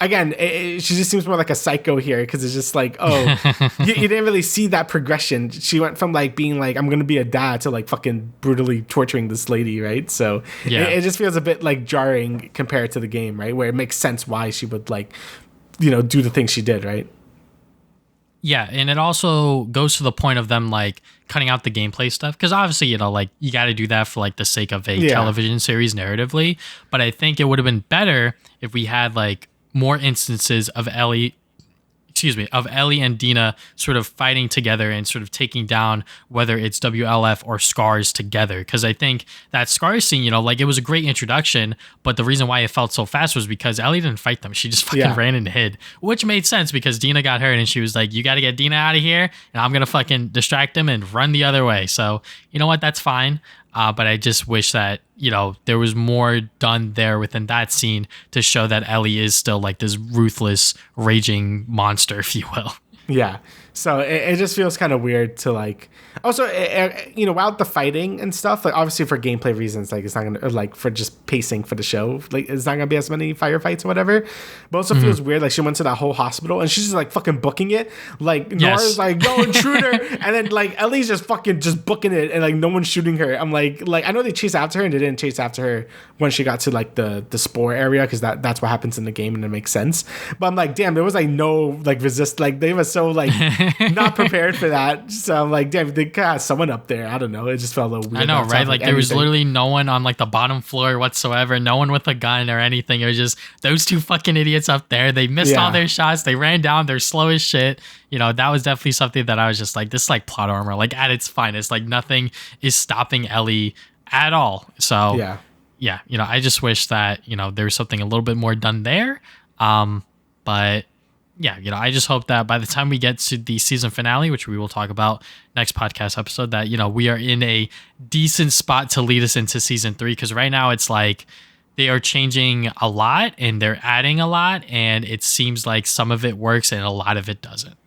again, she just seems more like a psycho here because it's just like, oh, you didn't really see that progression. She went from like being like, I'm going to be a dad to like fucking brutally torturing this lady, right? So it just feels a bit like jarring compared to the game, right? Where it makes sense why she would like, you know, do the things she did, right? Yeah, and it also goes to the point of them like cutting out the gameplay stuff because obviously, you know, like you got to do that for like the sake of a television series narratively. But I think it would have been better if we had like more instances of Ellie and Dina sort of fighting together and sort of taking down whether it's WLF or Scars together. Because I think that Scars scene, you know, like it was a great introduction, but the reason why it felt so fast was because Ellie didn't fight them. She just fucking ran and hid, which made sense because Dina got hurt and she was like, you got to get Dina out of here and I'm going to fucking distract him and run the other way. So, you know what? That's fine. But I just wish that, you know, there was more done there within that scene to show that Ellie is still like this ruthless, raging monster, if you will. Yeah. So it just feels kind of weird to like, also, you know, without the fighting and stuff, like obviously for gameplay reasons, like it's not gonna, like for just pacing for the show, like it's not gonna be as many firefights or whatever. But also feels weird, like she went to that whole hospital and she's just like fucking booking it. Like Nora's like, no intruder, and then like Ellie's just fucking just booking it, and like no one's shooting her. I'm like I know they chase after her and they didn't chase after her when she got to like the spore area because that's what happens in the game and it makes sense. But I'm like, damn, there was like no like resist, like they were so like not prepared for that. So I'm like, damn, they got someone up there. I don't know. It just felt a little weird. I know, right? Like there was literally no one on like the bottom floor whatsoever. No one with a gun or anything. It was just those 2 fucking idiots up there. They missed all their shots. They ran down. They're slow as shit. You know, that was definitely something that I was just like, this is like plot armor, like at its finest. Like nothing is stopping Ellie at all. So yeah, you know, I just wish that, you know, there was something a little bit more done there. But yeah, you know, I just hope that by the time we get to the season finale, which we will talk about next podcast episode, that, you know, we are in a decent spot to lead us into season 3. Because right now it's like they are changing a lot and they're adding a lot. And it seems like some of it works and a lot of it doesn't.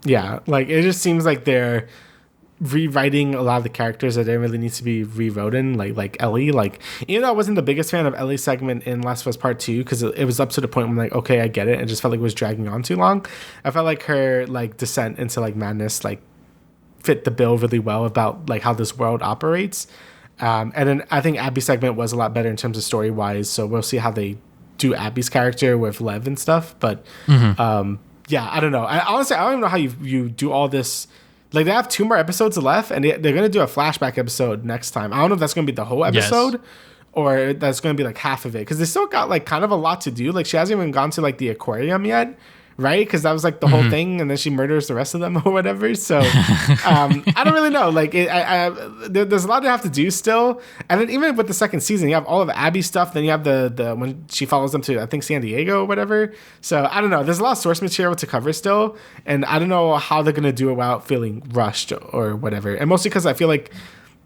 Yeah, like it just seems like they're rewriting a lot of the characters that didn't really need to be rewritten, like Ellie. Like, even though I wasn't the biggest fan of Ellie's segment in Last of Us Part 2 because it was up to the point where I'm like, okay, I get it. It just felt like it was dragging on too long. I felt like her like descent into like madness like fit the bill really well about like how this world operates. And then I think Abby's segment was a lot better in terms of story wise. So we'll see how they do Abby's character with Lev and stuff. But yeah, I don't know. Honestly, I don't even know how you do all this. Like, they have 2 more episodes left, and they're going to do a flashback episode next time. I don't know if that's going to be the whole episode or that's going to be, like, half of it. Because they still got, like, kind of a lot to do. Like, she hasn't even gone to, like, the aquarium yet, right? Because that was, like, the whole thing, and then she murders the rest of them or whatever. So, I don't really know. Like, there's a lot to have to do still. And then even with the second season, you have all of Abby's stuff. Then you have the when she follows them to, I think, San Diego or whatever. So, I don't know. There's a lot of source material to cover still. And I don't know how they're going to do it without feeling rushed or whatever. And mostly because I feel like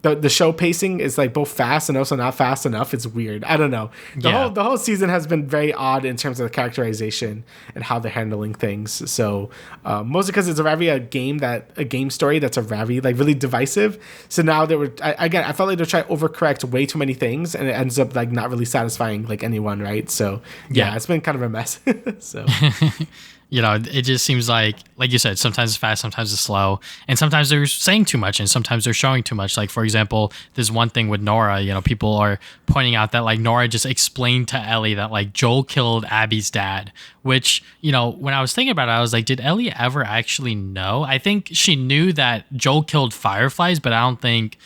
the show pacing is like both fast and also not fast enough. It's weird. I don't know. The whole season has been very odd in terms of the characterization and how they're handling things. So mostly because it's a game story that's a very like really divisive. So now I felt like they're trying to overcorrect way too many things and it ends up like not really satisfying like anyone, right? So yeah, it's been kind of a mess. So It just seems like you said, sometimes it's fast, sometimes it's slow, and sometimes they're saying too much, and sometimes they're showing too much. Like, for example, there's one thing with Nora, people are pointing out that, like, Nora just explained to Ellie that, like, Joel killed Abby's dad, which, when I was thinking about it, I was like, did Ellie ever actually know? I think she knew that Joel killed Fireflies, but I don't think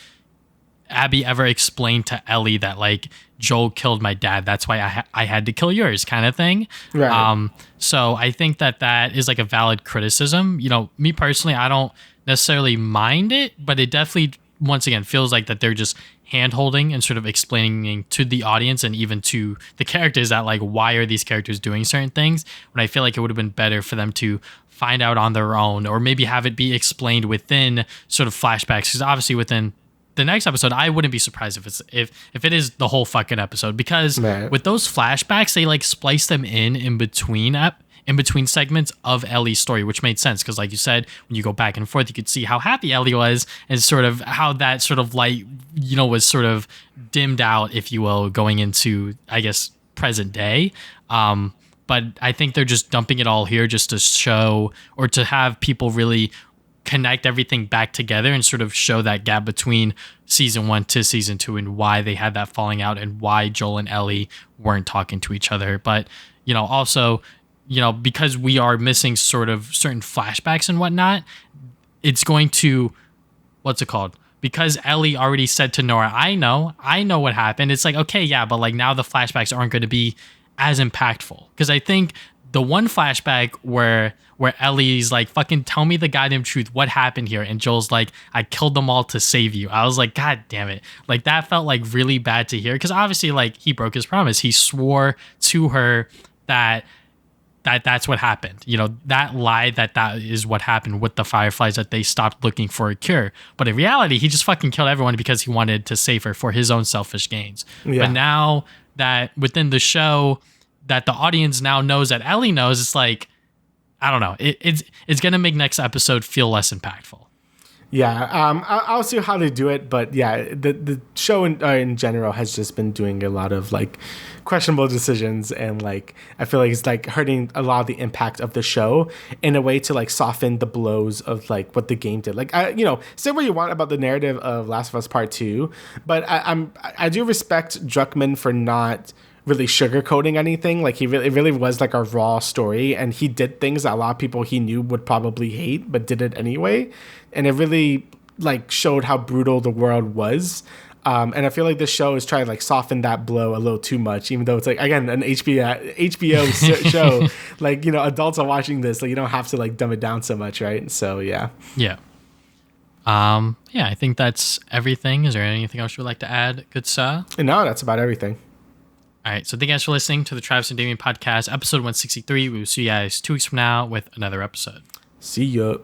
Abby ever explained to Ellie that, like, Joel killed my dad, that's why I had to kill yours, kind of thing. Right. So I think that is like a valid criticism. Me personally, I don't necessarily mind it, but it definitely, once again, feels like that they're just hand-holding and sort of explaining to the audience and even to the characters that, like, why are these characters doing certain things, when I feel like it would have been better for them to find out on their own, or maybe have it be explained within sort of flashbacks, because obviously within the next episode, I wouldn't be surprised if it is the whole fucking episode, because with those flashbacks, they like splice them in between segments of Ellie's story, which made sense because, like you said, when you go back and forth, you could see how happy Ellie was and sort of how that sort of light, was sort of dimmed out, if you will, going into, I guess, present day. But I think they're just dumping it all here just to show, or to have people really connect everything back together and sort of show that gap between season 1 to season 2 and why they had that falling out and why Joel and Ellie weren't talking to each other. But, also, because we are missing sort of certain flashbacks and whatnot, it's going to, what's it called? Because Ellie already said to Nora, I know what happened. It's like, okay, yeah, but like now the flashbacks aren't going to be as impactful. Because I think the one flashback where Ellie's like, fucking tell me the goddamn truth, what happened here? And Joel's like, I killed them all to save you. I was like, God damn it. Like, that felt like really bad to hear, because obviously, like, he broke his promise. He swore to her that's what happened. That lie that is what happened with the Fireflies, that they stopped looking for a cure. But in reality, he just fucking killed everyone because he wanted to save her for his own selfish gains. Yeah. But now that within the show, that the audience now knows that Ellie knows, it's like, I don't know. It's gonna make next episode feel less impactful. Yeah, I'll see how they do it, but yeah, the show in general has just been doing a lot of like questionable decisions, and like I feel like it's like hurting a lot of the impact of the show in a way to like soften the blows of like what the game did. Like say what you want about the narrative of Last of Us Part 2, but I do respect Druckmann for not really sugarcoating anything. Like it really was like a raw story, and he did things that a lot of people he knew would probably hate, but did it anyway. And it really like showed how brutal the world was. And I feel like this show is trying to like soften that blow a little too much, even though it's like, again, an HBO show. Like, adults are watching this, like you don't have to like dumb it down so much, right? So yeah. Yeah. I think that's everything. Is there anything else you would like to add, good sir? No, that's about everything. All right, so thank you guys for listening to the Travis and Damian podcast, episode 163. We will see you guys 2 weeks from now with another episode. See ya.